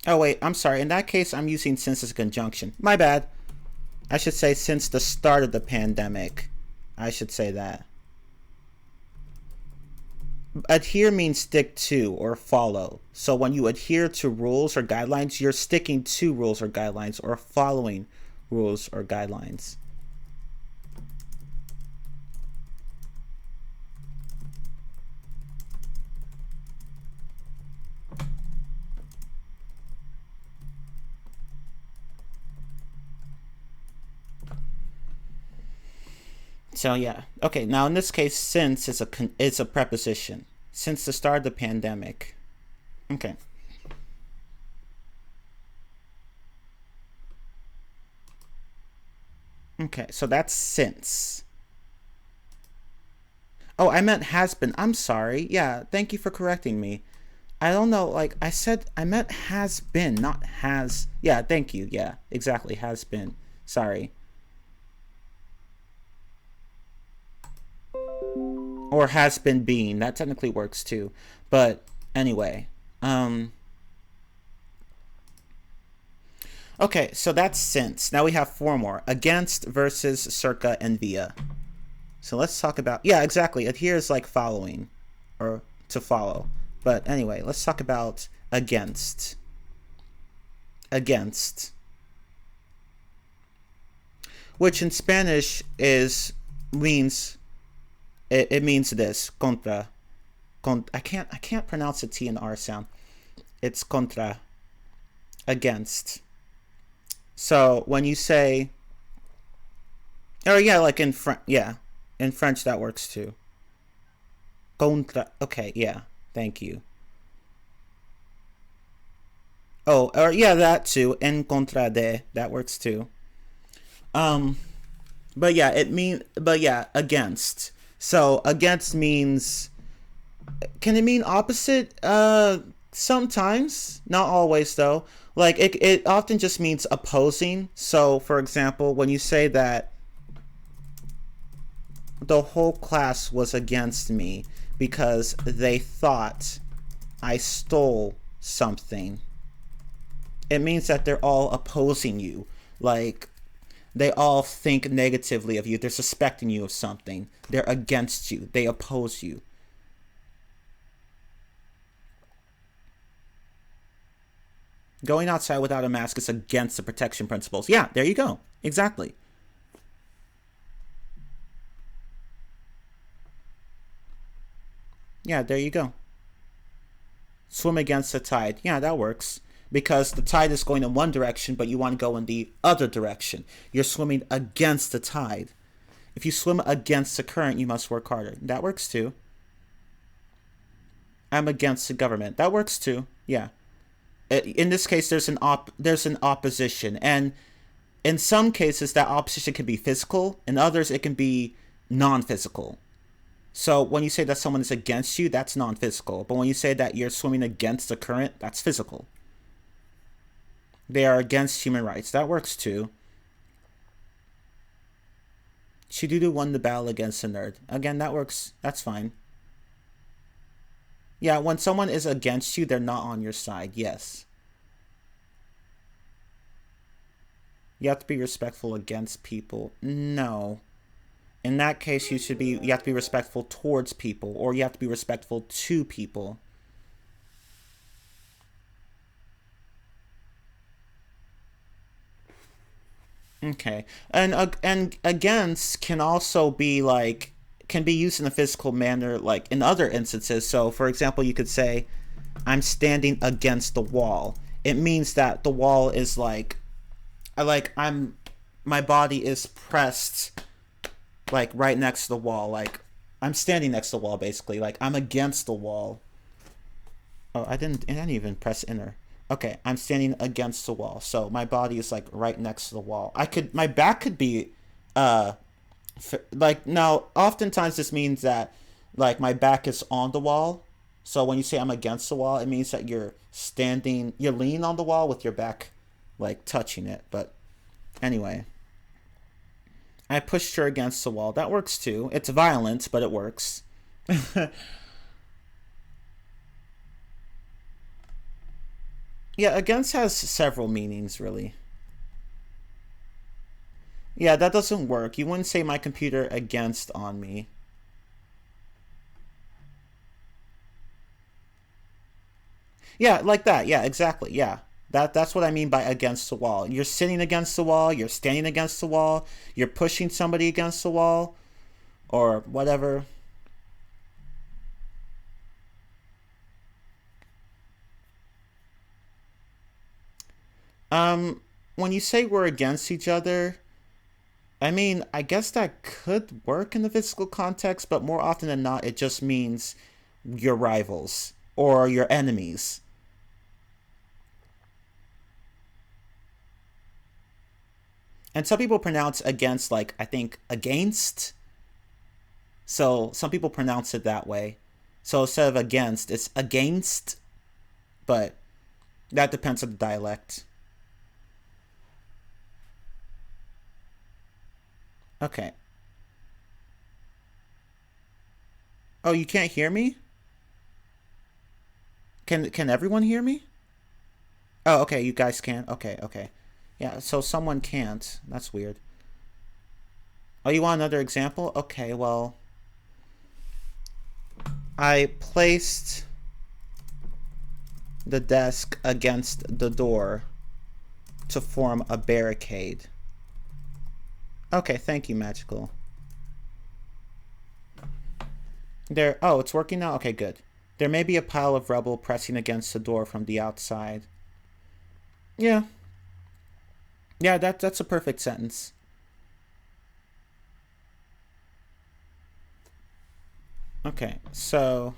wait, I'm sorry. In that case, I'm using since as a conjunction. My bad. I should say since the start of the pandemic. I should say that. Adhere means stick to or follow. So when you adhere to rules or guidelines, you're sticking to rules or guidelines or following rules or guidelines. So yeah, okay. Now in this case, since is a preposition. Since the start of the pandemic. Okay. Okay, so that's since. Oh, I meant has been. I'm sorry. Yeah, thank you for correcting me. I don't know. Like I said, I meant has been, not has. Yeah, thank you. Yeah, exactly. Has been. Sorry. Or has been being. That technically works too. But anyway. Okay, so that's since. Now we have 4 more. Against, versus, circa, and via. So let's talk about... Yeah, exactly. Adhere is like following. Or to follow. But anyway, let's talk about against. Against. which in Spanish means it means this, contra. I can't pronounce the T and R sound. It's contra, against. So when you say, oh yeah, like in in French that works too. Contra. Okay, yeah, thank you. Oh, or yeah, that too. En contra de, that works too. But yeah, against. So against means, can it mean opposite? Sometimes, not always though. Like it often just means opposing. So for example, when you say that the whole class was against me because they thought I stole something, it means that they're all opposing you. Like, they all think negatively of you. They're suspecting you of something. They're against you. They oppose you. Going outside without a mask is against the protection principles. Yeah, there you go. Exactly. Yeah, there you go. Swim against the tide. Yeah, that works. Because the tide is going in one direction, but you want to go in the other direction. You're swimming against the tide. If you swim against the current, you must work harder. That works too. I'm against the government. That works too. Yeah. In this case, there's an opposition, and in some cases that opposition can be physical. In others, it can be non-physical. So when you say that someone is against you, that's non-physical. But when you say that you're swimming against the current, that's physical. They are against human rights. That works too. Shidudu won the battle against a nerd. Again, that works. That's fine. Yeah, when someone is against you, they're not on your side. Yes. You have to be respectful against people. No. In that case, you have to be respectful towards people, or you have to be respectful to people. Okay. And against can also be like, can be used in a physical manner, like in other instances. So for example, you could say, I'm standing against the wall. It means that the wall is my body is pressed like right next to the wall. Like I'm standing next to the wall, basically. Like I'm against the wall. Oh, I didn't even press enter. Okay, I'm standing against the wall. So my body is like right next to the wall. My back could be, like, now, oftentimes this means that, like, my back is on the wall. So when you say I'm against the wall, it means that you're leaning on the wall with your back, like, touching it. But anyway, I pushed her against the wall. That works too. It's violent, but it works. Yeah, against has several meanings, really. Yeah, that doesn't work. You wouldn't say my computer against on me. Yeah, like that. Yeah, exactly. Yeah. That's what I mean by against the wall. You're sitting against the wall, you're standing against the wall, you're pushing somebody against the wall, or whatever. When you say we're against each other, I mean, I guess that could work in the physical context, but more often than not, it just means your rivals or your enemies. And some people pronounce against like, I think, against. So some people pronounce it that way. So instead of against, it's against. But that depends on the dialect. Okay. Oh, you can't hear me? Can everyone hear me? Oh, okay, you guys can. Okay. Yeah, so someone can't. That's weird. Oh, you want another example? Okay, well, I placed the desk against the door to form a barricade. Okay, thank you, Magical. There. Oh, it's working now? Okay, good. There may be a pile of rubble pressing against the door from the outside. Yeah. Yeah, that's a perfect sentence. Okay, so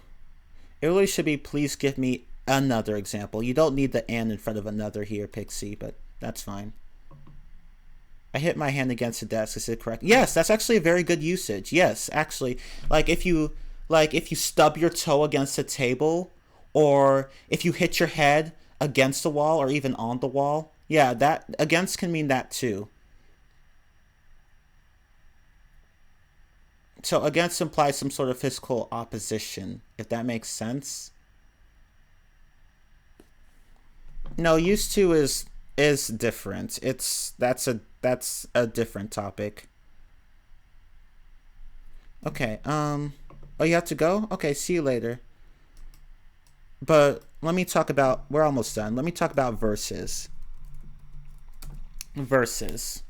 it really should be, please give me another example. You don't need the and in front of another here, Pixie, but that's fine. I hit my hand against the desk. Is it correct? Yes, that's actually a very good usage. Yes, actually. Like if you stub your toe against a table, or if you hit your head against the wall or even on the wall. Yeah, that against can mean that too. So against implies some sort of physical opposition, if that makes sense. No, used to is different. That's a different topic. Okay, oh, you have to go? Okay, see you later. But let me talk about, we're almost done. Let me talk about verses. Verses.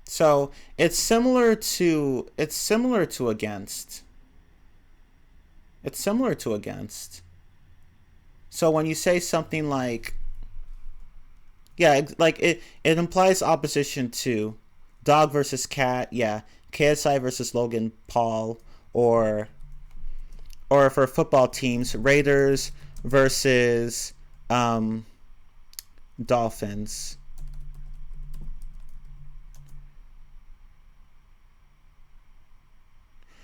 So it's similar to against. It's similar to against. So when you say something like, yeah, like it implies opposition to dog versus cat, yeah, KSI versus Logan Paul, or for football teams, Raiders versus Dolphins.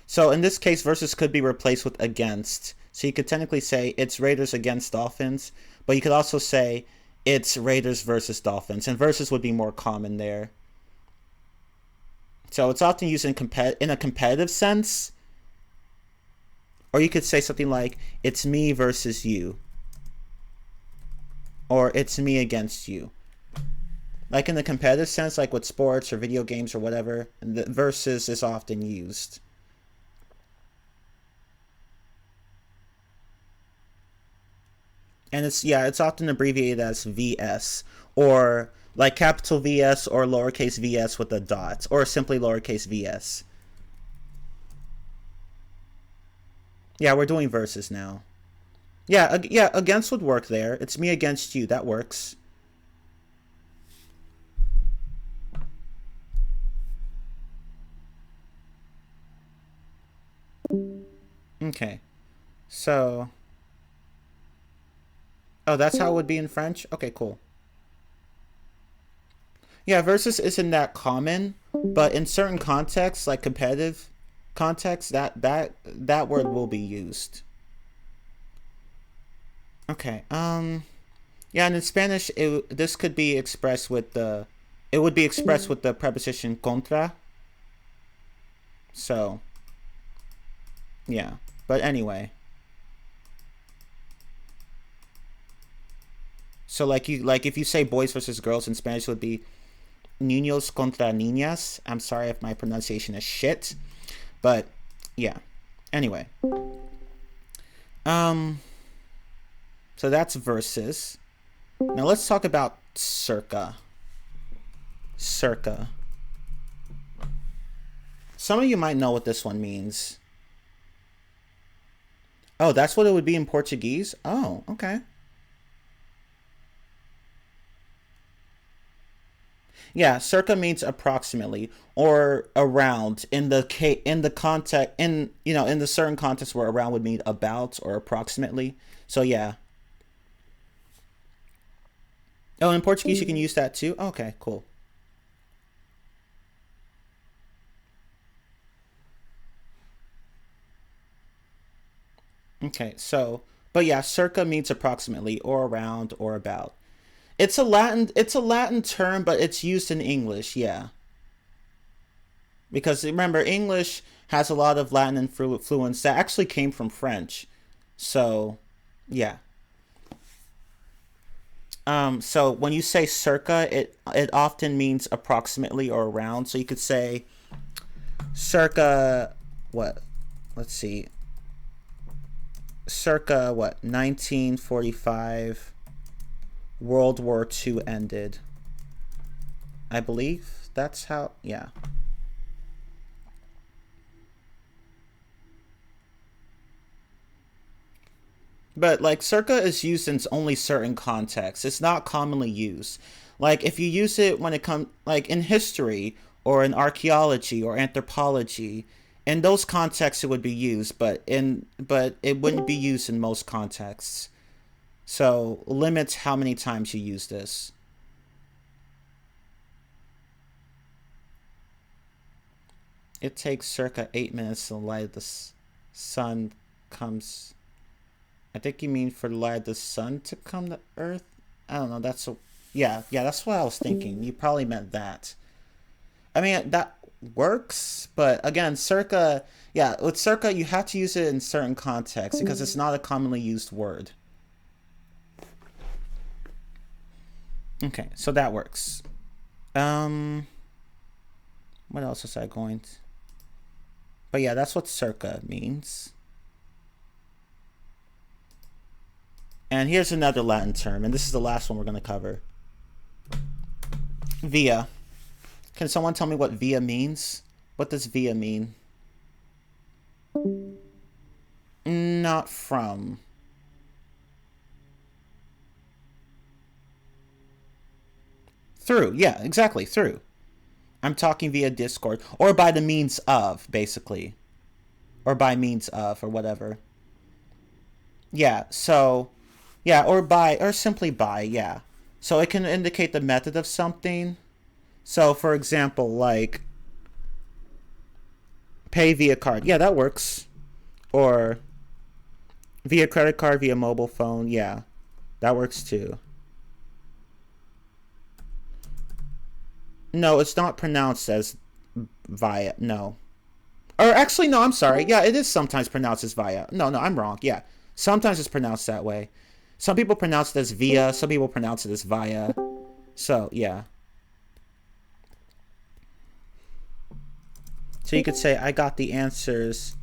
So in this case, versus could be replaced with against. So you could technically say it's Raiders against Dolphins, but you could also say it's Raiders versus Dolphins, and versus would be more common there. So it's often used in a competitive sense. Or you could say something like, it's me versus you. Or it's me against you. Like in the competitive sense, like with sports or video games or whatever, the versus is often used. And it's often abbreviated as VS, or like capital VS or lowercase VS with a dot, or simply lowercase VS. Yeah, we're doing verses now. Yeah, against would work there. It's me against you. That works. Okay. So... oh, that's how it would be in French? Okay, cool. Yeah, versus isn't that common, but in certain contexts, like competitive contexts, that word will be used. Okay. Yeah, and in Spanish, this could be expressed with the... it would be expressed with the preposition contra. So, yeah. But anyway. So like if you say boys versus girls in Spanish, it would be niños contra niñas. I'm sorry if my pronunciation is shit, but yeah. Anyway. So that's versus. Now let's talk about circa. Circa. Some of you might know what this one means. Oh, that's what it would be in Portuguese? Oh, okay. Yeah, circa means approximately or around in the context in the certain context where around would mean about or approximately. So yeah. Oh, in Portuguese you can use that too? Okay, cool. Okay, so but yeah, circa means approximately or around or about. It's a Latin term, but it's used in English, yeah. Because remember, English has a lot of Latin influence that actually came from French. So, yeah. So when you say circa, it often means approximately or around. So you could say circa what? Let's see. Circa what? 1945. World War II ended. I believe that's how, yeah. But like Circa is used in only certain contexts. It's not commonly used. Like if you use it when it comes like in history or in archaeology or anthropology, in those contexts it would be used, but it wouldn't be used in most contexts. So limits how many times you use this. It takes circa 8 minutes to light of the sun comes. I think you mean for the light of the sun to come to Earth. I don't know. That's a yeah. That's what I was thinking. You probably meant that. I mean that works, but again, circa. Yeah, with circa you have to use it in certain contexts because it's not a commonly used word. Okay, so that works. What else was I going to? But yeah, that's what circa means. And here's another Latin term, and this is the last one we're going to cover. Via. Can someone tell me what via means? What does via mean? Not from. Through. Yeah, exactly. Through. I'm talking via Discord. Or by the means of, basically. Or by means of, or whatever. Yeah, so... Yeah, or by, or simply by, yeah. So it can indicate the method of something. So, for example, like... Pay via card. Yeah, that works. Or... Via credit card, via mobile phone. Yeah, that works too. No, it's not pronounced as via. No. Or actually, no, I'm sorry. Yeah, it is sometimes pronounced as via. No, I'm wrong. Yeah. Sometimes it's pronounced that way. Some people pronounce it as via. Some people pronounce it as via. So, yeah. So you could say, I got the answers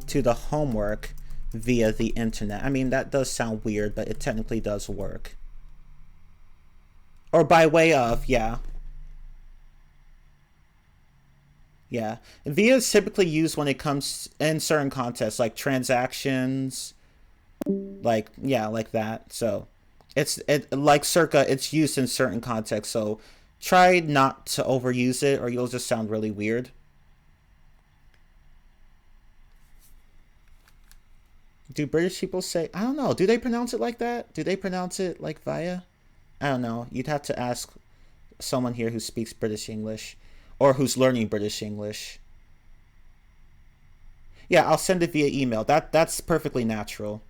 to the homework via the internet. I mean, that does sound weird, but it technically does work. Or by way of, yeah. Yeah. Via is typically used when it comes in certain contexts, like transactions, like, yeah, like that. So it's like circa, it's used in certain contexts. So try not to overuse it or you'll just sound really weird. Do British people say, I don't know, do they pronounce it like that? Do they pronounce it like via? I don't know. You'd have to ask someone here who speaks British English. Or who's learning British English. Yeah, I'll send it via email. That's perfectly natural.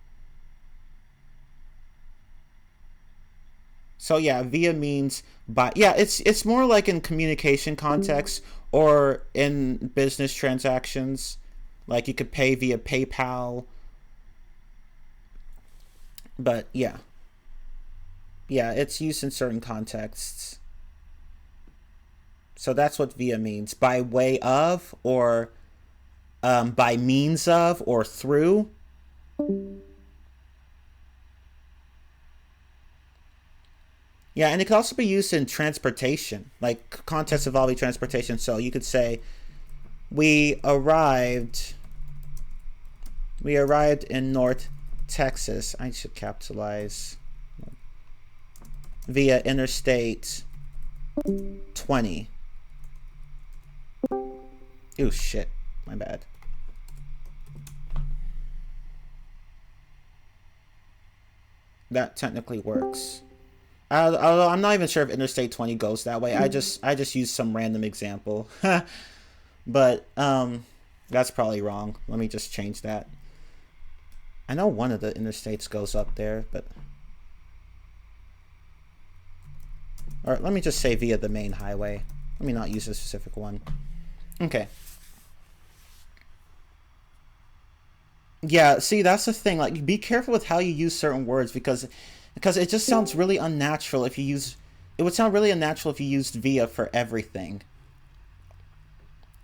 So yeah, via means by. Yeah, it's more like in communication context or in business transactions. Like you could pay via PayPal. But yeah. Yeah, it's used in certain contexts. So that's what via means. By way of, or by means of, or through. Yeah, and it can also be used in transportation, like contexts involving transportation. So you could say, we arrived in North Texas. I should capitalize. Via Interstate 20. Oh shit, my bad. That technically works. Although I'm not even sure if Interstate 20 goes that way. I just used some random example. But that's probably wrong. Let me just change that. I know one of the interstates goes up there, but or let me just say via the main highway. Let me not use a specific one. Okay. Yeah, see, that's the thing. Like, be careful with how you use certain words because it just sounds really unnatural if you use. It would sound really unnatural if you used via for everything.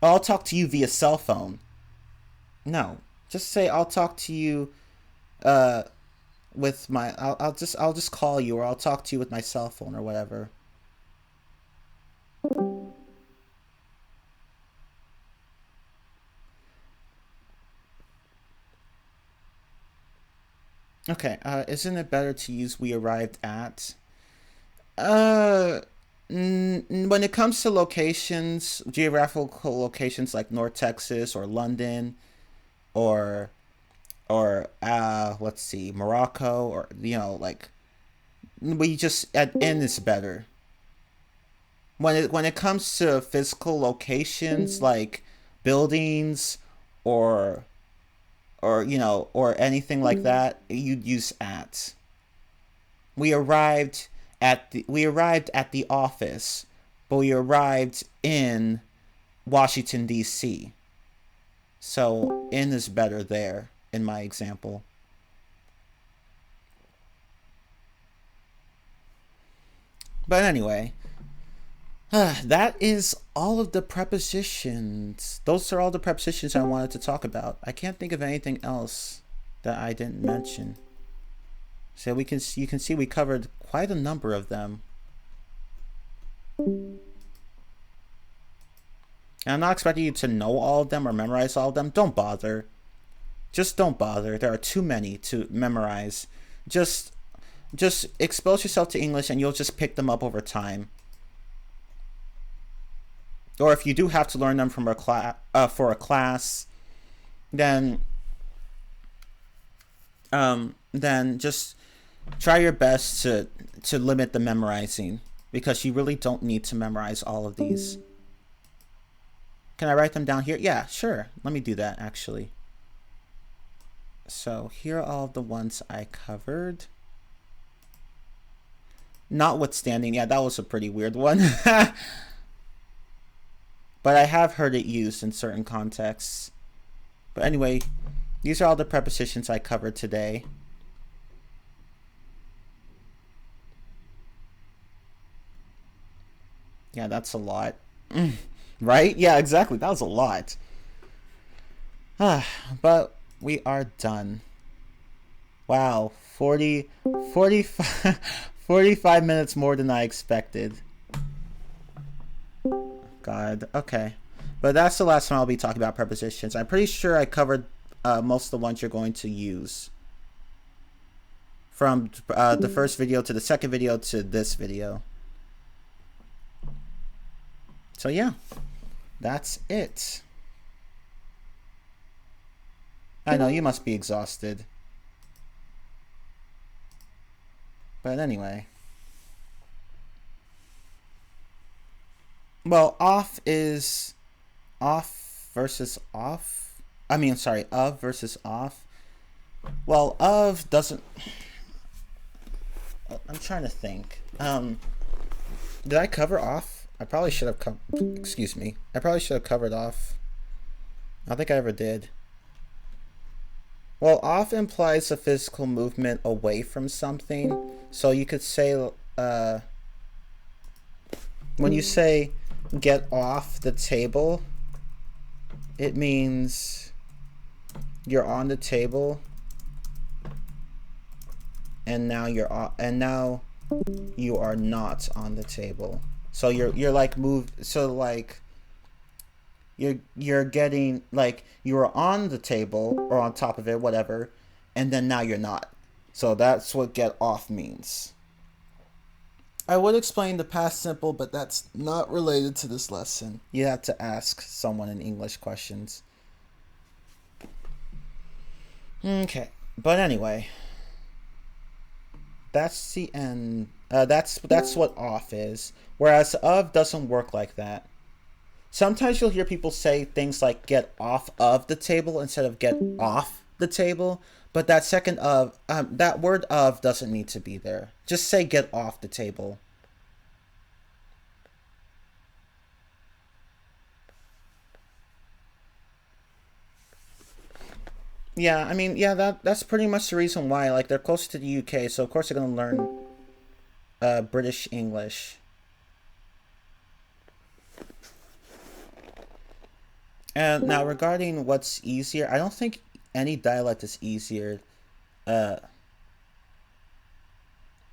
Oh, I'll talk to you via cell phone. No, just say I'll talk to you. With my I'll just call you or I'll talk to you with my cell phone or whatever. Okay, isn't it better to use we arrived at? When it comes to locations, geographical locations like North Texas or London or let's see, Morocco, or like, we just at N is better. When it comes to physical locations like buildings or or anything like that, you'd use at. We arrived at the office, but we arrived in Washington D.C. So in is better there in my example. But anyway, that is all of the prepositions. Those are all the prepositions I wanted to talk about. I can't think of anything else that I didn't mention. So you can see we covered quite a number of them. And I'm not expecting you to know all of them or memorize all of them. Don't bother. Just don't bother. There are too many to memorize. Just expose yourself to English and you'll just pick them up over time. Or if you do have to learn them from for a class, then just try your best to limit the memorizing, because you really don't need to memorize all of these. Can I write them down here? Yeah, sure. Let me do that actually. So here are all of the ones I covered. Notwithstanding, yeah, that was a pretty weird one. But I have heard it used in certain contexts. But anyway, these are all the prepositions I covered today. Yeah, that's a lot. Right? Yeah, exactly. That was a lot. But we are done. Wow, 45 minutes more than I expected. God, okay. But that's the last time I'll be talking about prepositions. I'm pretty sure I covered most of the ones you're going to use. From the first video to the second video to this video. So yeah, that's it. I know, you must be exhausted. But anyway. Well, off is off versus off. I mean, sorry, of versus off. Well, of doesn't... I'm trying to think. Did I cover off? I probably should have excuse me. I probably should have covered off. I don't think I ever did. Well, off implies a physical movement away from something. So you could say, when you say get off the table, it means you're on the table and now you are not on the table. So you're like moved, so like you're getting, like, you were on the table or on top of it, whatever, and then now you're not. So that's what get off means. I would explain the past simple, but that's not related to this lesson. You have to ask someone in English questions. Okay, but anyway, that's the end. That's what off is. Whereas of doesn't work like that. Sometimes you'll hear people say things like get off of the table instead of get off the table. But that second of, that word of doesn't need to be there. Just say get off the table. Yeah, I mean, yeah, that's pretty much the reason why. Like, they're close to the UK, so of course they're going to learn British English. And now regarding what's easier, I don't think any dialect is easier.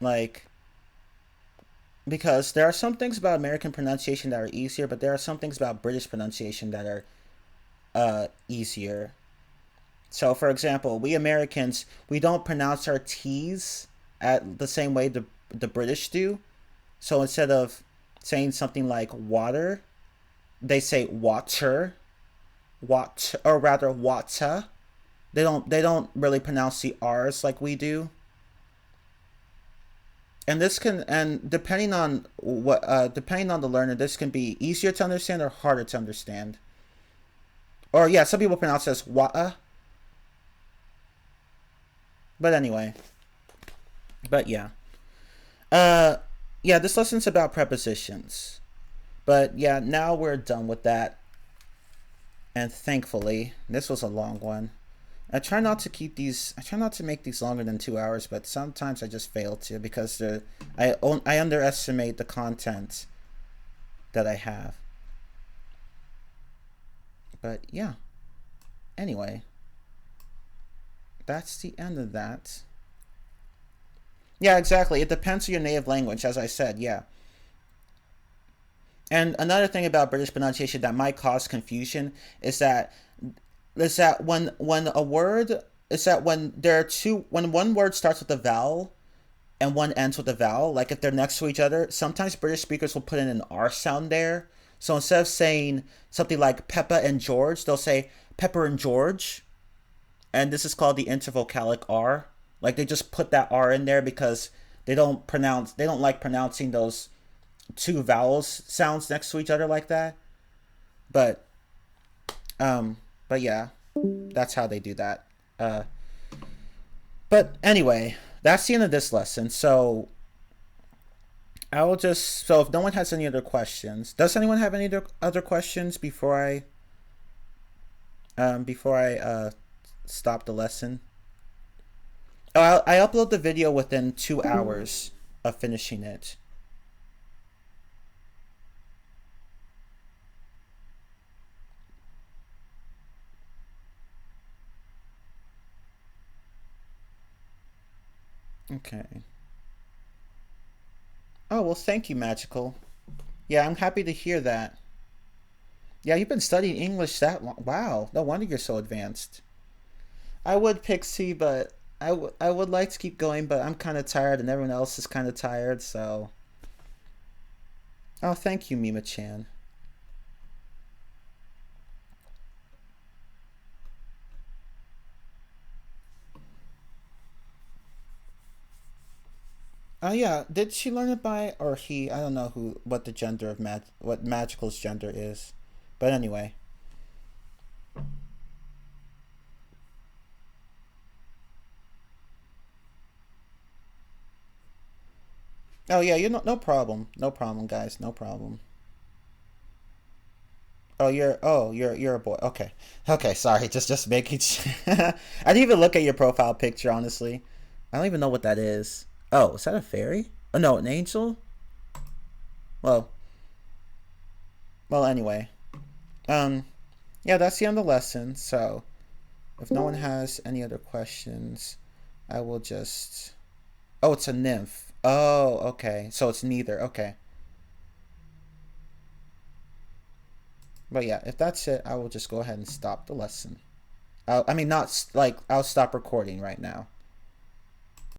Like, because there are some things about American pronunciation that are easier, but there are some things about British pronunciation that are easier. So, for example, we Americans, we don't pronounce our T's at the same way the British do. So instead of saying something like water, they say water, or rather water. They don't really pronounce the R's like we do. And this can, and depending on the learner, this can be easier to understand or harder to understand. Or yeah, some people pronounce it as wa'a. But anyway. But yeah. Yeah, this lesson's about prepositions. But yeah, now we're done with that. And thankfully, this was a long one. I try not to make these longer than 2 hours, but sometimes I just fail to because I underestimate the content that I have. But yeah. Anyway, that's the end of that. Yeah, exactly. It depends on your native language, as I said, yeah. And another thing about British pronunciation that might cause confusion is that when one word starts with a vowel and one ends with a vowel, like if they're next to each other, sometimes British speakers will put in an R sound there. So instead of saying something like Peppa and George, they'll say Pepper and George. And this is called the intervocalic R. Like they just put that R in there because they don't like pronouncing those two vowels sounds next to each other like that. But yeah, that's how they do that. But anyway, that's the end of this lesson. So if no one has any other questions, does anyone have any other questions before I stop the lesson? Oh, I upload the video within 2 hours of finishing it. Okay. Oh, well, thank you, Magical. Yeah, I'm happy to hear that. Yeah, you've been studying English that long. Wow, no wonder you're so advanced. I would pick C, but I would like to keep going, but I'm kind of tired and everyone else is kind of tired, so. Oh, thank you, Mima-chan. Oh yeah, did she learn it by, or he? I don't know what the gender of what Magical's gender is, but anyway. Oh yeah, no problem, guys, no problem. Oh, you're a boy. Okay, sorry, just making. I didn't even look at your profile picture, honestly. I don't even know what that is. Oh, is that a fairy? Oh no, an angel? Well, anyway. Yeah, that's the end of the lesson. So, if no one has any other questions, I will just. Oh, it's a nymph. Oh, okay. So it's neither. Okay. But yeah, if that's it, I will just go ahead and stop the lesson. I'll stop recording right now.